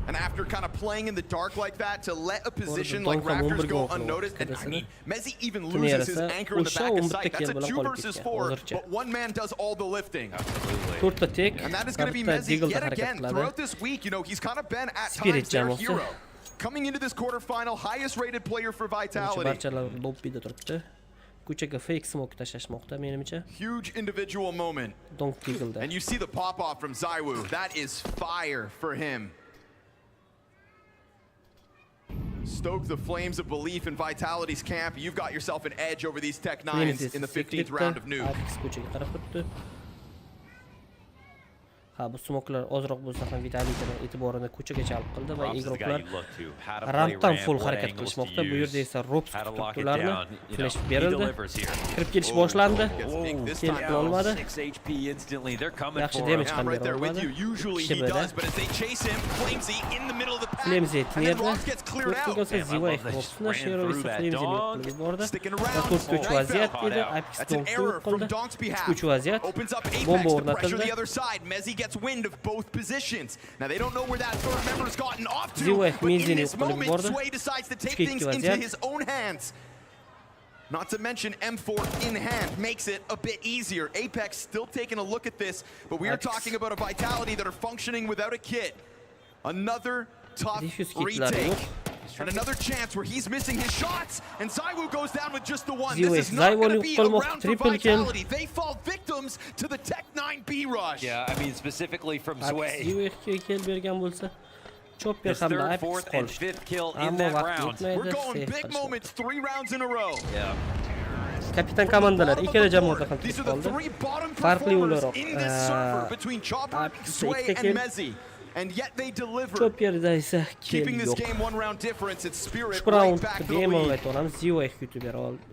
And after kind of playing in the dark like that, to let a position like Raptors go unnoticed, and I mean, Mezzi even loses his anchor in the back of sight. That's a 2 versus 4, but one man does all the lifting. Absolutely. to'rtta tek, And that is going to be Mezzi yet again. Throughout this week, you know, he's kind of been at times their hero. Coming into this quarterfinal, highest rated player for Vitality. Barchalar lobbida turibdi. Ko'chaga fake smoke tashlashmoqda menimcha. Huge individual moment. Donk Deagle'da. And you see the pop off from Zaiwu. That is fire for him. Stoke the flames of belief in Vitality's camp. You've got yourself an edge over these Tech 9s in the 15th round of Noob. Ha, bu smoklar ozroq bo'lsa ham Vitality'ning e'tiborini ko'chaga jalb qildi va igroklar rampdan full harakat qilishmoqda. Bu yerda esa Robs tutib ularni flash berildi. Kirib kelish boshlandi. Kelib olmadi. Yaxshi damage ham bera olmadi. Flamesy nerda? To'rtga Zivay Robsni Shero esa Flamesy qilib yubordi. To'rtga vaziyat edi. Apex qildi. 3 vaziyat. Bomba o'rnatildi. Gets wind of both positions. Now they don't know where that third member's gotten off to, but in this moment, Sway decides to take things into his own hands. Not to mention M4 in hand makes it a bit easier. Apex still taking a look at this, but we are talking about a Vitality that are functioning without a kit. Another tough retake. And another chance where he's missing his shots, and Zaiwu goes down with just the one. This is not going to be a round for Vitality. They fall victims to the Tech 9 B rush. Yeah, I mean specifically from Sway. His third, fourth, and fifth kill in that round. We're going big moments, 3 rounds in a row. Yeah. Kapitan komandalar ikkala jamoada ham turib qoldi. Farqli o'laroq between Chopper, Sway, and Mezzi. And yet they deliver. Keeping this game 1 round difference. It's Spirit right back to the lead.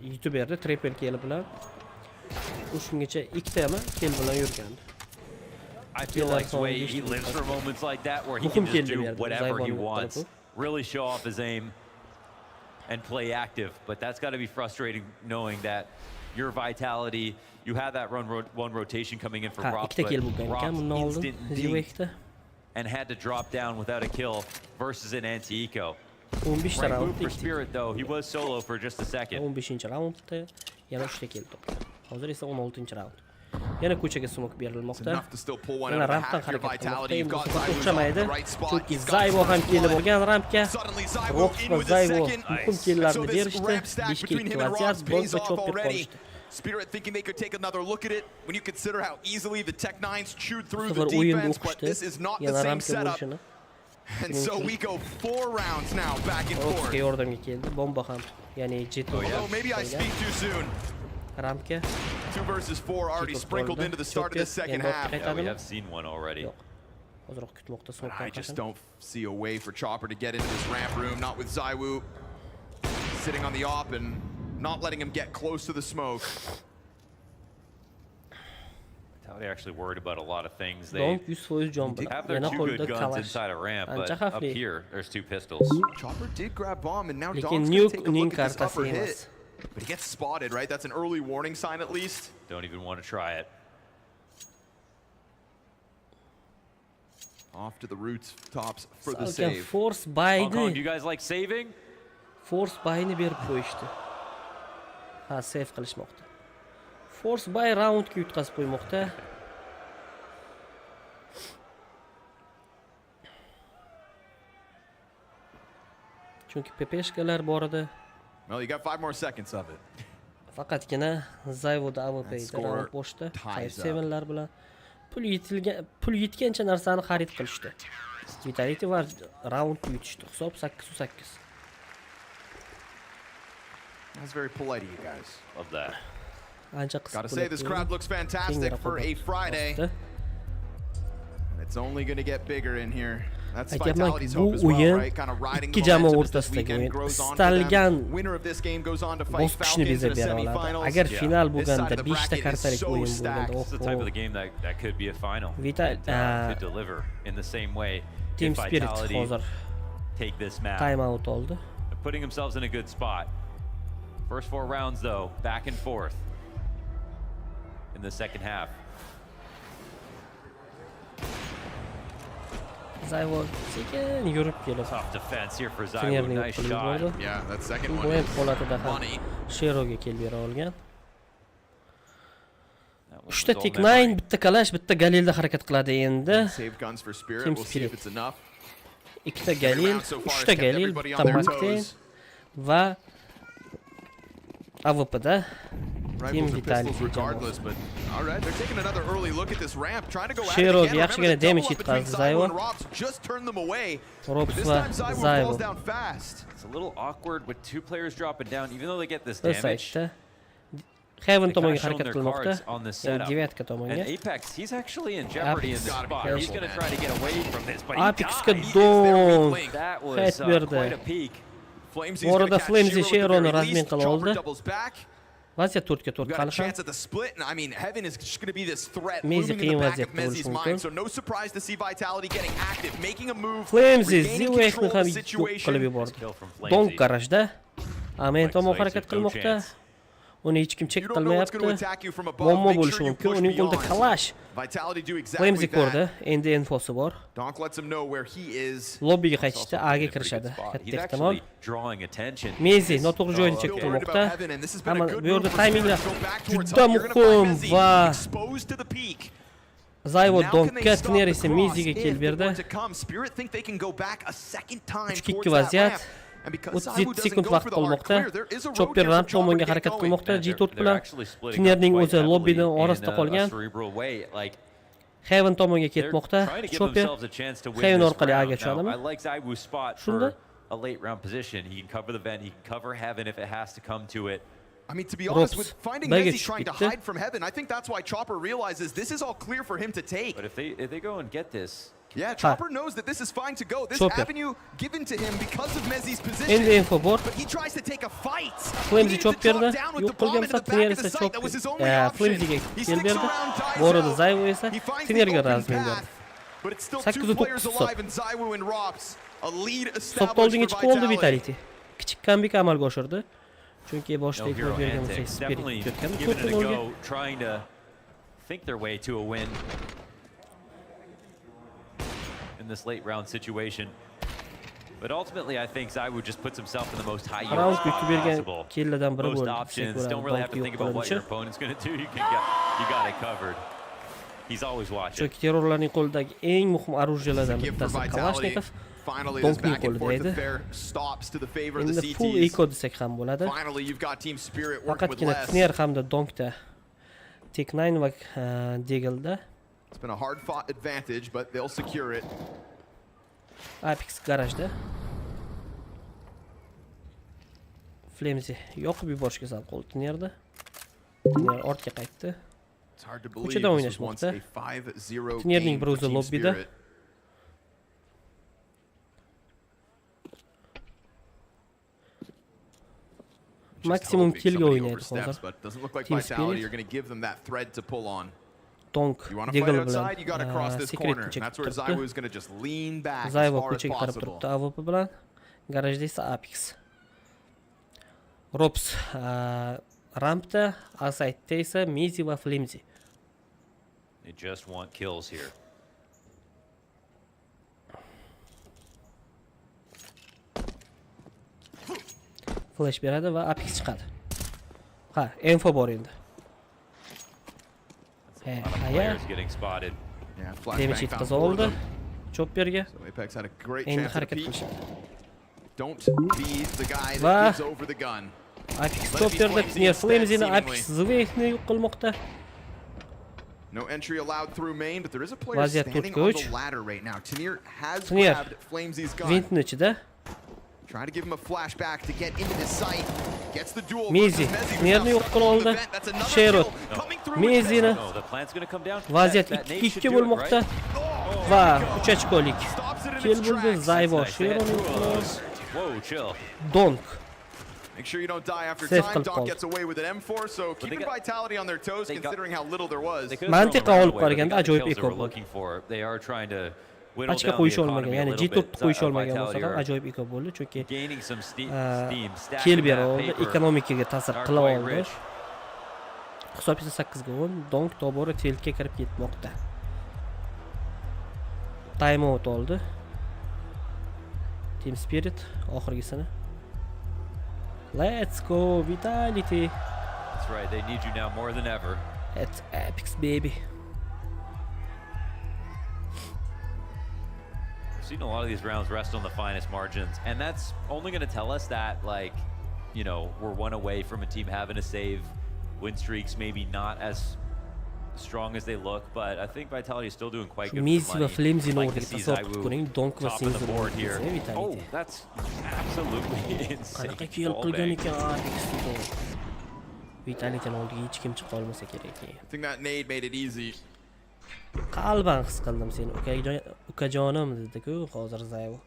YouTuberda triple kill bilan shungacha ikkitami kill bilan yurgan. I feel like Sway, he lives for moments like that where he can just do whatever he wants. Really show off his aim and play active, but that's got to be frustrating knowing that your Vitality, you have that one rotation coming in for Rops, but Rops instant dink and had to drop down without a kill versus an anti-eco. Right move for Spirit though, he was solo for just a second. 15-raundda yana 3ta kill topgan. Hozir esa 16-raund. Yana ko'chaga smoke berilmoqda. Yana rampdan harakat qilmoqda. O'xshamaydi. Chunki Zaiwu ham kelib olgan rampga. Rops va Zaiwu muhim killlarni berishdi. 5-2 vaziyat, Boz va Chopper qolishdi. Spirit thinking they could take another look at it when you consider how easily the Tech 9s chewed through the defense, but this is not the same setup. And so we go 4 rounds now back and forth. Although maybe I speak too soon. 2 versus 4 already sprinkled into the start of the second half. Yeah, we have seen one already. I just don't see a way for Chopper to get into this ramp room, not with Zaiwu sitting on the op and not letting him get close to the smoke. They're actually worried about a lot of things. They have their 2 good guns inside a ramp, but up here, there's 2 pistols. Chopper did grab bomb, and now Dom's going to take a look at this upper hit. But he gets spotted, right? That's an early warning sign at least. Don't even want to try it. Off to the roots tops for the save. Force by do you guys like saving? Force by-ni berib qo'yishdi. Ha, save qilishmoqda. Force by round-ga yutqazib qo'ymoqda. Chunki PP'shkalar bor edi. Well, you got 5 more seconds of it. Faqatgina Zaivuda AWP'da round boshda 7lar bilan pul yetgancha narsani xarid qilishdi. Vitality va round yutishdi. Hisob 8-8. That's very polite of you guys. Love that. Gotta say, this crowd looks fantastic for a Friday. And it's only going to get bigger in here. That's Vitality's hope as well, right? Kind of riding the momentum as this weekend grows on for them. Winner of this game goes on to fight Falcons in the semifinals. Agar final bo'lganda This side of the 5 ta bracket is kartalik so o'yin stacked. bo'lganda, It's the type of the game that could be a final. Could deliver in the same way. Team Spirit Vitality hozir take this map. time out oldi. Putting themselves in a good spot. First 4 rounds though, back and forth in the second half. Zaiwu sekin yurib kelib. Tough defense here for Zaiwu. Nice shot. Yeah, that second one. Bu ham holatida ham Sheroga kel bera olgan. That 3ta Tek9, bitta Kalash, bitta Galilda harakat qiladi endi. Save guns for Spirit. Team We'll see if Spirit. it's enough. 2ta Galil, 3ta Galil, bitta Makten va AWP'da Team Rifles or Vitality pistols regardless, but all right, they're taking another early look at this ramp, trying to go at it Shero again. yaxshigina damage yetkazdi Zayvo. Just turn them away. Robs This va time Zayvo Zayvo. falls down fast. It's a little awkward with two players dropping down, even though they get this Bir damage. saytda Heaven They kinda tomonga shown harakat their qilmoqda. cards on this setup. Deviatka And tomonga. Apex, he's actually in jeopardy in this Apex. spot. He's going to try to get away from this, but Apexga he dies. donk That was hit quite a berdi. peak. Flamesy's Bu gonna arada catch Flamesy Shero at the Sheroni very razmin least. qilib Chopper oldi. doubles back. Vaziyat 4ga 4 We've got a qalish. chance at the split, and I mean, Heaven is just going to be this threat Mezi looming in qiyin the back of vaziyatda Mezi's bo'lishi mind. mumkin. So no surprise to see Vitality getting active, making a move, Flamesy regaining Zivekni control ham of the yo'q situation. qilib yubordi. Donk garajda. Amen tomon harakat qilmoqda. Uni hech kim chek qilmayapti. Muammo bo'lishi mumkin. Uning qo'lida Kalash. Vitality do exactly Flamesy ko'rdi. that. Endi infosi bor. Donk lets him know where he is. Lobbiga qaytishda A'ga kirishadi. He's Katta ehtimol. actually drawing attention. Mezi noto'g'ri joyni chek qilmoqda. Hamma bu yerda tayminglar juda muhim va Exposed to the peak. Zayvo Now can they Donkga, stop Tiner the esa cross Meziga if kelib it berdi. were to come? Spirit think they can go back a second time 3-2 towards that vaziyat. ramp. And because 37 Zayvo sekund doesn't go vaqt for the hard qolmoqda. clear, there is a road Chopper here ramp for Chopper tomonga to get harakat going. qilmoqda. G4 They're bilan actually splitting up Tinerning quite o'zi heavily lobbida in orasida a qolgan. cerebral way. Like, Heaven tomonga they're ketmoqda. trying to give Chopper themselves a chance to win Heaven this orqali A'ga round. Now, tushadimi? I like Zaiwu's spot Shunda? for a late round position. He can cover the vent, he can cover Heaven if it has to come to it. I mean, to be honest, with Robs finding baga Mezi trying to tushib hide from Heaven, I think that's why Chopper realizes this is all clear for him to take. But if they go and get this, Yeah, Chopper knows that this is fine to go. This Chopper. avenue given to him because of Mezi's position. Endi info bor. But he tries to take a fight. Flamesy He needed to Chopperda drop down with yo'q the bomb qilgan into the bo'lsa back Tiner of the esa site. That was his only Chopper option. Flamesy He kelib sticks berdi. around, dies Bu arada out. Zayvo esa He finds the Tinerga open razmin path. berdi. But it's still 8-9 two players hisob. alive in Zaiwu and Rops. A lead Hisobda established oldinga for chiqib oldi Vitality. Vitality. Kichik comeback amalga oshirdi. Chunki no boshida hero e'tibor bergan bo'lsak antics. Spirit Definitely ketgan. giving it a 4-0 ga. go, trying to think their way to a win in this late round situation. But ultimately, I think Zaiwu just puts himself in the most high Round yield yutib bergan possible. killadan biri Most bo'ldi. options. Don't really have to think about what your opponent's going to do. You got it covered. He's always watching. Chunki terrorlarning qo'lidagi eng muhim orужияларdan bittasi Kalashnikov. Finally, this Donkning back and forth qo'lida edi. affair stops to the favor of the Endi full CTs. eco desak ham bo'ladi. Finally, you've got Team Spirit working with Faqatgina less. Tiner hamda Donkda Tek9 va Deagle'da It's been a hard-fought advantage, but they'll secure it. Apex garajda. Flamesy yoqib yuborishga sal qo'l Tinerda. Tiner ortga qaytdi. It's hard to believe Ko'chada this was once o'ynashmoqda. a 5-0 Tinerning game bir for o'zi Team lobbida. Spirit. Maksimum Hoping killga somebody o'ynaydi oversteps, hozir. but doesn't look like Team Vitality Spirit. are going to give them that thread to pull on. Donk You want to fight Deagle outside, you got to cross bilan this Secretni corner. chekib That's where turibdi. Zaiwu is going to just lean back as Zayvo far as ko'chaga qarab possible. turibdi AWP bilan. Garajda esa Apex. Robs rampda, outside'da esa Mezi va Flamesy. They just want kills here. Flash beradi va Apex chiqadi. Ha, info bor endi. Aya. Players getting spotted. Yeah, Damage flashbang yetkazib found for oldi. them. Chopperga. So Apex had a great Endi chance at a harakat peek. qilishadi. Don't be the guy Va that gives over the gun. Apex Let it be Chopperda Flamesy Tiner instead, Flamesy'ni seemingly. Apex Zvekni yo'q qilmoqda. No entry allowed through main, but there is a player Vaziyat standing on 4-3. the ladder right now. Tinir has Tinir grabbed Flamesy's gun. Ventni ichida. Trying to give him a flashback to get into his sight. Gets the duel. Mezi Tinerni yo'q qila oldi. Sherot Mezini No, the plant's going to come down. vaziyat That 2-2 nade should ga do it, bo'lmoqda right? va 3 ochkolik. Kel bo'ldi Zayvo Sheroning Whoa, chill. Donk. Make sure you don't die after Save time. qilib Donk qoldi. gets away with an M4, so keeping Vitality on their toes considering how little there was. Mantiqa olib qaraganda ajoyib eko bo'ldi. Looking for. They are trying to whittle Ochga down qo'yish the olmagan, economy a ya'ni little G4 bit. qo'yish olmagan bo'lsa Vitality ham are ajoyib eko bo'ldi, chunki gaining some steam, kel stacking bera that oldi, paper. ekonomikaga ta'sir Are qila quite oldi. rich. Hisob esa 8 ga 10. Donk tobora teltga kirib ketmoqda. Time out oldi. Team Spirit oxirgisini. Let's go Vitality. That's right. They need you now more than ever. It's epics, baby. We've seen a lot of these rounds rest on the finest margins, and that's only going to tell us that, like, you know, we're one away from a team having to save win streaks, maybe not as strong as they look, but I think Vitality is still doing quite good for money. Like to see ZywOo top of the board here. Oh, that's absolutely insane. Vitality'ni oldiga hech kim chiqa olmasa kerak. I think that nade made it easy. Qalban his qildim seni ukajonim dedi-ku hozir ZywOo.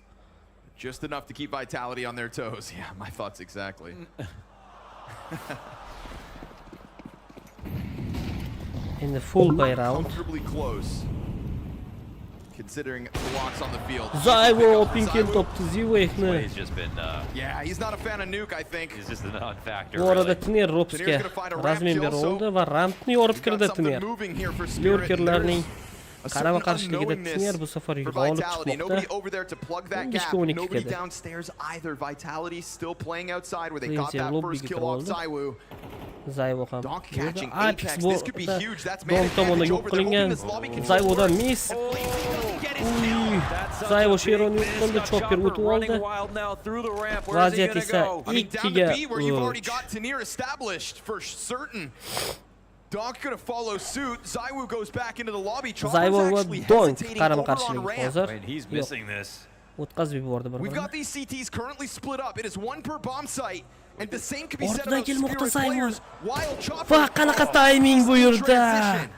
Just enough to keep Vitality on their toes. Yeah, my thoughts exactly. In the full buy round. Comfortably close. Considering blocks on the field. ZywOo pinkel topdi ZywOo. He's just been yeah, he's not a fan of Nuke, I think. He's just a non-factor. Bu arada Tiner Ropsga razmin berildi va rampni yorib kirdi Tiner. Lurkerlarning qarama qarshiligida Tiner bu safar g'olib chiqmoqda. Nobody downstairs either. Vitality still playing outside where they got that first kill off ZywOo. ZywOo ham. Donk catching Apex. This could be huge. That's Donk tomonidan yo'q qilingan. ZywOodan miss. ZywOo Sheroni yo'q qildi, Chopper o'tib oldi. Vaziyat esa 2ga. You've already got Tiner established for certain. Donk gonna follow suit. ZywOo goes back into the lobby. ZywOo va Donk qarama qarshilik hozir. He's missing this. O'tkazib yubordi bir. We've got these CTs currently split up. It is one per bomb site. And the same could be said Ortadan about kelmoqda Spirit ZywOo. players. Wild Chopper. Va qanaqa timing bu yerda.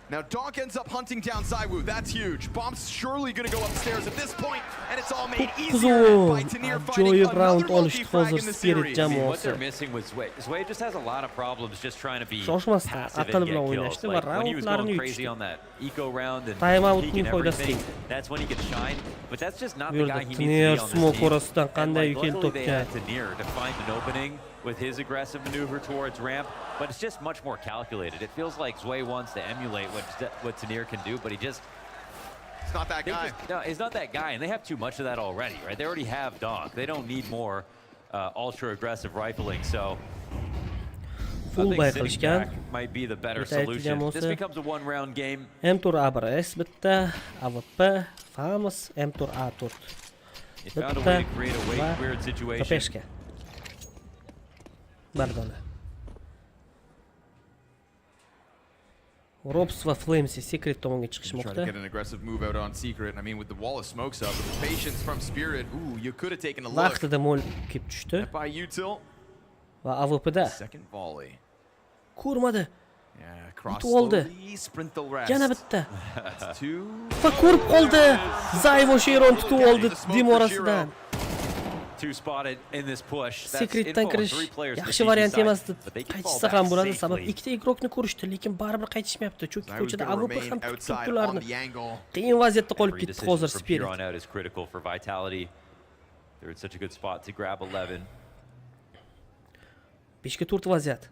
Now Donk ends up hunting down ZywOo. That's huge. Bomb's surely going to go upstairs at this point, and it's all made easier by Tiner finding another multi-frag in the series. What they're missing with Zway. Zway just has a lot of problems just trying to be Shoshmasdan passive aql and bilan get kills. o'ynashdi va Like when he was going raundlarni crazy on that eco round and Timeoutning peak and everything, foydasi. that's when he could shine. But that's just not Bu the yerda guy he Tiner needs to be on smoke this team. orasidan qanday And, like, kel luckily they topgan. had Tiner to find an opening with his aggressive maneuver towards ramp, but it's just much more calculated. It feels like Zway wants to emulate what Tiner can do, but he just... It's not that guy. No, he's not that guy, and they have too much of that already, right? They already have Donk. They don't need more ultra-aggressive rifling, so... Full I buy think sitting qilishgan. back might be the better solution. This becomes a one-round game. M-tur ABRS bitta, AWP, Famous, M-tur A-tur. They found a way to create a weird situation. Kapeshka. Bardona. Robs va Flamesy Secret tomonga Try to chiqishmoqda. get an aggressive move out on Secret. I mean, with the wall of smokes up, with the patience from Spirit, ooh, you could have taken a look. Vaqtida mol kelib tushdi. By Util. Va AWPda. Second volley. Ko'rmadi. Yeah, cross oldi. slowly, sprint the rest. Yana bitta. That's two. Va ko'rib qoldi. ZywOo Sheron tutib oldi dim orasidan. Two spotted in this push. Secretdan kirish yaxshi variant emasdi. Qaytishsa ham bo'ladi, sabab ikkita igrokni ko'rishdi, lekin baribir qaytishmayapti. Chunki ko'chada AWP ham tutib ularni. Qiyin vaziyatda qolib ketdi hozir Spirit. Out is critical for Vitality. They're in such a good spot to grab 11. 5ga 4 vaziyat.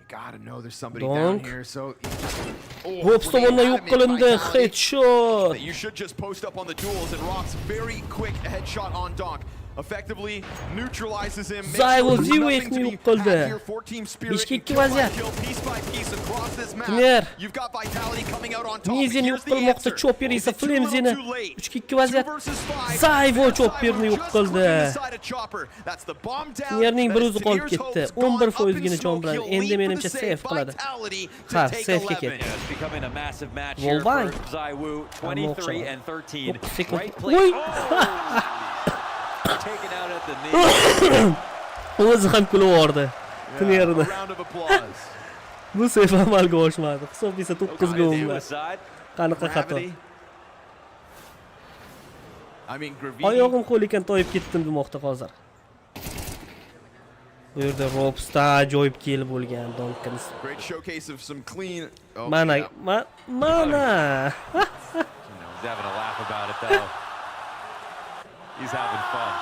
You gotta know there's somebody down here, so Robs tomonidan yo'q qilindi, headshot. You should just post up on the duels, and Rock's very quick headshot on Donk effectively neutralizes him. ZywOo ZywOo'ni yo'q qildi. 5ga 2 vaziyat. Tiner. You've got Vitality coming out on top. Nizini yo'q qilmoqda, Chopper esa Flamesini 3ga 2 vaziyat. ZywOo Chopperni yo'q qildi. Tinerning bir o'zi qolib ketdi. 11% jon bilan. Endi menimcha safe qiladi. Ha, safe'ga ketdi. It's becoming a massive match here for ZywOo, 23 and 13. Great play. Taken out at the knee. O'zi ham kulib yubordi. Tinerni. Bu safe amalga oshmadi. Hisob esa 9ga 10. Qanaqa xato. Oyog'im qo'l ekan toyib ketdim demoqda hozir. Bu yerda Robsda ajoyib kelib bo'lgan Donkins. Great showcase of some clean. Mana. He's having a laugh about it though. He's having fun.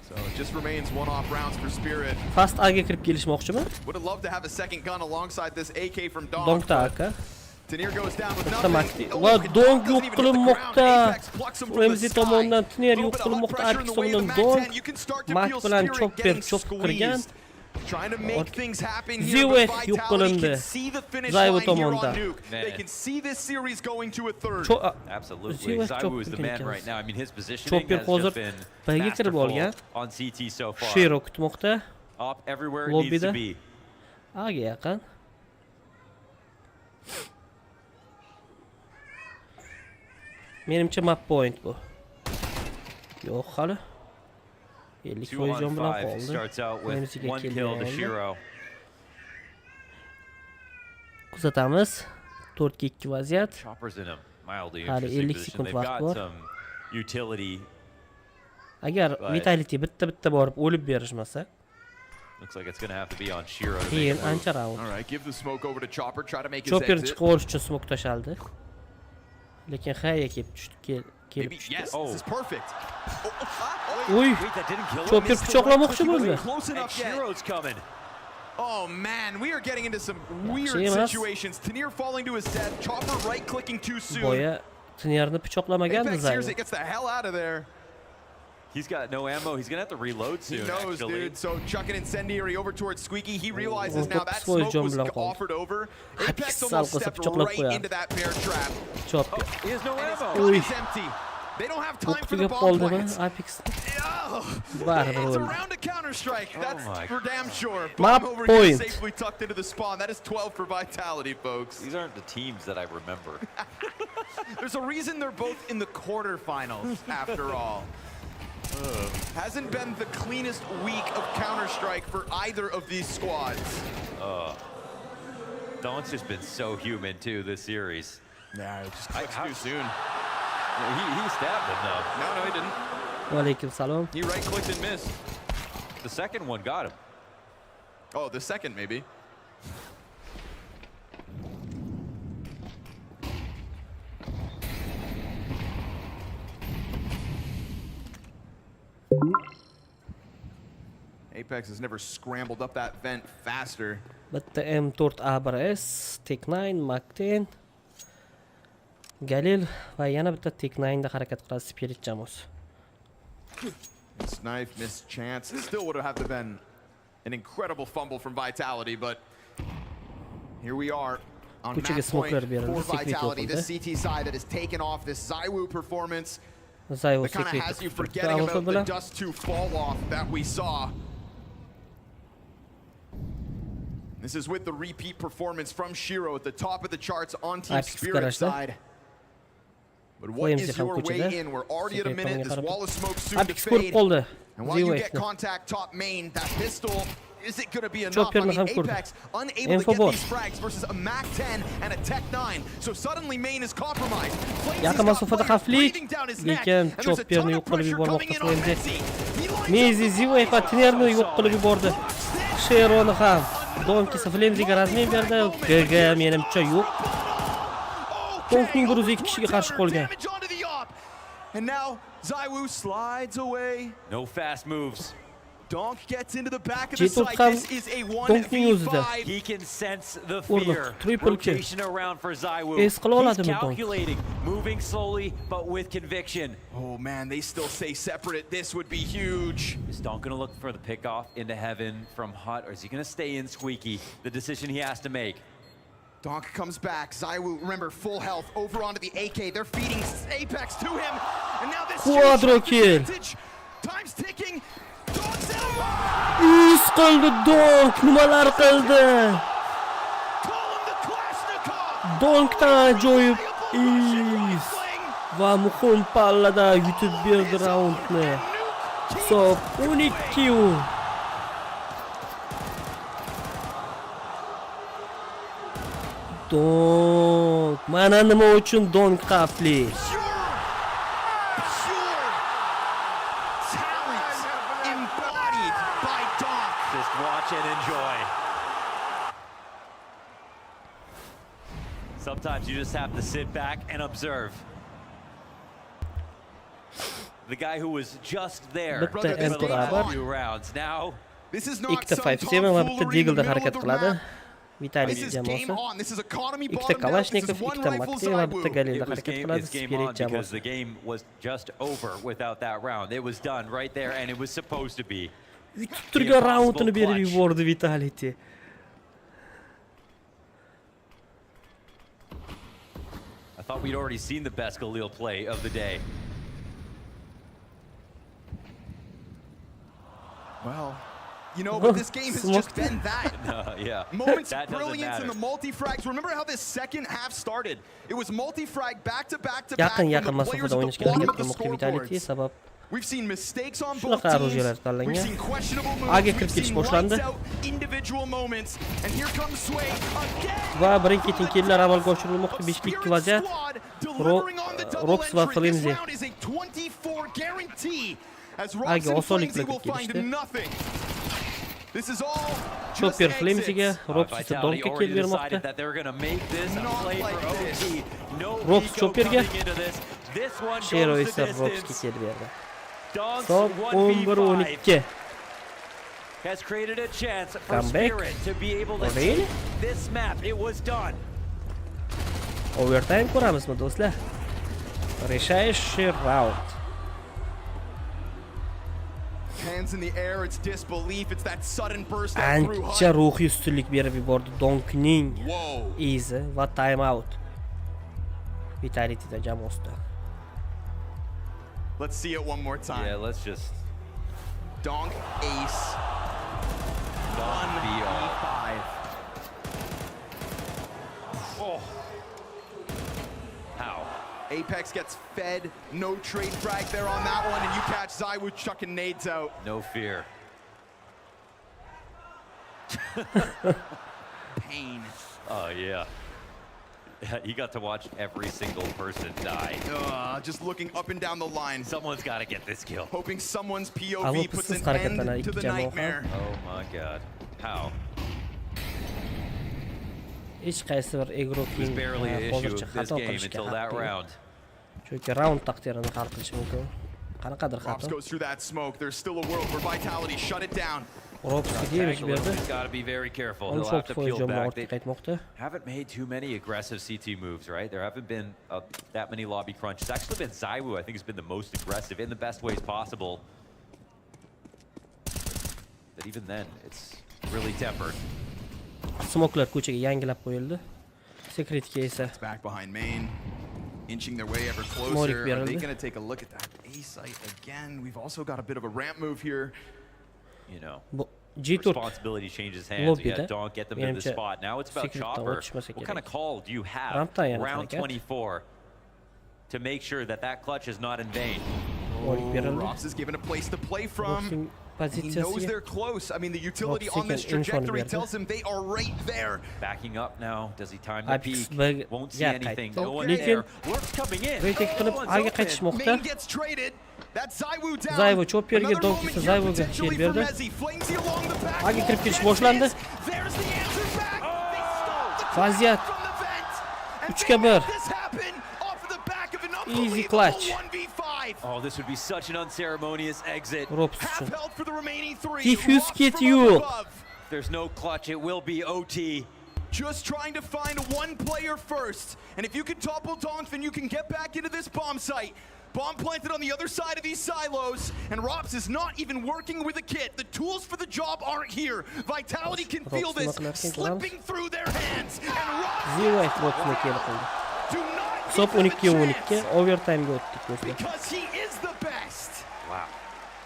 So it just remains one-off rounds for Spirit. Fast A'ga kirib kelishmoqchiman. Would have loved to have a second gun alongside this AK from Donk. Donkda aka. Tiner goes down with nothing. Va Donk yo'q qilinmoqda. Flamesy tomonidan Tiner yo'q qilinmoqda. Apex tomonidan Donk. Mak bilan Chopper kirgan. Trying to make things happen here, Ziwe but yo'q Vitality qilindi. can see the finish Zayvu line here on tomondan. Nuke. They can see this series going to a third. Absolutely. Ziwe Zaiwu is the çok man ekan. right now. I mean, his positioning Chopper has hozir just been B'ga kirib olgan. masterful on CT so far. Shiro kutmoqda. Up everywhere it needs to Lobbida. be. A'ga yaqin. Menimcha map point bu. Yo'q hali. 50 2 jon on bilan 5 qoldi. starts out with Menimchaga 1 kill to kelmaydi. Shiro. Kuzatamiz. 4-2 vaziyat. Choppers in a mildly Hali interesting 50 position. sekund They've vaqt got bor. some utility. Agar But- Vitality bitta borib o'lib berishmasa, Looks like it's going to have to be on Shiro to make keyin a move. ancha round. All right, give the smoke over to Chopper. Try to make his Chopper exit. chiqib olish uchun smoke tashaldi. Lekin Haya kelib tushdi. Kelib tushdi. Yes, this is perfect. Uy, Wait, that didn't kill him. Chopper Missed the pichoqlamoqchi right bo'ldi. click. Close enough And yet. Shiro's coming. Oh man, we are getting into some weird emas. situations. Tanir falling to his death. Chopper right clicking too soon. Boya Tinierni pichoqlamagandi Apex hears Zayvu. it, gets the hell out of there. He's got no ammo. He's going to have to reload He soon, knows, actually. dude. So chucking incendiary over towards Squeaky. He realizes Oh, now that swoj smoke jon was bilan qoldi. offered over. Apex Apex sal almost qilsa stepped pichoqlab right qo'yadi. into that bear trap. Chopper. He has no And his ammo. gun Uy. is empty. They don't have time for O'qitiga the bomb qoldimi? plants. Apex. Oh, Baribir it's a o'ldi. round of Counter-Strike. That's my for damn sure. Map Bomb over point. here safely tucked into the spawn. That is 12 for Vitality, folks. These aren't the teams that I remember. There's a reason they're both in the quarterfinals, after all. Hasn't been the cleanest week of Counter-Strike for either of these squads. Donk's just been so human, too, this series. Yeah, it just clicks too soon. He stabbed him, though. No, he didn't. Alaykum salom. He right-clicked and missed. The second one got him. Oh, the second, maybe. Apex has never scrambled up that vent faster. Bitta M4 A1S, Tech9, Mac10, Galil va yana bitta Tech9 da harakat qiladi Spirit Jamos. This knife missed chance. It still would have to been an incredible fumble from Vitality, but here we are on Ko'chaga match point smokelar berildi, for secret Vitality. o'qildi. This CT side that has taken off this Zaiwu performance. Zayvu That kind of secret has you qilib turibdi forgetting Alfa about the bilan. dust to fall off that we saw. This is with the repeat performance from Shiro at the top of the charts on Team Apex Spirit garajda. side. But what Flames is ham your ko'chada. way in? We're already at a Secret minute. tomonga This qarab. wall of smoke soon to Apex ko'rib fade. qoldi. And while you get Zayvu. contact top main, that pistol, is it going to be enough? Chopperni ham ko'rdi. Apex unable Info to get bor. these frags versus a Mac-10 and a Tech-9. So suddenly main is compromised. Yaqin masofada xavfli, lekin Chopperni yo'q qilib yubormoqda Flamesy. Mezi Ziwe va Tinerni yo'q qilib yubordi. Sheroni ham. Donk esa Flamesga rasmiy berdi. GG menimcha yo'q. Donkning 102 kishiga qarshi qolgan. And now Zaiwu slides away. No fast moves. Donk gets into the back of the G2 site. ham This is a Donkning o'zida. 1v5. He can sense the Urdi, fear. triple kill. Rotation around for Zaiwu. Es qila He's oladimi Donk? calculating, moving slowly, but with conviction. Oh man, they still say separate. This would be huge. Is Donk going to look for the pickoff into heaven from Hut, or is he going to stay in Squeaky? The decision he has to make. Donk comes back. Zaiwu, remember, full health. Over onto the AK. They're feeding Apex to him. And now this Quadro kill. Time's ticking. Is qildi Donk, nimalar qildi? Donkdan ajoyib is va muhim pallada yutib berdi raundni. Hisob 12. Donk, mana nima uchun Donk xavfli. Embodied by Donk. Just watch and enjoy. Sometimes you just have to sit back and observe. The guy who was just there for Bitta the M4 last A1. few rounds. Now, This is not Ikkita some 5-7 va bitta tomfoolery in the Deagle'da middle of harakat the qiladi. map. Vitality This is game jamoasi. on. This is economy Ikkita bottomed out. This Kalashnikov, is one ikkita rifle Mac-10 va bitta Zaiwu. Galilda it was harakat game, qiladi it's game Spirit on because jamoasi. the game was just over without that round. It was done right there, and it was supposed to be. Yutib turgan raundini berib yubordi Vitality. I thought we'd already seen the best Galil play of the day. Well, you know, but this game has just been that. Yeah. Moments That of doesn't brilliance in matter. the multi-frags. Remember how this second half started? It was multi-frag back to back to back Yaqin from the players masofada at o'ynashga the bottom harakat of the qilmoqda Vitality scoreboards. sabab We've seen mistakes on both shunaqa teams. orujlar We've tanlangan. seen questionable moves. Aga We've kirib ketish seen boshlandi. lights out individual moments. And here comes Sway again. Va birin-ketin killlar amalga oshirilmoqda. 5-2 vaziyat. Rops va Flimsy. Round is a 24 guarantee as Aga Rops and osonlik Flimsy bilan will find kelishdi. nothing. This is all just Chopper exits. Flimsy'ga, Rops esa Vitality Donkga already kill bermoqda. decided that they're going to make this a Not play like for this. OT. No Rops ego Chopper'ga. coming into this. This one Shero goes esa the Ropsga distance. kill berdi. Donks Son 1v5 11-12. has created a chance for Comeback. Spirit to be able to Really? take this map. It was done. Overtime ko'ramizmi do'stlar? Решающий раунд. Hands in the air, it's disbelief, it's that sudden burst that threw Ancha Hunt. ruhiy ustunlik berib yubordi Donkning Whoa. izi va time out. Vitality'da jamoasida. Let's see it one more time. Yeah, let's just Donk ace. Donk VR. 1v5. Oh. How? Apex gets fed, no trade frag there on that one, and you catch ZywOo chucking nades out. No fear. Pain. Oh, yeah. He got to watch every single person die. Just looking up and down the line. Someone's got to get this kill. Hoping someone's POV Avopsiz puts an harakatlanar end to ikki the jamoa ham. nightmare. Oh my god. How? Hech qaysi bir It was igrokning barely an issue hozircha of this xato game qilishga until that haqqi yo'q. round. Chunki round taqdirini hal qilishi mumkin. Qanaqadir Rops xato. goes through that smoke. There's still a world where Vitality shut it down. Ropsga damage berdi. He's got to be very careful. He'll have to 16 peel jumla back. ortga qaytmoqda. They haven't made too many aggressive CT moves, right? There haven't been that many lobby crunches. It's actually been ZywOo, I think, has been the most aggressive in the best ways possible. But even then, it's really tempered. Smoklar ko'chaga yangilab qo'yildi. Secretga esa Back behind main, inching their way ever Morik closer. Are they berildi. going to take a look at that A site again? We've also got a bit of a ramp move here. You know, G4 responsibility changes hands. Lobby'da Yeah, don't get them to the menimcha spot. Now it's about secretdan Chopper. o'tishmasa What kind of kerak. call do you have Rampdan yana round harakat. 24 to make sure that that clutch is not in vain? Morik berildi. Rops is given a place to play from. Ropsning He knows pozitsiyasiga they're close. I mean, the utility Rops on this seeking info trajectory berdi. tells him they are right there. Backing up now. Does he time the Apex peak? big- Won't see yeah, anything. tight. No one Lekin there. Work's coming in. retake qilib One's Aga open. qaytishmoqda. Main gets traded. That's ZywOo down. ZywOo Chopper'ga, Another Donk moment esa here ZywOo'ga potentially kill for berdi. Mezzy. Flimsy along the back Aga kirib wall. kelish There it boshlandi. is. There's the answer back. They stole the Vaziyat from the vent. And 3-ga they let 1. this happen off of the back of an Easy unbelievable clutch. 1v5. Oh, this would be such an unceremonious exit. Rops Half uchun. health for the remaining three. Diffuse Rops kit from up yo'q. above. If there's no clutch, it will be OT. Just trying to find one player first. And if you can topple Donk, then you can get back into this bomb site. Bomb planted on the other side of these silos, and Rops is not even working with a kit. The tools for the job aren't here. Vitality can feel this slipping through their hands, and Rops Zivayt Ropsni kelib qildi. do not Hisob give him a 12-12 chance overtime'ga o'tdik do'stlar. because he is the best. Wow.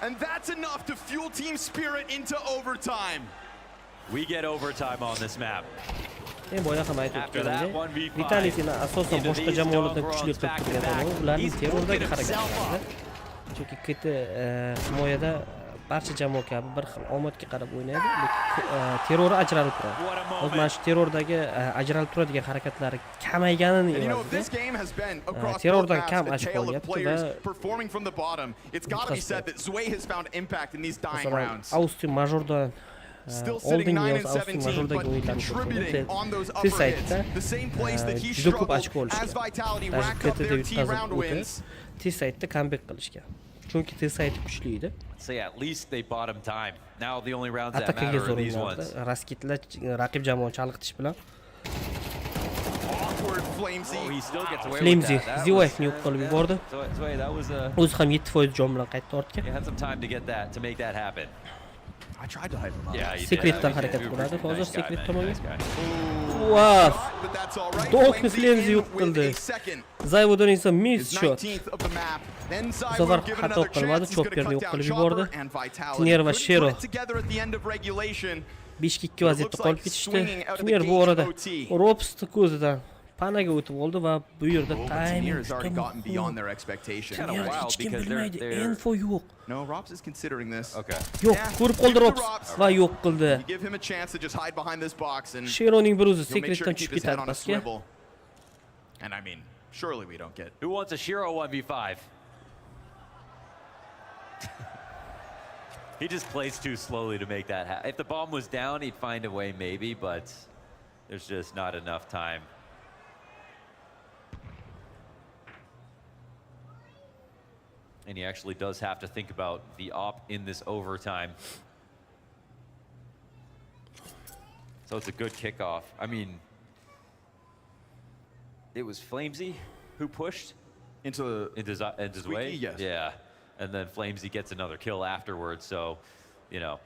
And that's enough to fuel Team Spirit into overtime. We get overtime on this map. Boya ham aytib After that, o'tganimdek, 1v5 Vitality'ni asosan into boshqa these jamoalardan dog kuchli runs qilib back to turgan back. tomoni ularning He's terrordagi broken himself harakatlari. Chunki KT himoyada barcha jamoa kabi bir xil omadga qarab o'ynaydi, lekin terrori ajralib turadi. Hozir mana shu terrordagi ajralib turadigan harakatlari kamayganini And you know, if this evaziga game has been across both terrordan maps kam a ochko tale of olyapti players va performing from the bottom, it's got to be said that Zway has found impact in these dying masalan rounds. Austin Majordan Still sitting 9 and 17, but contributing on those upper hits. The same place that he struggled as Vitality racked up their T round wins. T-side'da comeback qilishgan. Chunki T-side kuchli edi. Say at least they bought him time. Now the only rounds that Attakaga matter are these zo'rinlardi. ones. Raskitlar raqib jamoani chalg'itish bilan. Awkward Flimsy. Oh, he still gets away Flimsy with that. That Zivaytni was- yo'q qilib yubordi. Sway, that was a... O'zi ham 7% jon bilan qaytdi ortga. He had some time to get that, to make that happen. I tried to hype him up. Yeah, you did. Secret'tan You harakat did. qiladi. Hozir Nice guy, Secret man. tomonga. Nice guy. Wow. But that's all right. Donkni Flamesy Flamesy in yo'q with qildi. a second. Zayvo'dan esa miss His shot. 19th of the map. Then Bu Zywoo safar given xato another qilmadi, chance. He's going to chopperni cut yo'q down qilib Chopper yubordi. and Vitality. Tiner va Couldn't Shero put it together at the end of regulation. 5-2 vaziyatda qolib ketishdi. Tiner bu orada Robsni ko'zidan panaga o'tib oldi va bu yerda timing Tinier's already gotten beyond their expectations. Tiner hech kim bilmaydi. Info yo'q. No, Robs is considering this. Okay. Yo'q, ko'rib qoldi Robs va yo'q qildi. You give him a chance to just hide behind this box and Sheroning bir o'zi he'll make sure to Secret'dan keep tushib his head ketadi on a pastga. swivel. And I mean, surely we don't get. Who wants a Shiro 1v5? He just plays too slowly to make that happen. If the bomb was down, he'd find a way maybe, but there's just not enough time. And he actually does have to think about the op in this overtime. So it's a good kickoff. I mean, it was Flamesy who pushed into his way. Yes. Yeah, and then Flamesy gets another kill afterwards. So, you know,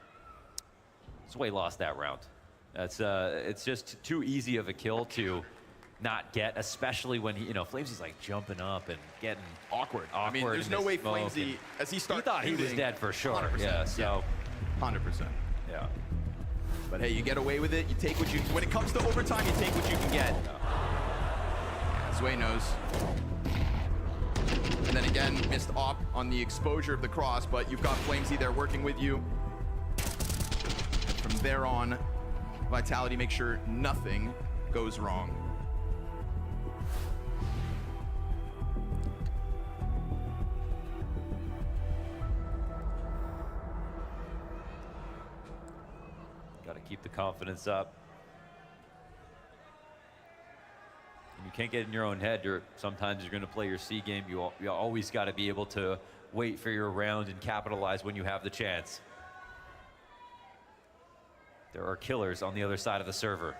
Sway lost that round. That's it's just too easy of a kill to not get, especially when Flamesy's like jumping up and getting awkward. I mean, there's no way Flamesy, as he started, he thought he was dead for sure. 100%. Yeah, so 100%. Yeah. But hey, you get away with it. You take what you. When it comes to overtime, you take what you can get. Sway knows. And then again, missed op on the exposure of the cross, but you've got Flamesy there working with you. And from there on, Vitality makes sure nothing goes wrong. Got to keep the confidence up. And you can't get in your own head. Sometimes you're going to play your C game. You always got to be able to wait for your round and capitalize when you have the chance. There are killers on the other side of the server.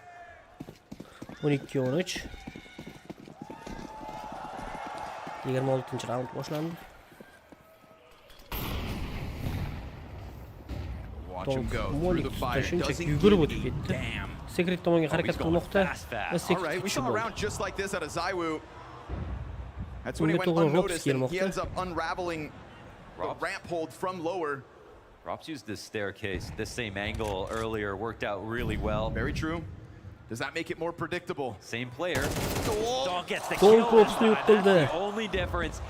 12-13. 26 round boshlandi. Watch him go through the fire. Doesn't yugurib o'tib give a ketdi. damn. Secret tomonga harakat qilmoqda. All right, we saw a round just like this out of Zywoo. That's when he went Unga to'g'ri unnoticed and he kelmoqda. ends up unraveling the ramp hold from lower. Robs used this staircase, this same angle earlier, worked out really well. Very true. Does that make it more predictable? Same player. Donk gets the Donk kill. Robs'ni yo'q qildi. The only difference,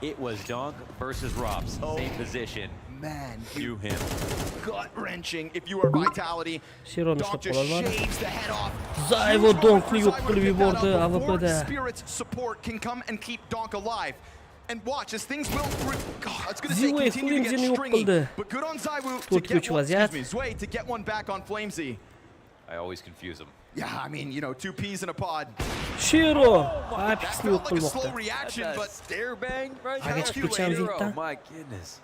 it was Donk versus Robs. Same position. Man, you him. Gut-wrenching if you are Vitality. Shironi Donk ushlab just qololmadi. shaves the head off. Zayvo Donkni yo'q qilib yubordi Before AWP'da. Spirit's support can come and keep Donk alive. And watch, as things will, God, it's going to say Zywoo continue to Flamesy get yo'q stringy. qildi. But good on Zywoo to To'rtga get uch one, vaziyat. excuse me, Zway to get one back on Flamesy. I always confuse him. Yeah, I mean, you know, two peas in a pod. Shiro That Apex'ni felt yo'q like a slow qilmoqda. reaction, but stare bang right Aga chiqib ketishamiz intdan. My goodness.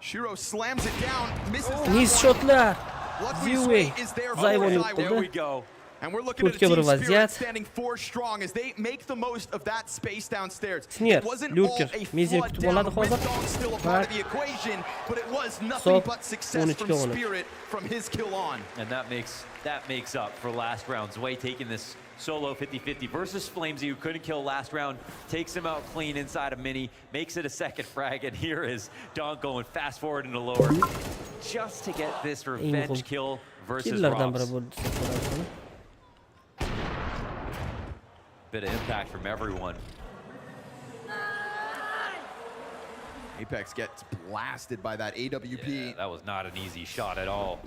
Shiro slams it down, misses that Nice one. shotlar. Luckily, Zywoo Sway is there for Zayvoni Zywoo. yo'q There we qildi. go. And we're looking at a To'rtga bir team Spirit vaziyat. standing 4 strong as they make the most of that space downstairs. Tiner, It wasn't all Lurker, a Mezir flood kutib down oladi with hozir. Donk still a part of the equation, but it was nothing Hisob but success from 13-13. Spirit from his kill on. And that makes up for last round. Zway taking this solo 50-50 versus Flamesy, who couldn't kill last round, takes him out clean inside a mini, makes it a second frag, and here is Donk going fast forward into lower just to get this revenge kill versus Killerdan biri Robs. bo'ldi. Bit of impact from everyone. Apex gets blasted by that AWP. Yeah, that was not an easy shot at all.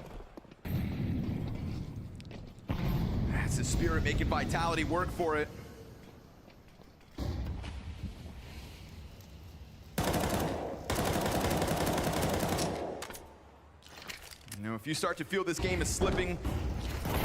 That's the Spirit making Vitality work for it. You know, if you start to feel this game is slipping,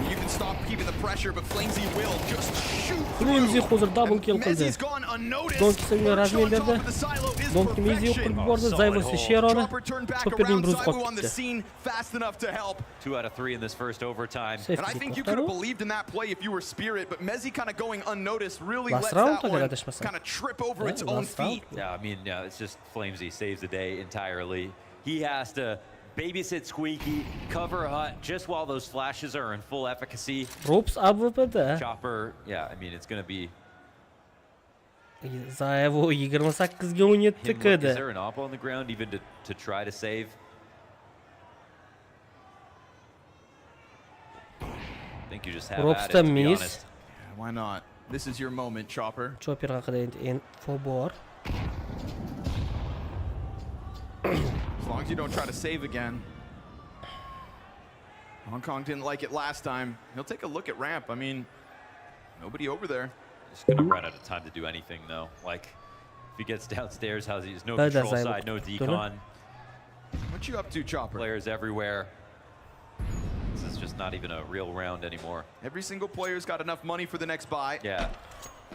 you can stop keeping the pressure, but Flamesy will just shoot Flamesy hozir double kill qildi. Mezzy's gone unnoticed. Donk senga razmin berdi. Donk Mezzy yo'q qilib yubordi. Zayvo Sheroni. Chopperning bir o'zi qolib on the ketdi. scene fast enough to help. 2 out of 3 in this first overtime. And I think you could have believed in that play if you were Spirit, but Mezzy kind of going unnoticed really Last lets round that one adashmasam. kind of trip over Yeah, its own last round. feet. Yeah, I mean, it's just Flamesy saves the day entirely. He has to babysit Squeaky, cover Hut just while those flashes are in full efficacy. Ropes AWP'da. Chopper, yeah, I mean, it's going to be... Zayevo 28'ga 17 qildi. Is there an op on the ground even to try to save? I think you just have at it, to be honest. Yeah, why not? This is your moment, Chopper. Chopper haqida info bor. As long as you don't try to save again. Hong Kong didn't like it last time. He'll take a look at ramp. I mean, nobody over there. Just gonna run out of time to do anything though. Like, if he gets downstairs, there's no control side, no decon. What you up to, Chopper? Players everywhere. This is just not even a real round anymore. Every single player's got enough money for the next buy. Yeah.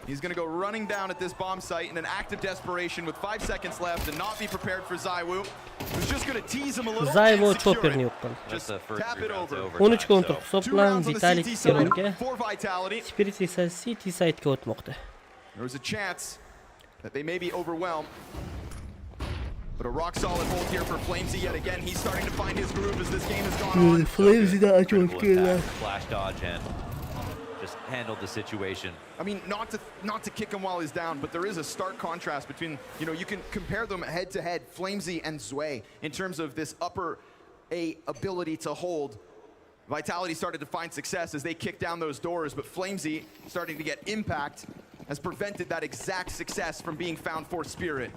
He's going to go running down at this bomb site in an act of desperation with 5 seconds left and not be prepared for Zaiwu, who's just going to tease him a little Zaiwu and secure chopperni it. yo'qil. Just tap it over. 13 kontra hisoblan Vitalik Kirorga. Spirit esa City side-ga o'tmoqda. There was a chance that they may be overwhelmed. But a rock solid hold here for Flamesy yet again. He's starting to find his groove as this game has gone on. Flamesy da ajoyib keldi. Flash dodge and just handled the situation. I mean, not to kick him while he's down, but there is a stark contrast between, you know, you can compare them head to head, Flamesy and Zwei, in terms of this upper A ability to hold. Vitality started to find success as they kicked down those doors, but Flamesy, starting to get impact, has prevented that exact success from being found for Spirit.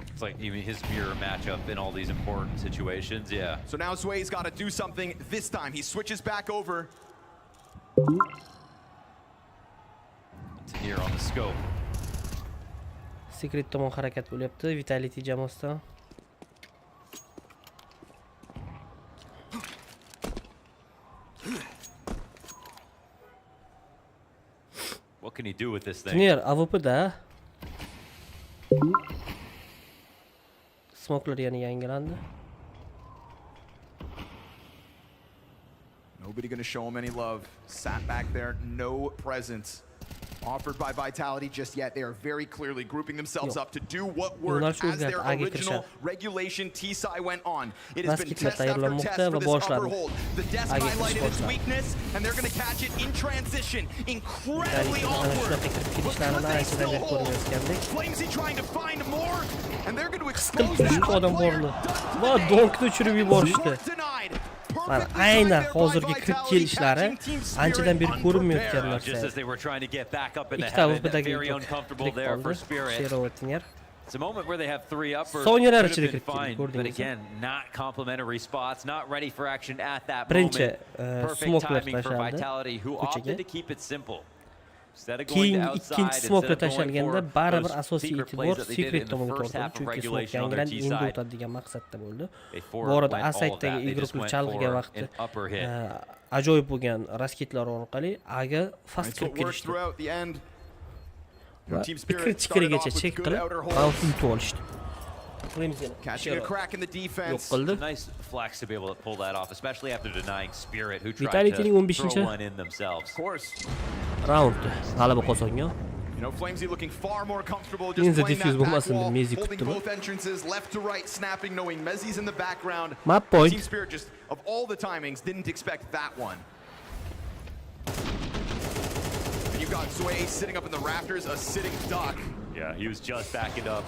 It's like even his mirror matchup in all these important situations, yeah. So now Zwei's got to do something this time. He switches back over. Here on the scope. Secret tomon harakat bo'lyapti Vitality jamoasidan. What can he do with this thing? Tiner AWP'da. Smoke'lar yana yangilandi. Nobody going to show him any love. Sat back there, no presence offered by Vitality just yet. They are very clearly grouping themselves up to do what worked as their original regulation T-Sai went on. It has been test after test for this upper hold. The desk highlighted its weakness, and they're going to catch it in transition. Incredibly awkward. But they still hold. Flamesy trying to find more, and they're going to expose that aynan hozirgi kirib kelishlari anchadan beri ko'rinmayotgan narsa. Just as they were trying to get back up in the Ikkita heaven, AWP'dagi very uncomfortable there for Spirit. It's a moment where they have 3 uppers. Sonyalar Could have ichida been kirib fine, keldi, but ko'rdingizmi? again, not complimentary spots, not ready for action at that Birinchi moment. Perfect smoke'lar timing for tashlandi Vitality, who opted to keep it simple. Keyin ikkinchi smoke'lar tashlanganda baribir asosiy e'tibor Secret tomonga tortildi, chunki smoke yangilandi, endi o'tadi degan maqsadda bo'ldi. Bu orada A-side'dagi E-grupning chalg'igan vaqti ajoyib bo'lgan rasketlar orqali Aga fast kirib kelishdi. Va ikkinchi chek qilib raundni yutib olishdi. Catching a crack in the defense. Nice flex to be able to pull that off, especially after denying Spirit, who tried Vitality'ning to 15-chi throw one in themselves. Of course. Round g'alaba qozongan. You know, Flamesy looking far more comfortable just playing that back wall, holding both entrances, left to right, snapping, knowing Mezzi's in the background. Map point. Team Spirit just, of all the timings, didn't expect that one. And you've got Zwei sitting up in the rafters, a sitting duck. Yeah, he was just backing up.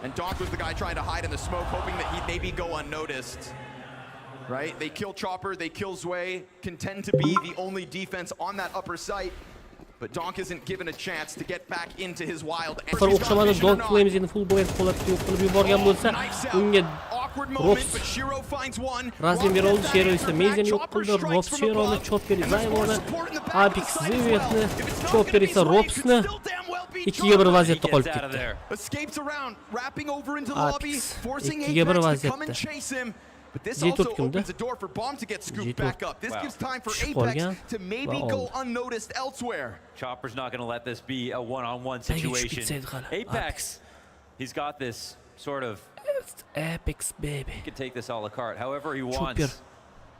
And Doc was the guy trying to hide in the smoke, hoping that he'd maybe go unnoticed. Right? They kill Chopper, they kill Zwei, contend to be the only defense on that upper site. But Donk isn't given a chance to get back into his wild. O'xshamadi Donk Flames'ni full bo'yin qo'llatib yo'q qilib yuborgan bo'lsa, unga Rops Razin berildi, Shero esa Mezini yo'q qildi, Rops Sheroni, Chopper Zaymoni, Apex Zivetni, Chopper esa Ropsni 2-1 vaziyatda qolib ketdi. Apex 2-1 vaziyatda. But this also opens the door for Bomb to get scooped back up. This gives time for Apex to maybe go unnoticed elsewhere. Chopper's not going to let this be a one-on-one situation. Apex, he's got this sort of... Apex, baby. He can take this a la carte however he wants. He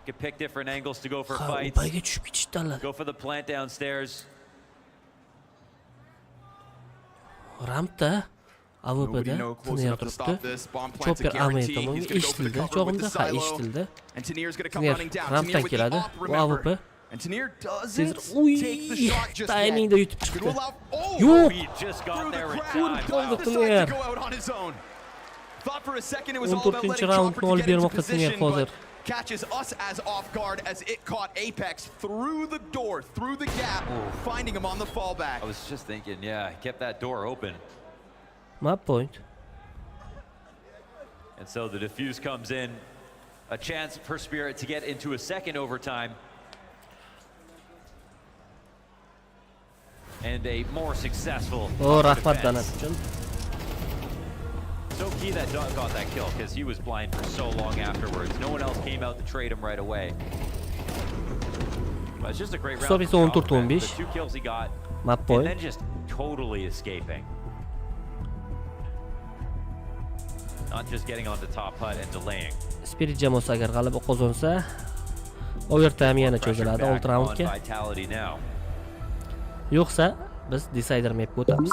can pick different angles to go for fights. Go for the plant downstairs. Rampda AWP'da Tiner turibdi. Chopper AME tomonga eshitildi. Chog'imda eshitildi. Tiner rampdan keladi. Bu AWP. Timingda yutib chiqdi. Yo'q. Ko'rib qoldi Tiner. Thought for a second it was 14 all about letting round Chopper to get into Tiner position, hozir. but catches us as off guard as it caught Apex through the door, through the gap, finding him on the fallback. I was just thinking, yeah, he kept that door open. Map point. And so the defuse comes in, a chance for Spirit to get into a second overtime. And a more successful Rahmat Danat uchun. So key that Doug got that kill because he was blind for so long afterwards. No one else came out to trade him right away. But it's just a great round. Hisob esa 14-15. The 2 kills he got, Map point. and then just totally escaping. Not just getting onto top hut and delaying. Spirit jamoasi agar g'alaba qozonsa, overtime yana cho'ziladi 6 raundga. Vitality now. Yo'qsa, biz decider mapga o'tamiz.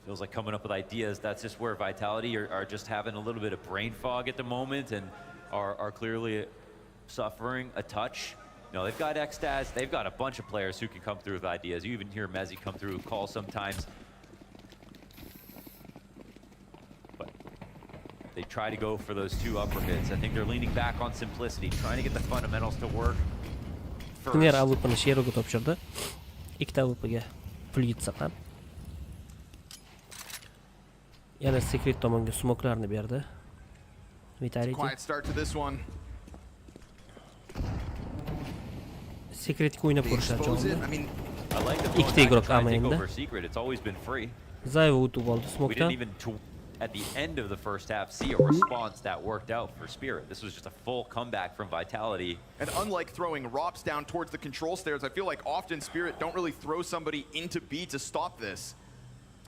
Feels like coming up with ideas. That's just where Vitality are just having a little bit of brain fog at the moment and are clearly suffering a touch. You know, they've got Xtaz, they've got a bunch of players who can come through with ideas. You even hear Mezzi come through, call sometimes. But they try to go for those 2 upper hits. I think they're leaning back on simplicity, trying to get the fundamentals to work first. Tiner AWP'ni Sheroga topshirdi. 2 AWP'ga pul yetsa ham. Yana Secret tomonga smoke'larni berdi. Vitality. Quiet start to this one. Secret'ga o'ynab ko'rishadi I mean, I like the ikkita igroq trying to take AME'da. over Secret. It's always been free. Zayvo o'tib oldi We smoke'dan. didn't even, at the end of the first half, see a response that worked out for Spirit. This was just a full comeback from Vitality. And unlike throwing ROPS down towards the control stairs, I feel like often Spirit don't really throw somebody into B to stop this.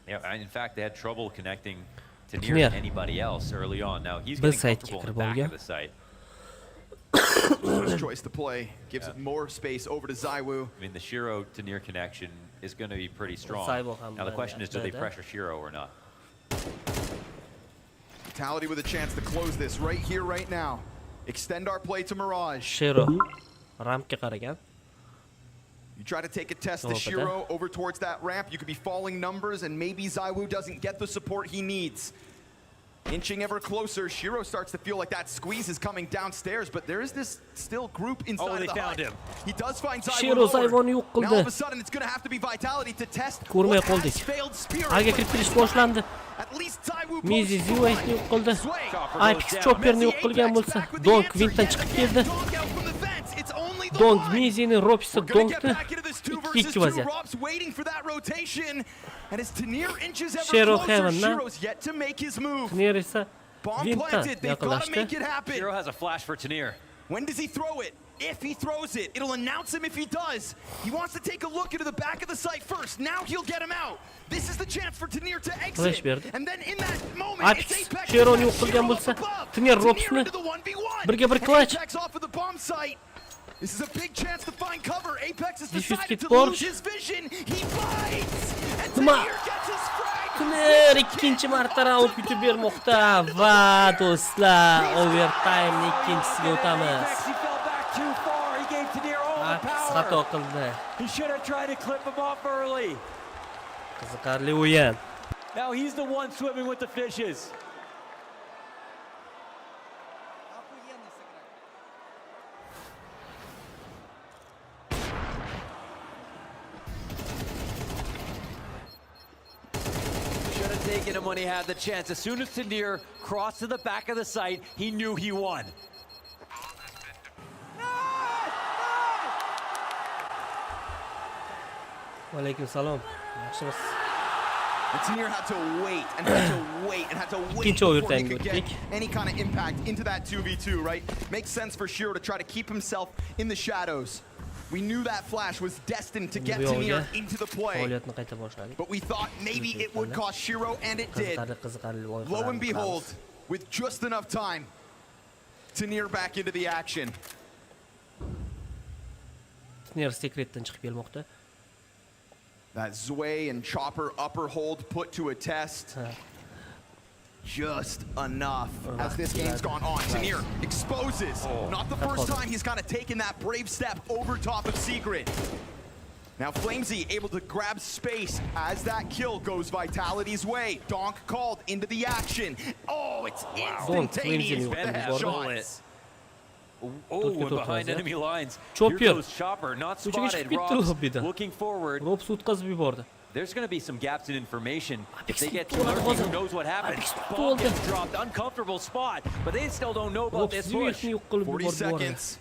Yeah, and in fact, they had trouble connecting to near anybody else early on. Now he's getting comfortable in the back of the site. First choice to play gives it more space over to Zaiwu. I mean, the Shiro to near connection is going to be pretty strong. Now the question is, do they pressure Shiro or not? Vitality with a chance to close this right here, right now. Extend our play to Mirage. Shiro rampga qaragan. You try to take a test to Shiro over towards that ramp. You could be falling numbers, and maybe Zaiwu doesn't get the support he needs. Inching ever closer, Shiro starts to feel like that squeeze is coming downstairs, but there is this still group inside of the hut. He does find Zaiwu lower. Now all of a sudden, it's going to have to be Vitality to test what has failed Spirit. Aga kirib kirish boshlandi. Mizi Zivaysni yo'q qildi. Apex Chopperni yo'q qilgan bo'lsa, Donk Vintdan chiqib keldi. Donk Mizini Ropsi Donkni 2-2 vaziyat. Shiro Heaven'dan Tiner esa Vintdan yaqinlashdi. Shiro has a flash for Tiner. When does he throw it? If he throws it, it'll announce him if he does. He wants to take a look into the back of the site first. Now he'll get him out. This is the chance for Tiner to exit. And then in that moment, it's Apex. Shironi yo'q qilgan bo'lsa, Tiner Ropsni birga bir clutch. Off of the bomb site. This is a big chance to find cover. Apex has Defuse decided kit to bor. lose his vision. He bites. And Nima? Tiner gets his frag. Tiner ikkinchi marta raund yutib bermoqda va do'stlar, overtime ikkinchisiga o'tamiz. Xato qildi. He should have tried to clip him off early. Qiziqarli o'yin. Now he's the one swimming with the fishes. Should have taken him when he had the chance. As soon as Tiner crossed to the back of the site, he knew he won. Alaykum salom. Yaxshimisiz? Tiner had to wait and had to wait and had to wait Ikkinchi before he overtime could get any kind of impact into that 2v2, right? Makes sense for Shiro to try to keep himself in the shadows. We knew that flash was destined to get Tiner into the play. But we thought maybe it would cost Shiro, and it did. Lo and behold, with just enough time, Tiner back into the action. Snare Secret'ten chiqib kelmoqda. That Zway and Chopper upper hold put to a test. Just enough as this game's gone on. Tanir exposes. Not the first time he's kind of taken that brave step over top of Secret. Now Flamesy able to grab space as that kill goes Vitality's way. Donk called into the action. Oh, it's instantaneous with the headshots. Oh, and behind enemy lines. Chopper. Here goes Chopper, not spotted. Robs looking forward. Robs o'tkazib yubordi. There's going to be some gaps in information. If they get too lucky, who knows what happens? Bomb gets dropped, uncomfortable spot, but they still don't know about this push. 40 seconds.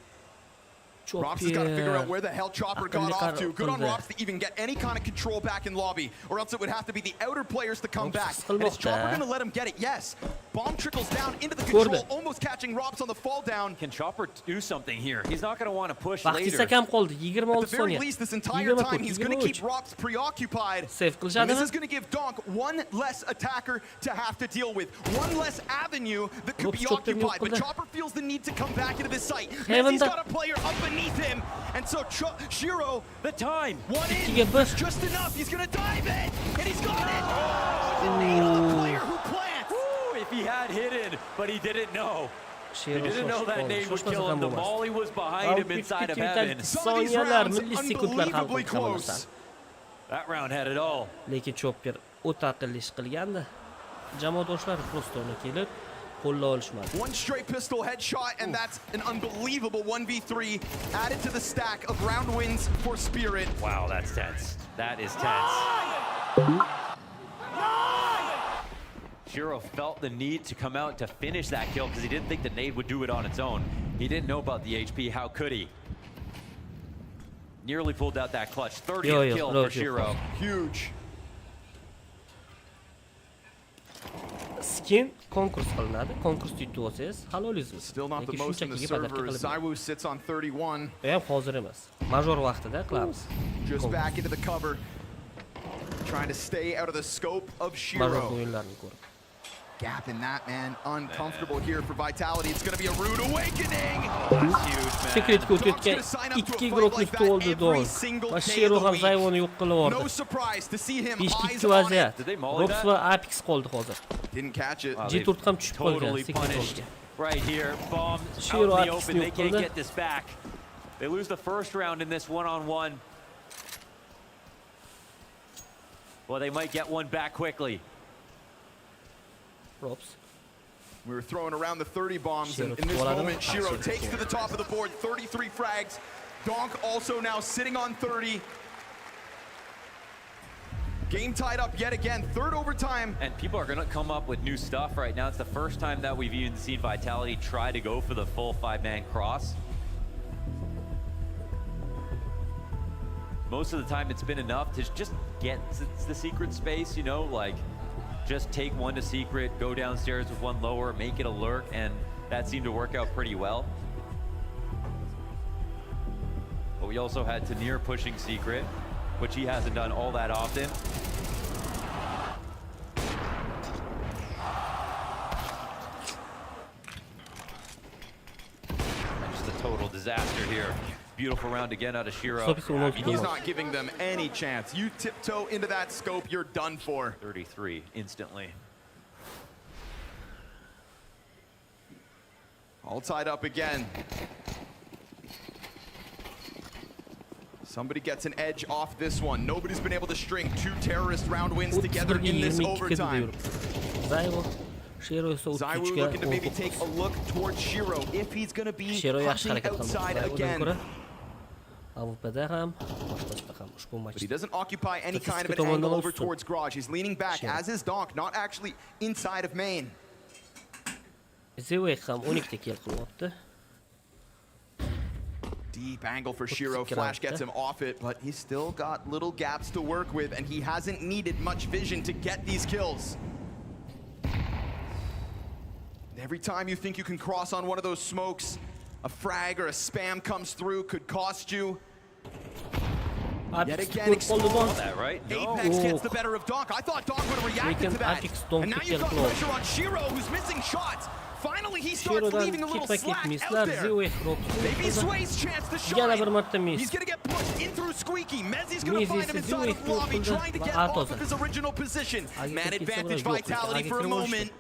Robs has got to figure out where the hell Chopper got off to. Good on Robs to even get any kind of control back in lobby, or else it would have to be the outer players to come back. And is Chopper going to let him get it? Yes. Bomb trickles down into the control, almost catching Robs on the fall down. Can Chopper do something here? He's not going to want to push later. later. Kam qoldi, 26 At the very soniya. least, this entire time, he's going to keep Robs preoccupied. And this is going to give Donk one less attacker to have to deal with. One less avenue that could be occupied. But Chopper feels the need to come back into this site. He's got a player up beneath him. And so Shiro, the time. One in, just enough. He's going to dive in. And he's got it. Oh, the nade on the player who plants. Ooh, if he had hidden, but he didn't know. He didn't know that nade would kill him. The molly was behind him inside of heaven. Some of these rounds unbelievably close. That round had it all. Lekin Chopper o'ta aqlli ish qilgandi. Jamoadoshlari prosto uni kelib qo'lla olishmadi. One straight pistol headshot, and that's an unbelievable 1v3 added to the stack of round wins for Spirit. Wow, that's tense. That is tense. Shiro felt the need to come out to finish that kill because he didn't think the nade would do it on its own. He didn't know about the HP. How could he? Nearly pulled out that clutch. 30th kill for Shiro. Huge. Skin konkurs qilinadi. Konkursda yutib olsangiz halolingiz. Still not the most in the server. Zaiwu sits on 31. Ham hozir emas. Major vaqtida qilamiz. Just back into the cover. Trying to stay out of the scope of Shiro. Major o'yinlarni ko'rib. Gap in that, man. Uncomfortable here for Vitality. It's going to be a rude awakening. That's huge, man. Secretga o'tayotgan 2 guruhlik bo'ldi Don. Va Shiro ham Zayvoni yo'q qilib yubordi. No surprise to see him 5-2 vaziyat. Robs va Apex qoldi hozir. Didn't catch it. G4 ham tushib qolgan. Punished. Right here. Bomb out Shiro in the Apex open. They can't yo'q get this back. They lose the first round in this one-on-one. Well, they might get one back quickly. Robs. We were throwing around the 30 bombs, and in this moment, Shiro takes to the top of the board, 33 frags. Donk also now sitting on 30. Game tied up yet again, third overtime. And people are going to come up with new stuff right now. It's the first time that we've even seen Vitality try to go for the full 5-man cross. Most of the time it's been enough to just get to the secret space, you know, like just take one to secret, go downstairs with one lower, make it a lurk, and that seemed to work out pretty well. But we also had Tanir pushing secret, which he hasn't done all that often. Just a total disaster here. Beautiful round again out of Shiro. He's not giving them any chance. You tiptoe into that scope, you're done for. 33 instantly. All tied up again. Somebody gets an edge off this one. Nobody's been able to string 2 terrorist round wins together in this overtime. Zaiwu looking to maybe take a look towards Shiro if he's going to be hunting outside again. But he doesn't occupy any kind of an angle over towards Garage. He's leaning back, as is Donk, not actually inside of main. Deep angle for Shiro. Flash gets him off it, but he's still got little gaps to work with, and he hasn't needed much vision to get these kills. Every time you think you can cross on one of those smokes, a frag or a spam comes through, could cost you. Yet Apix again, skor oldu Donk. That, right? No. Apex gets the better of Donk. I thought Donk would have reacted to that. And now you've got pressure on Shiro, who's missing shots. Finally, he starts leaving a little slack out there. Maybe Sway's chance to shine. He's going to get pushed in through Squeaky. Mezzi's going to find him inside of Lobby, trying to get off of his original position. Man advantage Vitality for a moment.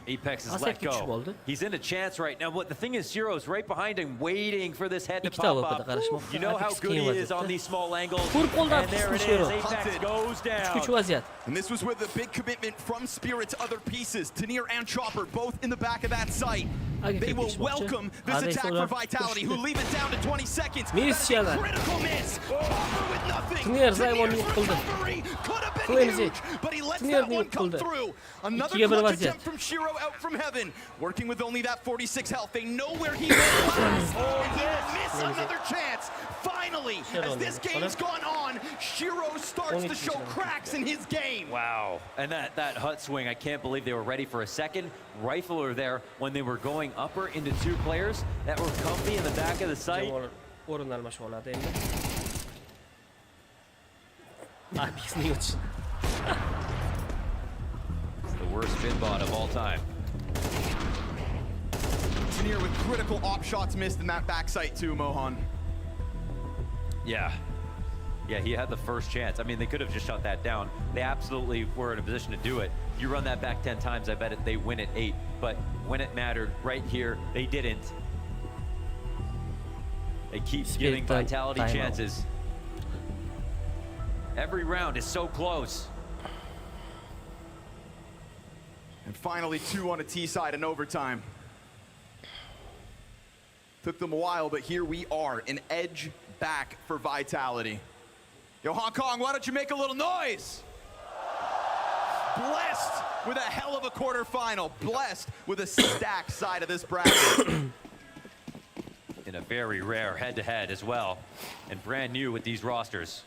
Apex is let go. He's in a chance right now, but the thing is, Shiro's right behind him, waiting for this head to pop up. You know how good he is on these small angles. And there it is, Apex goes down. And this was with a big commitment from Spirit to other pieces. Tanir and Chopper both in the back of that site. They will welcome this attack for Vitality, who leave it down to 20 seconds. That's a critical miss. Chopper with nothing. Tanir's recovery could have been huge, but he lets that one come through. Another clutch attempt from Shiro out from heaven. Working with only that 46 health, they know where he went last. And he will miss another chance. Finally, as this game's gone on, Shiro starts to show cracks in his game. Wow. And that hut swing, I can't believe they were ready for a second rifler there when they were going upper into two players that were comfy in the back of the site. It's the worst spin bot of all time. Tanir with critical op shots missed in that back site too, Mohan. Yeah, he had the first chance. I mean, they could have just shut that down. They absolutely were in a position to do it. You run that back 10 times, I bet they win at 8. But when it mattered, right here, they didn't. They keep giving Vitality chances. Every round is so close. And finally, 2 on a T side in overtime. Took them a while, but here we are, an edge back for Vitality. Yo, Hong Kong, why don't you make a little noise? Blessed with a hell of a quarterfinal. Blessed with a stacked side of this bracket. In a very rare head-to-head as well, and brand new with these rosters.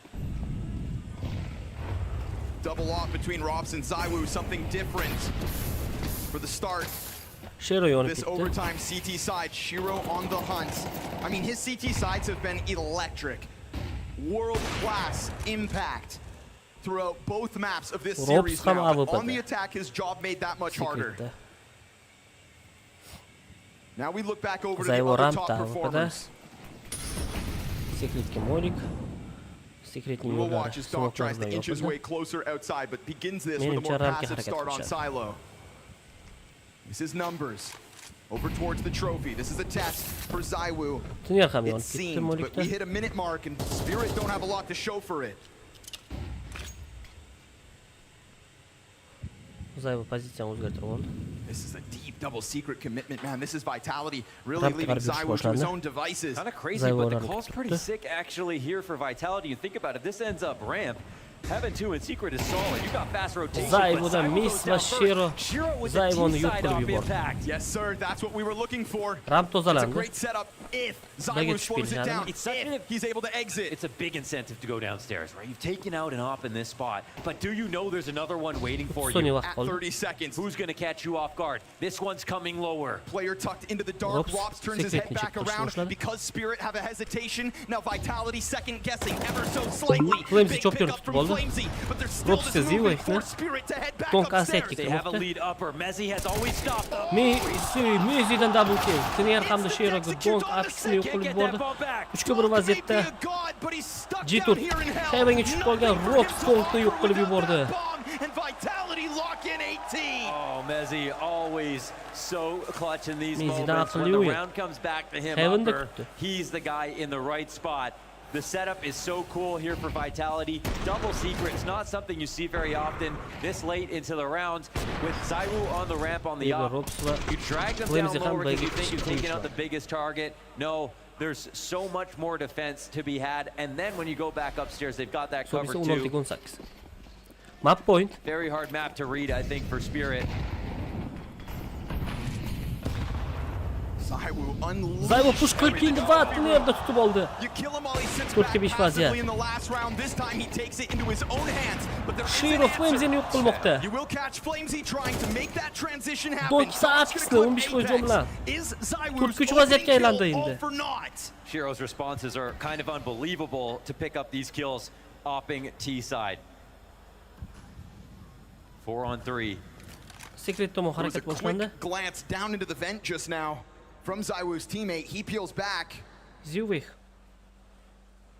Double off between Robs and Zaiwu, something different for the start. This overtime CT side, Shiro on the hunt. I mean, his CT sides have been electric. World-class impact throughout both maps of this series now. But on the attack, his job made that much harder. Now we look back over to the other top performers. We will watch as Donk tries to inch his way closer outside, but begins this with a more passive start on Silo. This is numbers. Over towards the trophy. This is a test for Zaiwu. It seemed, but we hit a minute mark and Spirit don't have a lot to show for it. This is a deep double secret commitment, man. This is Vitality really leaving Zaiwu to his own devices. Kind of crazy, but the call's pretty sick actually here for Vitality. You think about it, this ends up ramp. Heaven 2 in secret is solid. You got fast rotation. Yes, sir. That's what we were looking for. It's a great setup if Zaiwu slows it down. If he's able to exit. It's a big incentive to go downstairs, right? You've taken out an op in this spot, but do you know there's another one waiting for you? At 30 seconds. Who's going to catch you off guard? This one's coming lower. Player tucked into the dark. Wops turns his head back around because Spirit have a hesitation. Now Vitality second guessing ever so slightly. Big pickup from Flamesy, but there's still this movement for Spirit to head back upstairs. They have a lead upper. Mezzi has always stopped them. Mezi'den double kill. Tanir hamda Shiro'ga Donk Apix'ni yo'q qilib yubordi. 3-1 vaziyatda G-Tur Heaven'ga tushib qolgan Robs Donkni yo'q qilib yubordi. And Vitality lock in 18. Oh, Mezzi always so clutch in these moments. When the round comes back to him upper, he's the guy in the right spot. The setup is so cool here for Vitality. Double secret, it's not something you see very often this late into the rounds. With Zaiwu on the ramp on the up, you drag them down lower because you think you've taken out the biggest target. No, there's so much more defense to be had. And then when you go back upstairs, they've got that cover too. Map point. Very hard map to read, I think, for Spirit. Zayvo push qilib keldi va nerda tutib oldi. 4ga 5 vaziyat. Shiro Flames'ini yo'q qilmoqda. Donk saat qisli 15 qo'y jumla. 4-3 vaziyatga aylandi endi. Shiro's responses are kind of unbelievable to pick up these kills, opping T side. 4 on 3. Secret tomon harakat boshlandi. Glance down into the vent just now from ZywOo's teammate. He peels back. Zywich.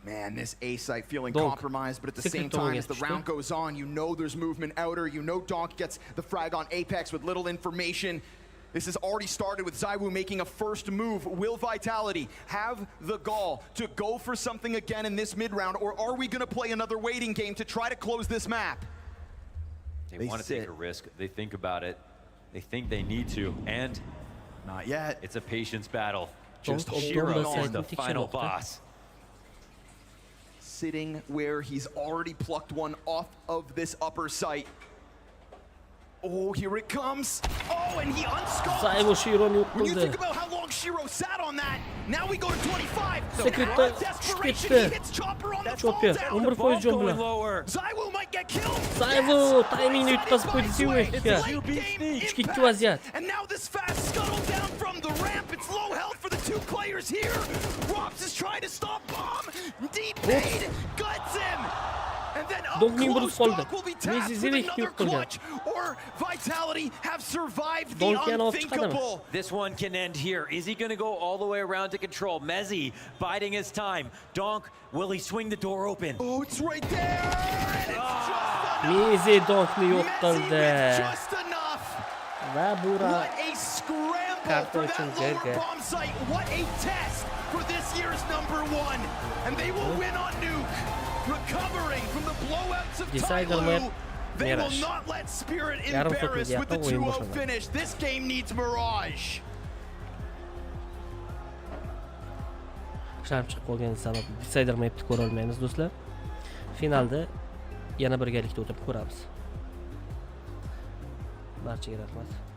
Man, this A site feeling compromised, but at the same time, as the round goes on, you know there's movement outer. You know Donk gets the frag on Apex with little information. This has already started with ZywOo making a first move. Will Vitality have the gall to go for something again in this mid-round, or are we going to play another waiting game to try to close this map? They want to take a risk. They think about it. They think they need to, and not yet. It's a patience battle. Just Shiro is the final boss. Sitting where he's already plucked one off of this upper site. Oh, here it comes. Oh, and he unscoped. Zayvo Shiro'ni yo'q When you qildi. think about how long Shiro sat on that, now we go to 25. Secretda Desperation, he hits Chopper on the fall Chopper down. 11 foiz jom bilan. ZywOo might get killed. Zayvo timingni yutqazib qo'ydi Zywechga. 3-2 vaziyat. And now this fast scuttle down from the ramp. It's low health for the two players here. Rops is trying to stop Bomb. Deep paid guts him. And then up Donkning close, qoldi. Donk will be tasked with another clutch. Or Vitality have survived the unthinkable. This one can end here. Is he going to go all the way around to control? Mezzi biding his time. Donk, will he swing the door open? Oh, it's right there. And it's just Mezi Donkni yo'q qildi. just enough. Va Bura What a scramble for that lower bomb site. What a test for this year's #1. And they will win on Nuke. Recovering from the blowouts of Decider map. Tyloo. They will not let Spirit embarrass with the 2-0 finish. This game needs Mirage. Sharp chiqib qolgani sabab Decider mapni ko'ra olmaymiz do'stlar. Finalda yana birgalikda o'tirib ko'ramiz. Barchaga rahmat.